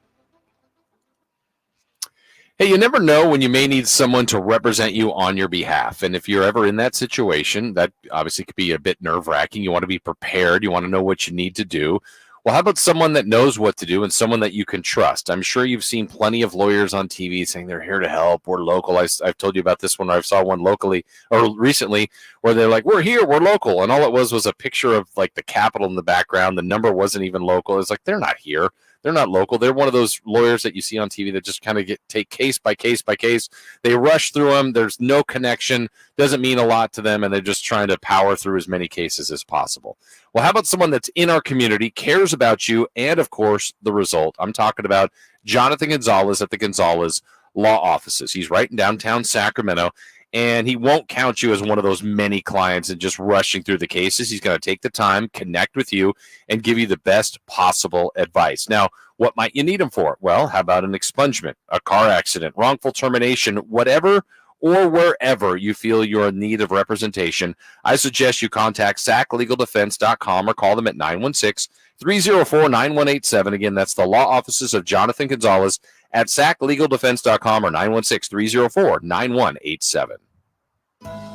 Hey, you never know when you may need someone to represent you on your behalf. And if you're ever in that situation, that obviously could be a bit nerve-wracking. You want to be prepared. You want to know what you need to do. Well, how about someone that knows what to do and someone that you can trust? I'm sure you've seen plenty of lawyers on TV saying they're here to help. We're local. I've told you about this one. I saw one locally or recently where they're like, we're here, we're local. And all it was a picture of like the Capitol in the background. The number wasn't even local. It's like, they're not here. They're not local. They're one of those lawyers that you see on TV that just kind of take case by case by case. They rush through them. There's no connection. Doesn't mean a lot to them, and they're just trying to power through as many cases as possible. Well, how about someone that's in our community, cares about you, and, of course, the result? I'm talking about Jonathan Gonzalez at the Gonzalez Law Offices. He's right in downtown Sacramento, and he won't count you as one of those many clients and just rushing through the cases. He's going to take the time, connect with you, and give you the best possible advice. Now, what might you need him for? Well, how about an expungement, a car accident, wrongful termination, whatever or wherever you feel you're in need of representation, I suggest you contact SAClegaldefense.com or call them at 916-304-9187. Again, that's the law offices of Jonathan Gonzalez at SAClegaldefense.com or 916-304-9187.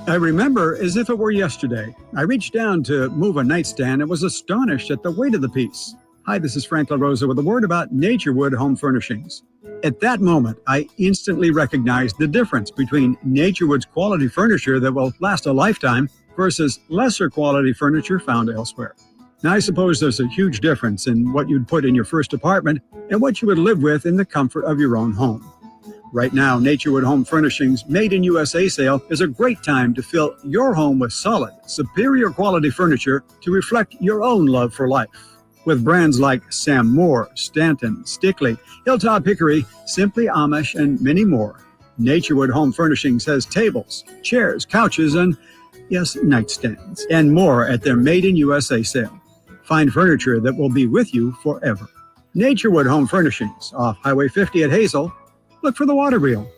I remember as if it were yesterday. I reached down to move a nightstand and was astonished at the weight of the piece. Hi, this is Frank LaRosa with a word about Naturewood Home Furnishings. At that moment, I instantly recognized the difference between Naturewood's quality furniture that will last a lifetime versus lesser quality furniture found elsewhere. Now, I suppose there's a huge difference in what you'd put in your first apartment and what you would live with in the comfort of your own home. Right now, Naturewood Home Furnishings Made in USA sale is a great time to fill your home with solid, superior quality furniture to reflect your own love for life. With brands like Sam Moore, Stanton, Stickley, Hilltop Hickory, Simply Amish, and many more, Naturewood Home Furnishings has tables, chairs, couches, and, yes, nightstands, and more at their Made in USA sale. Find furniture that will be with you forever. Naturewood Home Furnishings, off Highway 50 at Hazel. Look for the water reel.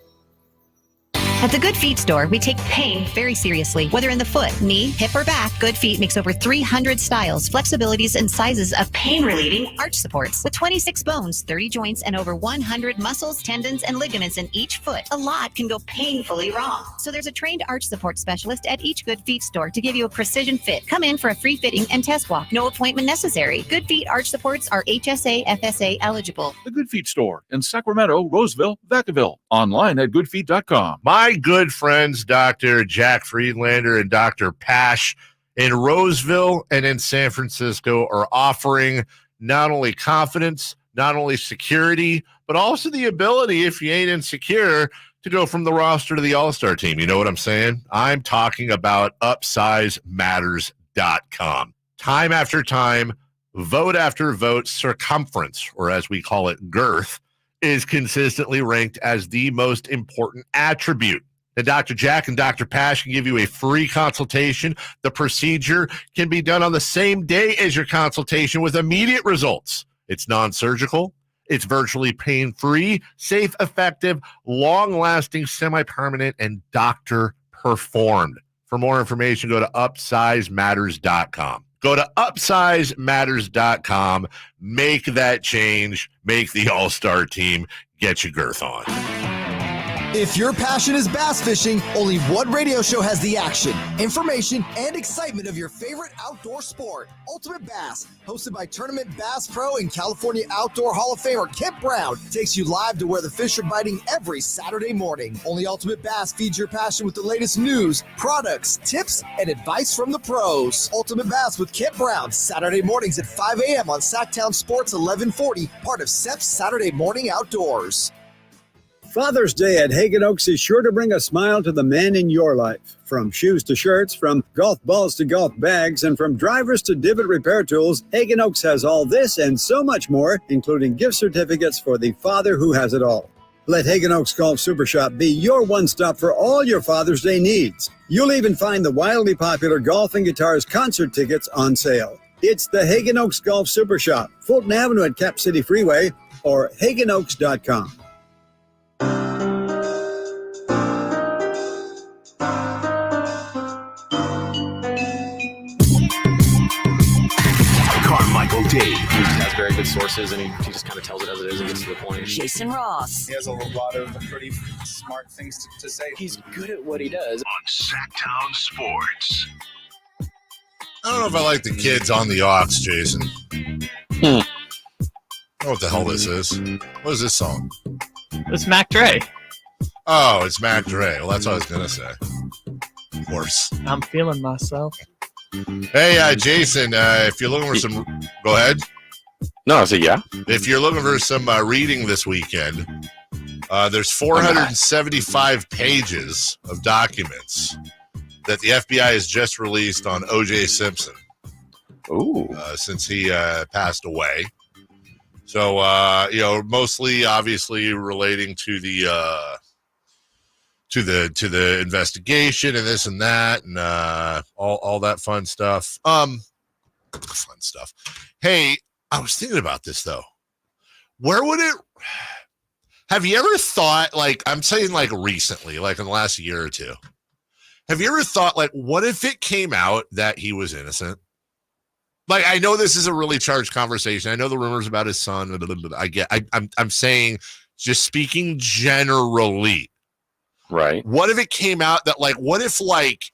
At the Good Feet store, we take pain very seriously. Whether in the foot, knee, hip, or back, Good Feet makes over 300 styles, flexibilities, and sizes of pain-relieving arch supports. With 26 bones, 30 joints, and over 100 muscles, tendons, and ligaments in each foot, a lot can go painfully wrong. So there's a trained arch support specialist at each Good Feet store to give you a precision fit. Come in for a free fitting and test walk. No appointment necessary. Good Feet arch supports are HSA, FSA eligible. The Good Feet store in Sacramento, Roseville, Vacaville. Online at goodfeet.com. My my good friends, Dr. Jack Friedlander and Dr. Pash in Roseville and in San Francisco, are offering not only confidence, not only security, but also the ability, if you ain't insecure, to go from the roster to the all-star team. You know what I'm saying? I'm talking about UpsizeMatters.com. Time after time, vote after vote, circumference, or as we call it, girth, is consistently ranked as the most important attribute. And Dr. Jack and Dr. Pash can give you a free consultation. The procedure can be done on the same day as your consultation with immediate results. It's non-surgical. It's virtually pain-free, safe, effective, long-lasting, semi-permanent, and doctor-performed. For more information, go to UpsizeMatters.com. Go to UpsizeMatters.com. Make that change. Make the all-star team. Get your girth on. If your passion is bass fishing, only one radio show has the action, information, and excitement of your favorite outdoor sport. Ultimate Bass, hosted by Tournament Bass Pro and California Outdoor Hall of Famer Kip Brown, takes you live to where the fish are biting every Saturday morning. Only Ultimate Bass feeds your passion with the latest news, products, tips, and advice from the pros. Ultimate Bass with Kip Brown, Saturday mornings at 5 a.m. on Sacktown Sports 1140, part of SEP's Saturday Morning Outdoors. Father's Day at Hagen Oaks is sure to bring a smile to the men in your life. From shoes to shirts, from golf balls to golf bags, and from drivers to divot repair tools, Hagen Oaks has all this and so much more, including gift certificates for the father who has it all. Let Hagen Oaks Golf Super Shop be your one-stop for all your Father's Day needs. You'll even find the wildly popular Golf and Guitars concert tickets on sale. It's the Hagen Oaks Golf Super Shop, Fulton Avenue at Cap City Freeway, or HagenOaks.com. Carmichael Dave. He has very good sources, and he just kind of tells it as it is and gets to the point. Jason Ross. He has a lot of pretty smart things to say. He's good at what he does. On Sacktown Sports. I don't know if I like the kids on the aux, Jason. I don't know what the hell this is. What is this song? It's Mac Dre. Oh, it's Mac Dre. Well, that's what I was going to say. Of course. I'm feeling myself. Hey, Jason, if you're looking for some... Go ahead. No, I said yeah. If you're looking for some reading this weekend, there's 475 pages of documents that the FBI has just released on O.J. Simpson. Ooh. Since he passed away. So, mostly, obviously, relating to the investigation and this and that and all that fun stuff. Fun stuff. Hey, I was thinking about this though. Where would it? Have you ever thought, like, I'm saying, like recently, like in the last year or two? Have you ever thought, like, what if it came out that he was innocent? Like, I know this is a really charged conversation. I know the rumors about his son. I'm saying, just speaking generally. Right. What if it came out that, like, what if, like,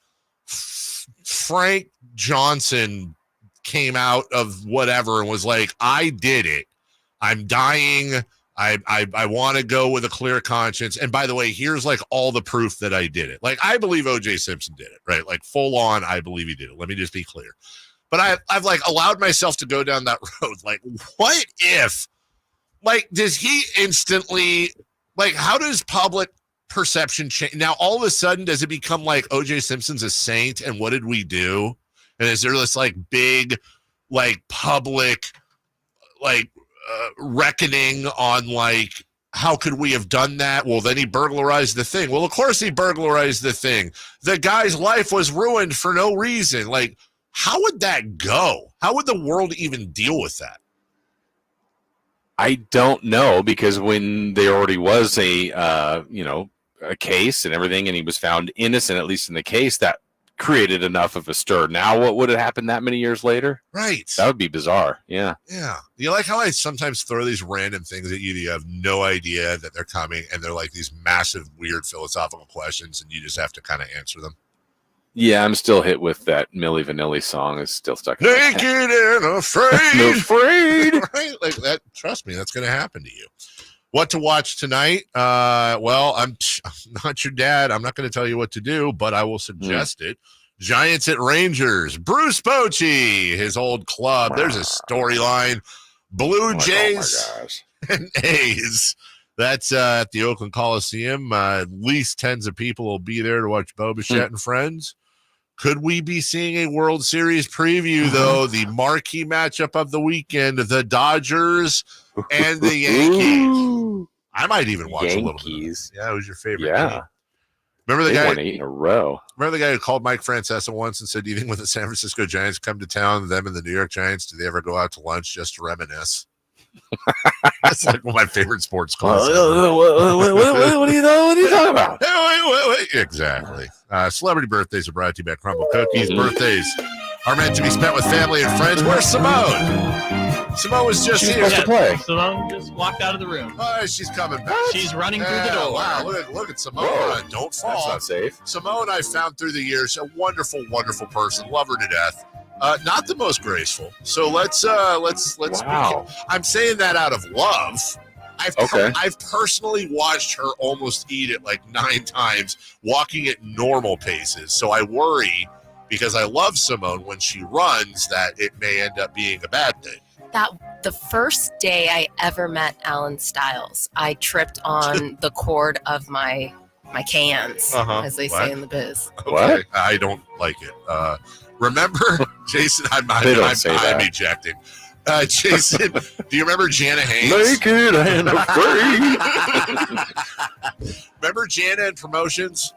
Frank Johnson came out of whatever and was like, I did it. I'm dying. I want to go with a clear conscience. And by the way, here's like all the proof that I did it. Like, I believe O.J. Simpson did it, right? Like, full on, I believe he did it. Let me just be clear. But I've like allowed myself to go down that road. Like, what if, like, does he instantly, like, how does public perception change? Now, all of a sudden, does it become like O.J. Simpson's a saint and what did we do? And is there this like big, like, public, like, reckoning on, like, how could we have done that? Well, then he burglarized the thing. Well, of course he burglarized the thing. The guy's life was ruined for no reason. Like, how would that go? How would the world even deal with that? I don't know, because when there already was a case and everything, and he was found innocent, at least in the case, that created enough of a stir. Now, what would have happened that many years later? Right. That would be bizarre. Yeah. Yeah. You like how I sometimes throw these random things at you that you have no idea that they're coming, and they're like these massive, weird philosophical questions, and you just have to kind of answer them. Yeah, I'm still hit with that Milli Vanilli song. It's still stuck. Naked and afraid. Afraid. Right? Like that. Trust me, that's going to happen to you. What to watch tonight? Well, I'm not your dad. I'm not going to tell you what to do, but I will suggest it. Giants at Rangers. Bruce Bochy, his old club. There's a storyline. Blue Jays and A's. That's at the Oakland Coliseum. At least tens of people will be there to watch Bo Bichette and friends. Could we be seeing a World Series preview, though? The marquee matchup of the weekend, the Dodgers and the Yankees. I might even watch a little bit. Yeah, who's your favorite? Yeah. Remember the guy? Won 8 in a row. Remember the guy who called Mike Francesa once and said, "Do you think when the San Francisco Giants come to town, them and the New York Giants, do they ever go out to lunch just to reminisce?" That's like one of my favorite sports calls. What are you talking about? Wait. Exactly. Celebrity birthdays are brought to you by Crumble Cookies. Birthdays are meant to be spent with family and friends. Where's Simone? Simone was just here to play. Simone just walked out of the room. Oh, she's coming back. She's running through the door. Wow, look at Simone. Don't fall. That's not safe. Simone, I found through the years, a wonderful, wonderful person. Love her to death. Not the most graceful. So let's. Wow. I'm saying that out of love. I've personally watched her almost eat it like 9 times, walking at normal paces. So I worry because I love Simone when she runs that it may end up being a bad thing. The first day I ever met Alan Stiles, I tripped on the cord of my cans, as they say in the biz. Okay. What? I don't like it. Remember, Jason? I'm ejecting. Jason, do you remember Jana Haynes? Naked and afraid. Remember Jana in Promotions?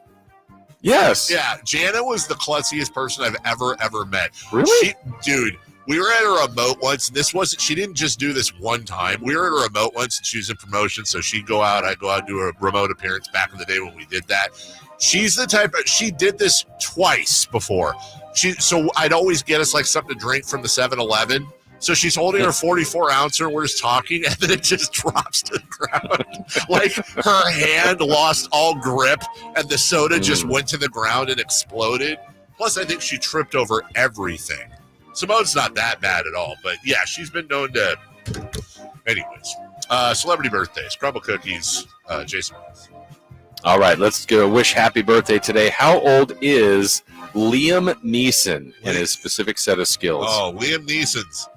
Yes. Yeah, Jana was the klutziest person I've ever met. Really? Dude, we were at a remote once, and she didn't just do this one time. We were at a remote once, and she was in Promotion, so she'd go out, I'd go out and do a remote appearance back in the day when we did that. She's the type of, she did this twice before. So I'd always get us like something to drink from the 7-Eleven. So she's holding her 44-ouncer, and we're just talking, and then it just drops to the ground. Like her hand lost all grip, and the soda just went to the ground and exploded. Plus, I think she tripped over everything. Simone's not that bad at all, but yeah, she's been known to. Anyways, celebrity birthdays, Crumble Cookies, Jason. All right, let's go wish happy birthday today. How old is Liam Neeson in his specific set of skills? Oh, Liam Neeson's.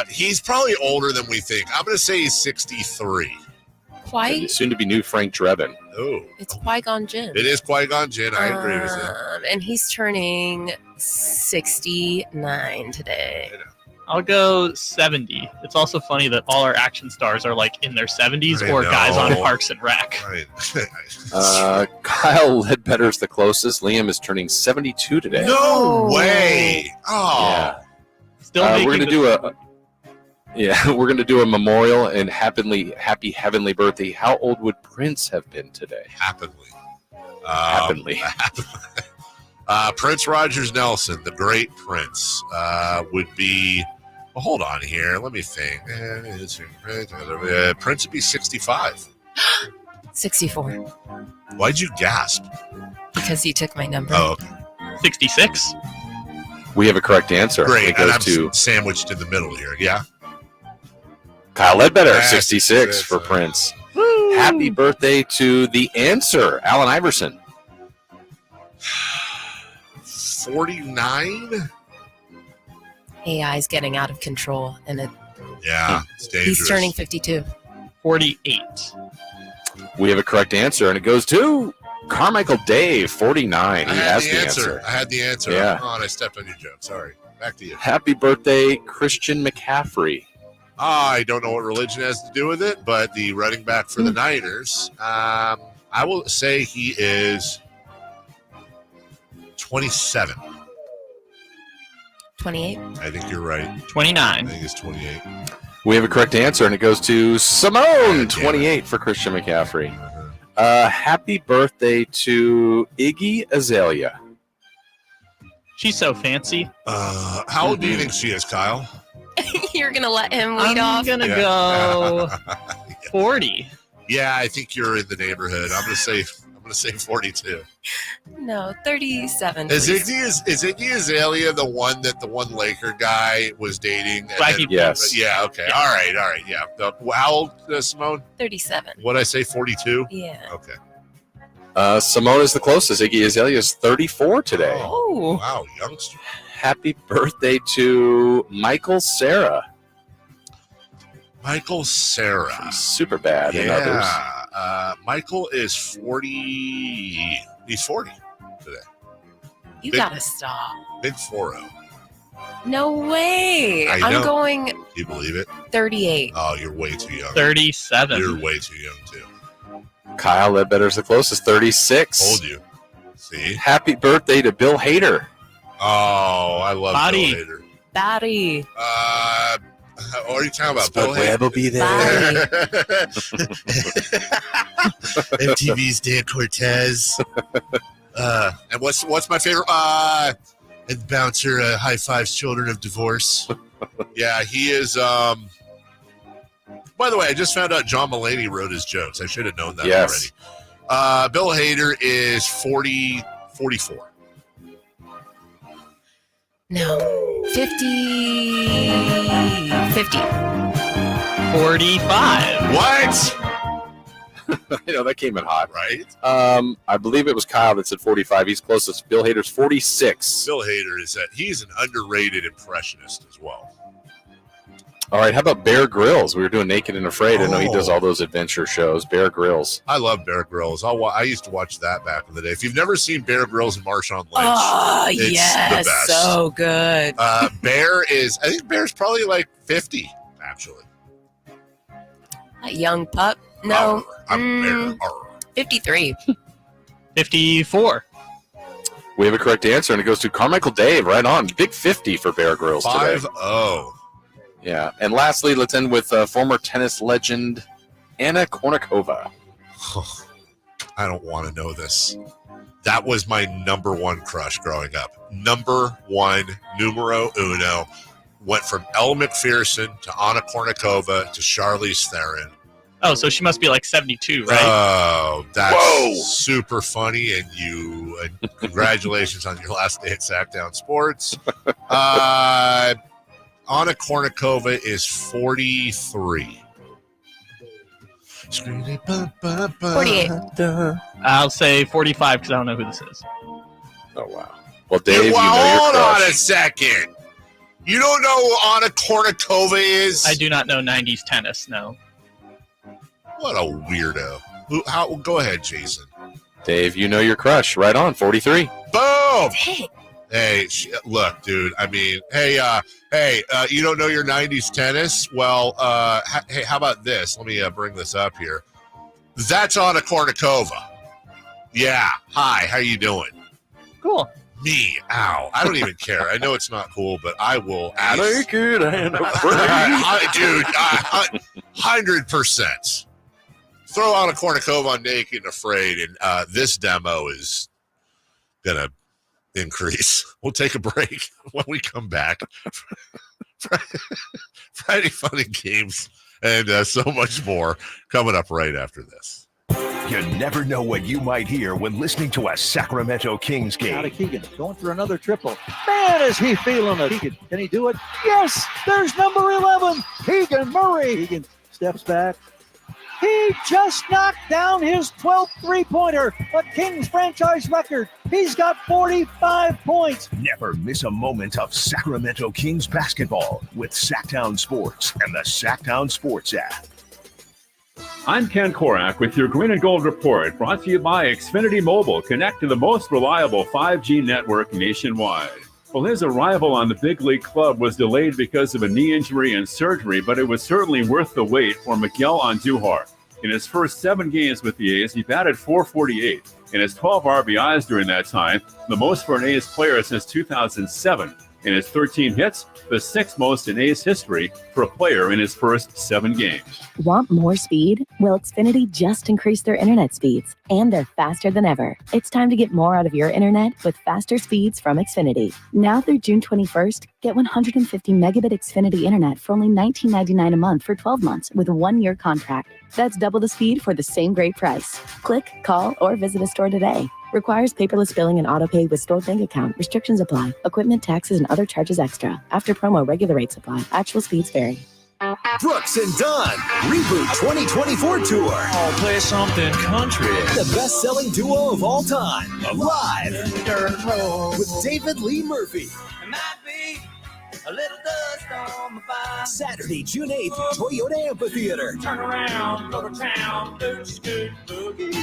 He's probably older than we think. I'm going to say he's 63. Soon to be new Frank Drebin. Oh, It's Qui-Gon Jinn. it is Qui-Gon Jinn. I agree with that. And he's turning 69 today. I'll go 70. It's also funny that all our action stars are like in their 70s or guys on Parks and Rec. Kyle Ledbetter's the closest. Liam is turning 72 today. No way! Oh, Yeah. Still We're gonna do a memorial and happy heavenly birthday. How old would Prince have been today? Happily. Prince Rogers Nelson, the great Prince, would be. Well, hold on here. Let me think. Prince would be 65. 64. Why'd you gasp? Because you took my number. Oh, okay. 66. We have a correct answer. Great. It And goes I'm to sandwiched in the middle here. Yeah. Kyle Ledbetter, Yeah, 66 for Prince. Happy birthday to the answer, Allen Iverson. 49? AI's getting out of control, and Yeah, it's dangerous. he's turning 52. 48. We have a correct answer, and it goes to Carmichael Dave, 49. He has the answer. I had the answer. Yeah. Oh, and I stepped on your joke. Sorry. Back to you. Happy birthday, Christian McCaffrey. I don't know what religion has to do with it, but the running back for the Niners, I will say he is 27. 28. I think you're right. 29. I think it's 28. We have a correct answer, and it goes to Simone, 28 for Christian McCaffrey. Happy birthday to Iggy Azalea. She's so fancy. How old do you think she is, Kyle? You're going to let him lead off? I'm going to go 40. Yeah, I think you're in the neighborhood. I'm going to say 42. No, 37. Is please. Iggy Azalea the one Laker guy was dating? Yes. Yeah. Okay. All right. Yeah. How old, Simone? 37. What'd I say? 42. Yeah. Okay. Simone is the closest. Iggy Azalea is 34 today. Oh. Wow, youngster. Happy birthday to Michael Cera. Michael Cera. From Superbad and others. Michael is 40. He's 40 today. You gotta stop. Big 40. No way. I I'm know. going Do you believe it? 38. Oh, you're way too young. 37. You're way too young, too. Kyle Ledbetter's the closest, 36. Told you. See? Happy birthday to Bill Hader. Oh, I love Body. Bill Hader. Batty. What are you talking about? Spud Bill Webb will be there. MTV's Dan Cortez. And what's my favorite? And Bouncer high fives children of divorce. Yeah, he is. By the way, I just found out John Mulaney wrote his jokes. I should have known that Yes. already. Bill Hader is 44. No. 50. 45. What? I know, that came in hot. Right? I believe it was Kyle that said 45. He's closest. Bill Hader's 46. Bill Hader he's an underrated impressionist as well. All right, how about Bear Grylls? We were doing Naked and Afraid. I know he does all those adventure shows. Bear Grylls. I love Bear Grylls. I used to watch that back in the day. If you've never seen Bear Grylls and Marshawn Lynch, it's yes. the best. So good. I think Bear's probably like 50, actually. A young pup. No. I'm Bear. 53. 54. We have a correct answer, and it goes to Carmichael Dave. Right on. Big 50 for Bear Grylls today. 5-0. Yeah. And lastly, let's end with former tennis legend Anna Kournikova. I don't want to know this. That was my number one crush growing up. Number one, numero uno. Went from Elle Macpherson to Anna Kournikova to Charlize Theron. Oh, so she must be like 72, right? Oh, that's super funny. And congratulations on your last day at Sacktown Sports. Anna Kournikova is 43. 48. I'll say 45 because I don't know who this is. Oh, wow. Well, Dave, you know your hold crush. on a second. You don't know who Anna Kournikova is? I do not know 90s tennis, no. What a weirdo. Go ahead, Jason. Dave, you know your crush. Right on, 43. Boom! Hey, look, dude. I mean, hey, you don't know your 90s tennis? Well, hey, how about this? Let me bring this up here. That's Anna Kournikova. Yeah. Hi, how you doing? Cool. Me. Ow. I don't even care. I know it's not cool, but I will. Naked and Dude, 100%. Throw Anna Kournikova on Naked and Afraid, and this demo is going to increase. We'll take a break when we come back. Friday Fun and Games and so much more coming up right after this. You never know what you might hear when listening to a Sacramento Kings game. Out of Keegan, going for another triple. Man, is he feeling it. Keegan, can he do it? Yes, there's number 11, Keegan Murray. Keegan steps back. He just knocked down his 12th three-pointer, a Kings franchise record. He's got 45 points. Never miss a moment of Sacramento Kings basketball with Sacktown Sports and the Sacktown Sports app. I'm Ken Korak with your Green and Gold Report, brought to you by Xfinity Mobile. Connect to the most reliable 5G network nationwide. Well, his arrival on the big league club was delayed because of a knee injury and surgery, but it was certainly worth the wait for Miguel Andujar. In his first 7 games with the A's, he batted .448 and has 12 RBIs during that time, the most for an A's player since 2007. In his 13 hits, the 6th most in A's history for a player in his first 7 games. Want more speed? Well, Xfinity just increased their internet speeds, and they're faster than ever. It's time to get more out of your internet with faster speeds from Xfinity. Now through June 21st, get 150 megabit Xfinity internet for only $19.99 a month for 12 months with a 1-year contract. That's double the speed for the same great price. Click, call, or visit a store today. Requires paperless billing and auto pay with stored bank account. Restrictions apply. Equipment, taxes, and other charges extra. After promo, regular rates apply. Actual speeds vary. Brooks and Dunn Reboot 2024 Tour. I'll play something country. The best-selling duo of all time. Live with David Lee Murphy. A little dust on my bike. Saturday, June 8th, Toyota Amphitheater. Turn around, go to town, do scoot boogie.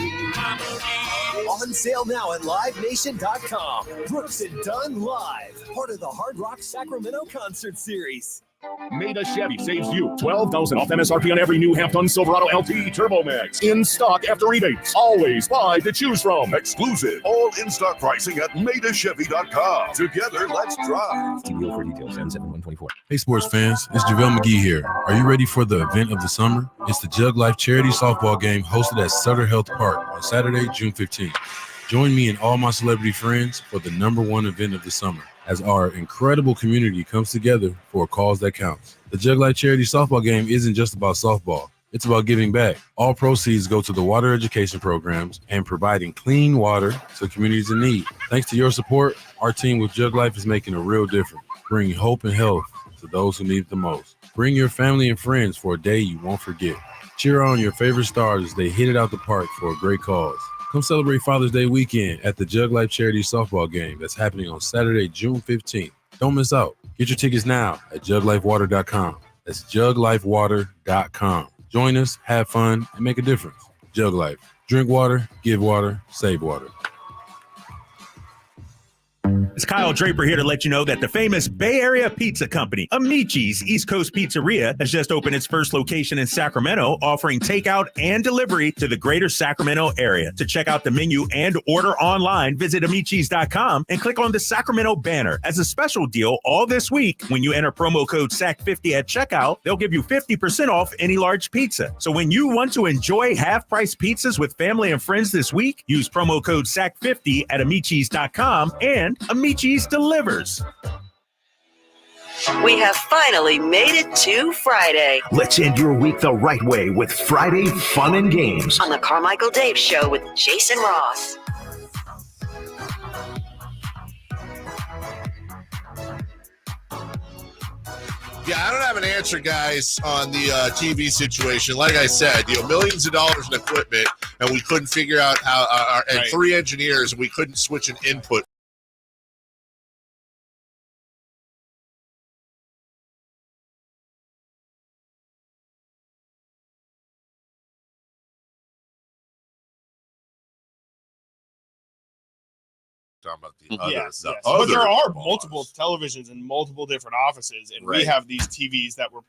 On sale now at livenation.com. Brooks and Dunn Live, part of the Hard Rock Sacramento Concert Series. Maida Chevy saves you $12,000 off MSRP on every new half-ton Silverado LT Turbo Max. In stock after rebates. Always 5 to choose from. Exclusive. All in-stock pricing at MaidaChevy.com. Together, let's drive. TBO for details. 77124. Hey, sports fans. It's JaVale McGee here. Are you ready for the event of the summer? It's the Jug Life Charity Softball Game hosted at Sutter Health Park on Saturday, June 15th. Join me and all my celebrity friends for the #1 event of the summer, as our incredible community comes together for a cause that counts. The Jug Life Charity Softball Game isn't just about softball. It's about giving back. All proceeds go to the water education programs and providing clean water to communities in need. Thanks to your support, our team with Jug Life is making a real difference, bringing hope and health to those who need it the most. Bring your family and friends for a day you won't forget. Cheer on your favorite stars as they hit it out the park for a great cause. Come celebrate Father's Day weekend at the Jug Life Charity Softball Game that's happening on Saturday, June 15th. Don't miss out. Get your tickets now at juglifewater.com. That's juglifewater.com. Join us, have fun, and make a difference. Jug Life. Drink water, give water, save water. It's Kyle Draper here to let you know that the famous Bay Area pizza company, Amici's East Coast Pizzeria, has just opened its first location in Sacramento, offering takeout and delivery to the greater Sacramento area. To check out the menu and order online, visit amicis.com and click on the Sacramento banner. As a special deal, all this week, when you enter promo code SAC50 at checkout, they'll give you 50% off any large pizza. So when you want to enjoy half-price pizzas with family and friends this week, use promo code SAC50 at amicis.com and Amici's delivers. We have finally made it to Friday. Let's end your week the right way with Friday Fun and Games on the Carmichael Dave Show with Jason Ross. Yeah, I don't have an answer, guys, on the TV situation. Like I said, millions of dollars in equipment, and we couldn't figure out how, and 3 engineers, and we couldn't switch an input. About the other, but there are multiple televisions in multiple different offices, and we have these TVs that were.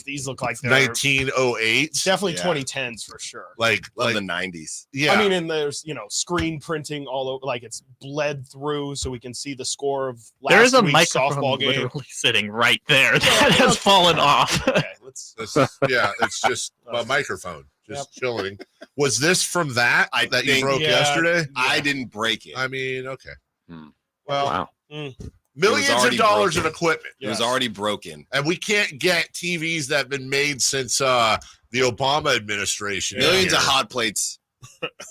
These look like they're 1908. Definitely 2010s for sure. Like the 90s. Yeah, I mean, and there's screen printing all over, like it's bled through, so we can see the score of last there is a week's microphone softball game. literally sitting right there that has fallen off. Okay, let's. It's just a microphone. Just chilling. Was this from that you broke yesterday? I didn't break it. I mean, okay. Well, wow. Millions of dollars in equipment. It was already broken. And we can't get TVs that have been made since the Obama administration. Millions of hot plates.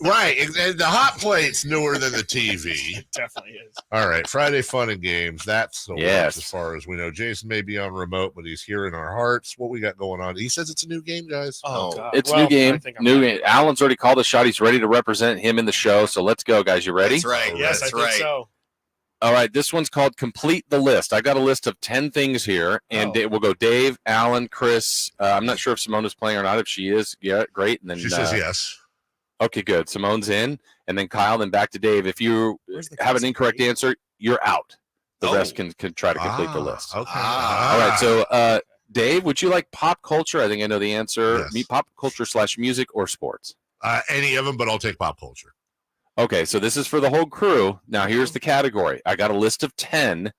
Right. And the hot plate's newer than the TV. It definitely is. All right. Friday Fun and Games. That's the worst as far as we know. Jason may be on remote, but he's here in our hearts. What we got going on? He says it's a new game, guys. Oh, God. It's new game. New game. Alan's already called the shot. He's ready to represent him in the show. So let's go, guys. You ready? That's right. Yes, I think so. All right, this one's called Complete the List. I got a list of 10 things here, and we'll go Dave, Alan, Chris. I'm not sure if Simone is playing or not. If she is, yeah, great. And then she says yes. Okay, good. Simone's in, and then Kyle, then back to Dave. If you have an incorrect answer, you're out. The rest can try to complete the list. Okay. All right, so Dave, would you like pop culture? I think I know the answer. Yes. Pop culture / music or sports? Any of them, but I'll take pop culture. Okay, so this is for the whole crew. Now, here's the category. I got a list of 10.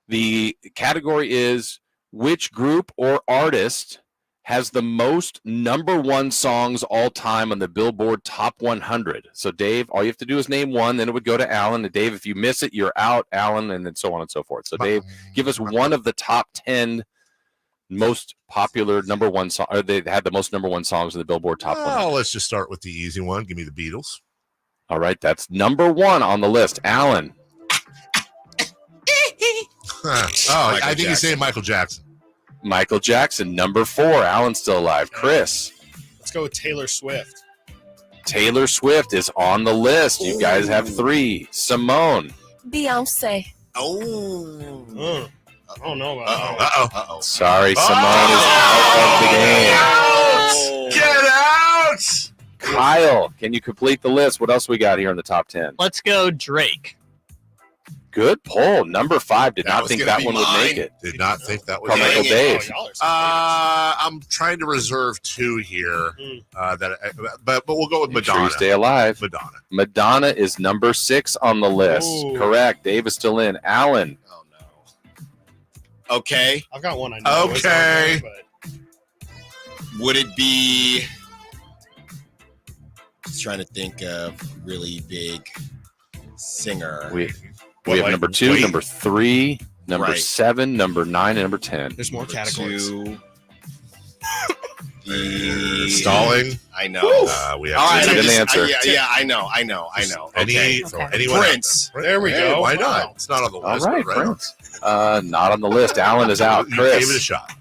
The category is which group or artist has the most #1 songs all time on the Billboard Top 100. So, Dave, all you have to do is name one. Then it would go to Alan. And, Dave, if you miss it, you're out, Alan, and then so on and so forth. So, Dave, give us one of the top 10 most popular #1 song, or they had the most #1 songs in the Billboard Top 100. Let's just start with the easy one. Give me the Beatles. All right, that's number 1 on the list. Alan. I think he's saying Michael Jackson. Michael Jackson, number 4. Alan's still alive. Chris. Let's go with Taylor Swift. Taylor Swift is on the list. You guys have 3. Simone. Beyonce. Oh. I don't know about that. Uh-oh. Sorry, Simone is out of the game. Get out! Kyle, can you complete the list? What else we got here in the top 10? Let's go Drake. Good poll. Number 5. Did not think that one would make it. Did not think that would Carmichael make Dave. it. I'm trying to reserve 2 here. But we'll go with Make sure Madonna. you stay alive. Madonna is number 6 on the list. Ooh. Correct. Dave is still in. Alan. Okay. I've got one I know. Okay. Would it be? Just trying to think of really big singer. We have number 2, number 3, number Right. 7, number 9, and number 10. There's more categories. Stalling. I know. We have All right, Get an answer. yeah, I know. Okay. Anyone Prince. There we go. Why Wow. not? It's not on the All list. right, but Prince. Not on the list. Alan is out. You gave it a Chris. shot.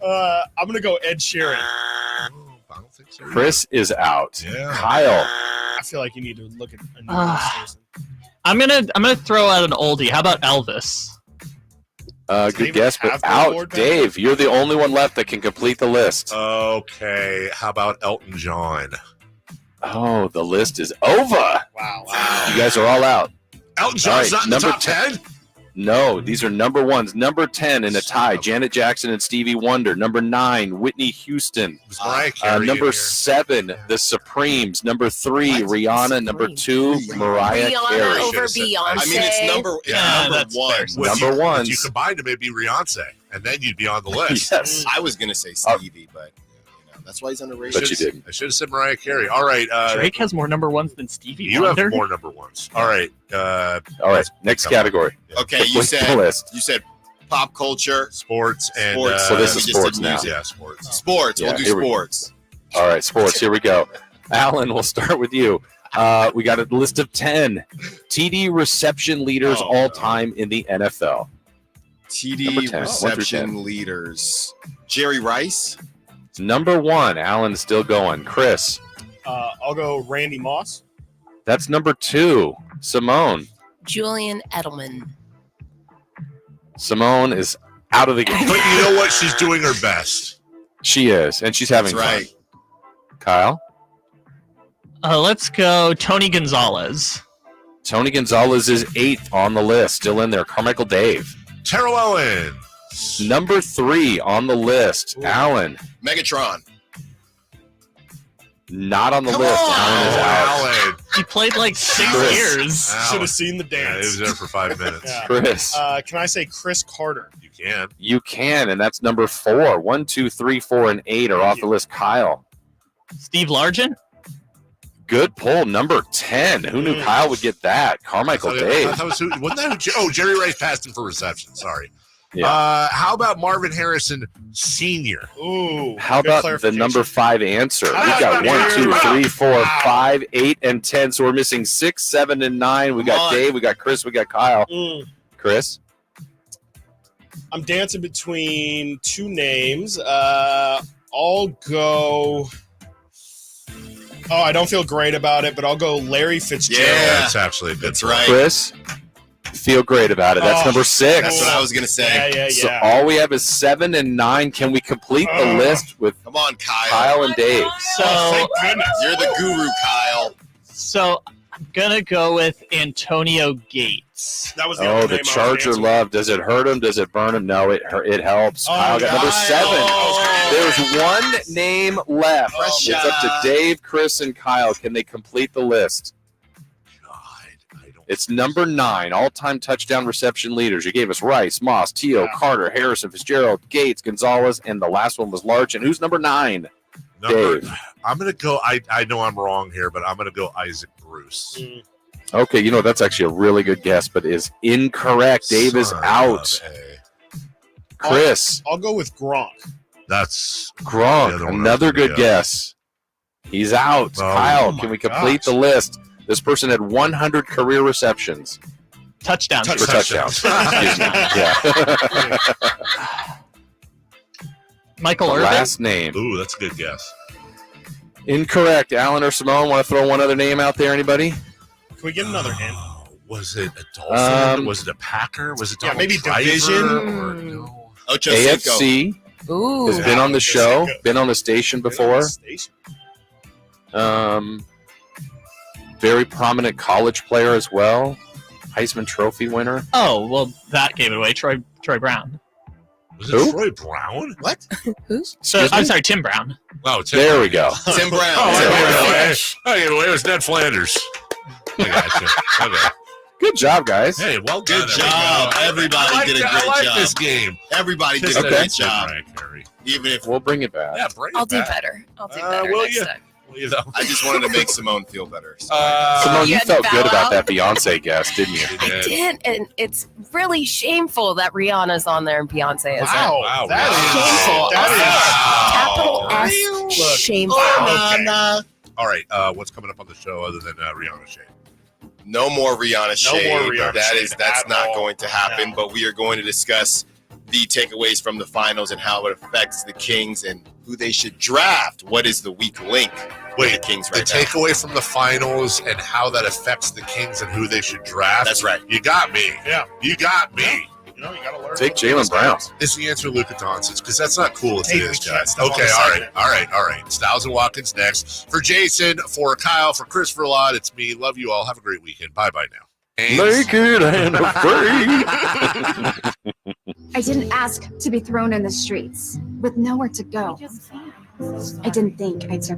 I'm gonna go Ed Sheeran. I don't think so. Chris is out. Yeah. Kyle. I feel like you need to look at a new list. I'm gonna throw out an oldie. How about Elvis? Good guess, but have out. Billboard back? Dave, you're the only one left that can complete the list. Okay. How about Elton John? Oh, the list is over. Wow. You guys are all out. Elton John's not in the top 10? No, these are number 1s. Number 10 in a tie, Janet Jackson and Stevie Wonder. Number 9, Whitney Houston. Mariah Carey Number 7, The Supremes. Number 3, Rihanna. Number 2, Mariah Rihanna Carey. over Beyonce. I mean, it's number that's one. fair. Number If you 1s. combined them, it'd be Beyonce, and then you'd be on the list. Yes, I was gonna say Stevie, but that's why he's underrated. but you didn't. I should have said Mariah Carey. All right. Drake has more number 1s than Stevie You Wonder. have more number 1s. All right. All right, next category. Okay, Complete you the said list. pop culture, Sports, and sports. So this we is just sports did now. music. yeah, sports. Sports. Yeah, We'll do here we go. sports. All right, sports. Here we go. Alan, we'll start with you. We got a list of 10 TD reception leaders all time in the NFL. TD Number 10, 1 through 10. reception leaders. Jerry Rice. Number 1, Alan's still going. Chris, I'll go Randy Moss. that's number 2. Simone. Julian Edelman. Simone is out of the game. But you know what? She's doing her best. She is, and she's having That's fun. right. Kyle. Let's go Tony Gonzalez. Tony Gonzalez is 8th on the list, still in there. Carmichael Dave. Terrell Owens. Number 3 on the list. Alan. Megatron. Not on the Come list. on. Alan is out. Alan. He played like 6 Chris. years. Should have seen the Yeah, he dance. was there for 5 minutes. Yeah. Chris. Can I say Chris Carter? You can. You can, and that's number 4. 1, 2, 3, 4, and 8 are off the list. Kyle. Steve Largent. Good pull. Number 10. Who knew Kyle would get that? Carmichael Dave. Wasn't that who, Jerry Rice passed him for reception. Sorry. Yeah. How about Marvin Harrison Sr.? Ooh. How good about the clarification. number 5 answer? We've got 1, 2, 3, 4, 5, 8, and 10. So we're missing 6, 7, and 9. We got Dave, we got Chris, we got Kyle. Chris? I'm dancing between 2 names. I'll go. Oh, I don't feel great about it, but I'll go Larry Fitzgerald. Yeah. That's actually a good That's point. right. Chris? Feel great about it. That's Oh, number 6. That's what I was gonna say. Yeah. So all we have is 7 and 9. Can we complete the list with Come on, Kyle. Kyle and Dave? So, Thank goodness. You're the guru, Kyle. so I'm gonna go with Antonio Gates. That was the Oh, other the name I was Charger dancing love. Does it hurt him? Does it burn him? No, it helps. Kyle got number 7. There's 1 name left. It's up to Dave, Chris, and Kyle. Can they complete the list? It's number 9, all-time touchdown reception leaders. You gave us Rice, Moss, Teo, Carter, Harrison, Fitzgerald, Gates, Gonzalez, and the last one was Largent. Who's number 9? Dave. I'm going to go. I know I'm wrong here, but I'm going to go Isaac Bruce. Okay, you know, that's actually a really good guess, but is incorrect. Dave is out. Chris. I'll go with Gronk. That's Gronk, another good guess. He's out. Kyle, can we complete the list? This person had 100 career receptions. Touchdowns. For touchdowns. Excuse me. Yeah. Michael The Irving. last name. Ooh, that's a good guess. Incorrect. Alan or Simone, want to throw one other name out there? Anybody? Can we get another hint? Was it a Dolphin? Was it a Packer? Was it Donald maybe Driver? division? Or no? AFC. Ooh. Has been on the show. Been on the station before. Very prominent college player as well. Heisman Trophy winner. Oh, well, that gave it away. Troy Brown. Was it Who? Troy Brown? What? Who's? I'm sorry, Tim Brown. Oh, Tim There Brown. we go. Tim Brown. I gave it away. It was Ned Flanders. I gotcha. Okay. Good job, guys. Hey, well done. Good job. Everybody did a great I like job. this game. Everybody did a Okay. great job. Even if We'll bring it back. Yeah, bring it I'll do back. better. I'll do better will next you? time. Will you, though? I just wanted to make Simone feel better. So Simone, you You had felt to good bow about out? that Beyonce guest, didn't you? I did, and it's really shameful that Rihanna's on there and Beyonce isn't. Wow. Shameful. Capital S. Look, Shameful. All right, what's coming up on the show other than Rihanna Shade? no more Rihanna shade. Rihanna shade That's at not all. going to happen. No. But we are going to discuss the takeaways from the finals and how it affects the Kings and who they should draft. What is the weak link? Wait, the Kings the right now? takeaway from the finals and how that affects the Kings and who they should draft? That's right. You got me. Yeah. You got me. You gotta learn. Take Jalen Brown. Is the answer Luka Doncic? Because that's not cool if Hey, it we is, can't guys. stop on Okay, the all segment. right. Styles and Watkins next. For Jason, for Kyle, for Chris, for Lod, it's me. Love you all. Have a great weekend. Bye-bye now. Naked and afraid. I didn't ask to be thrown in the streets with nowhere to go. I didn't think I'd survive.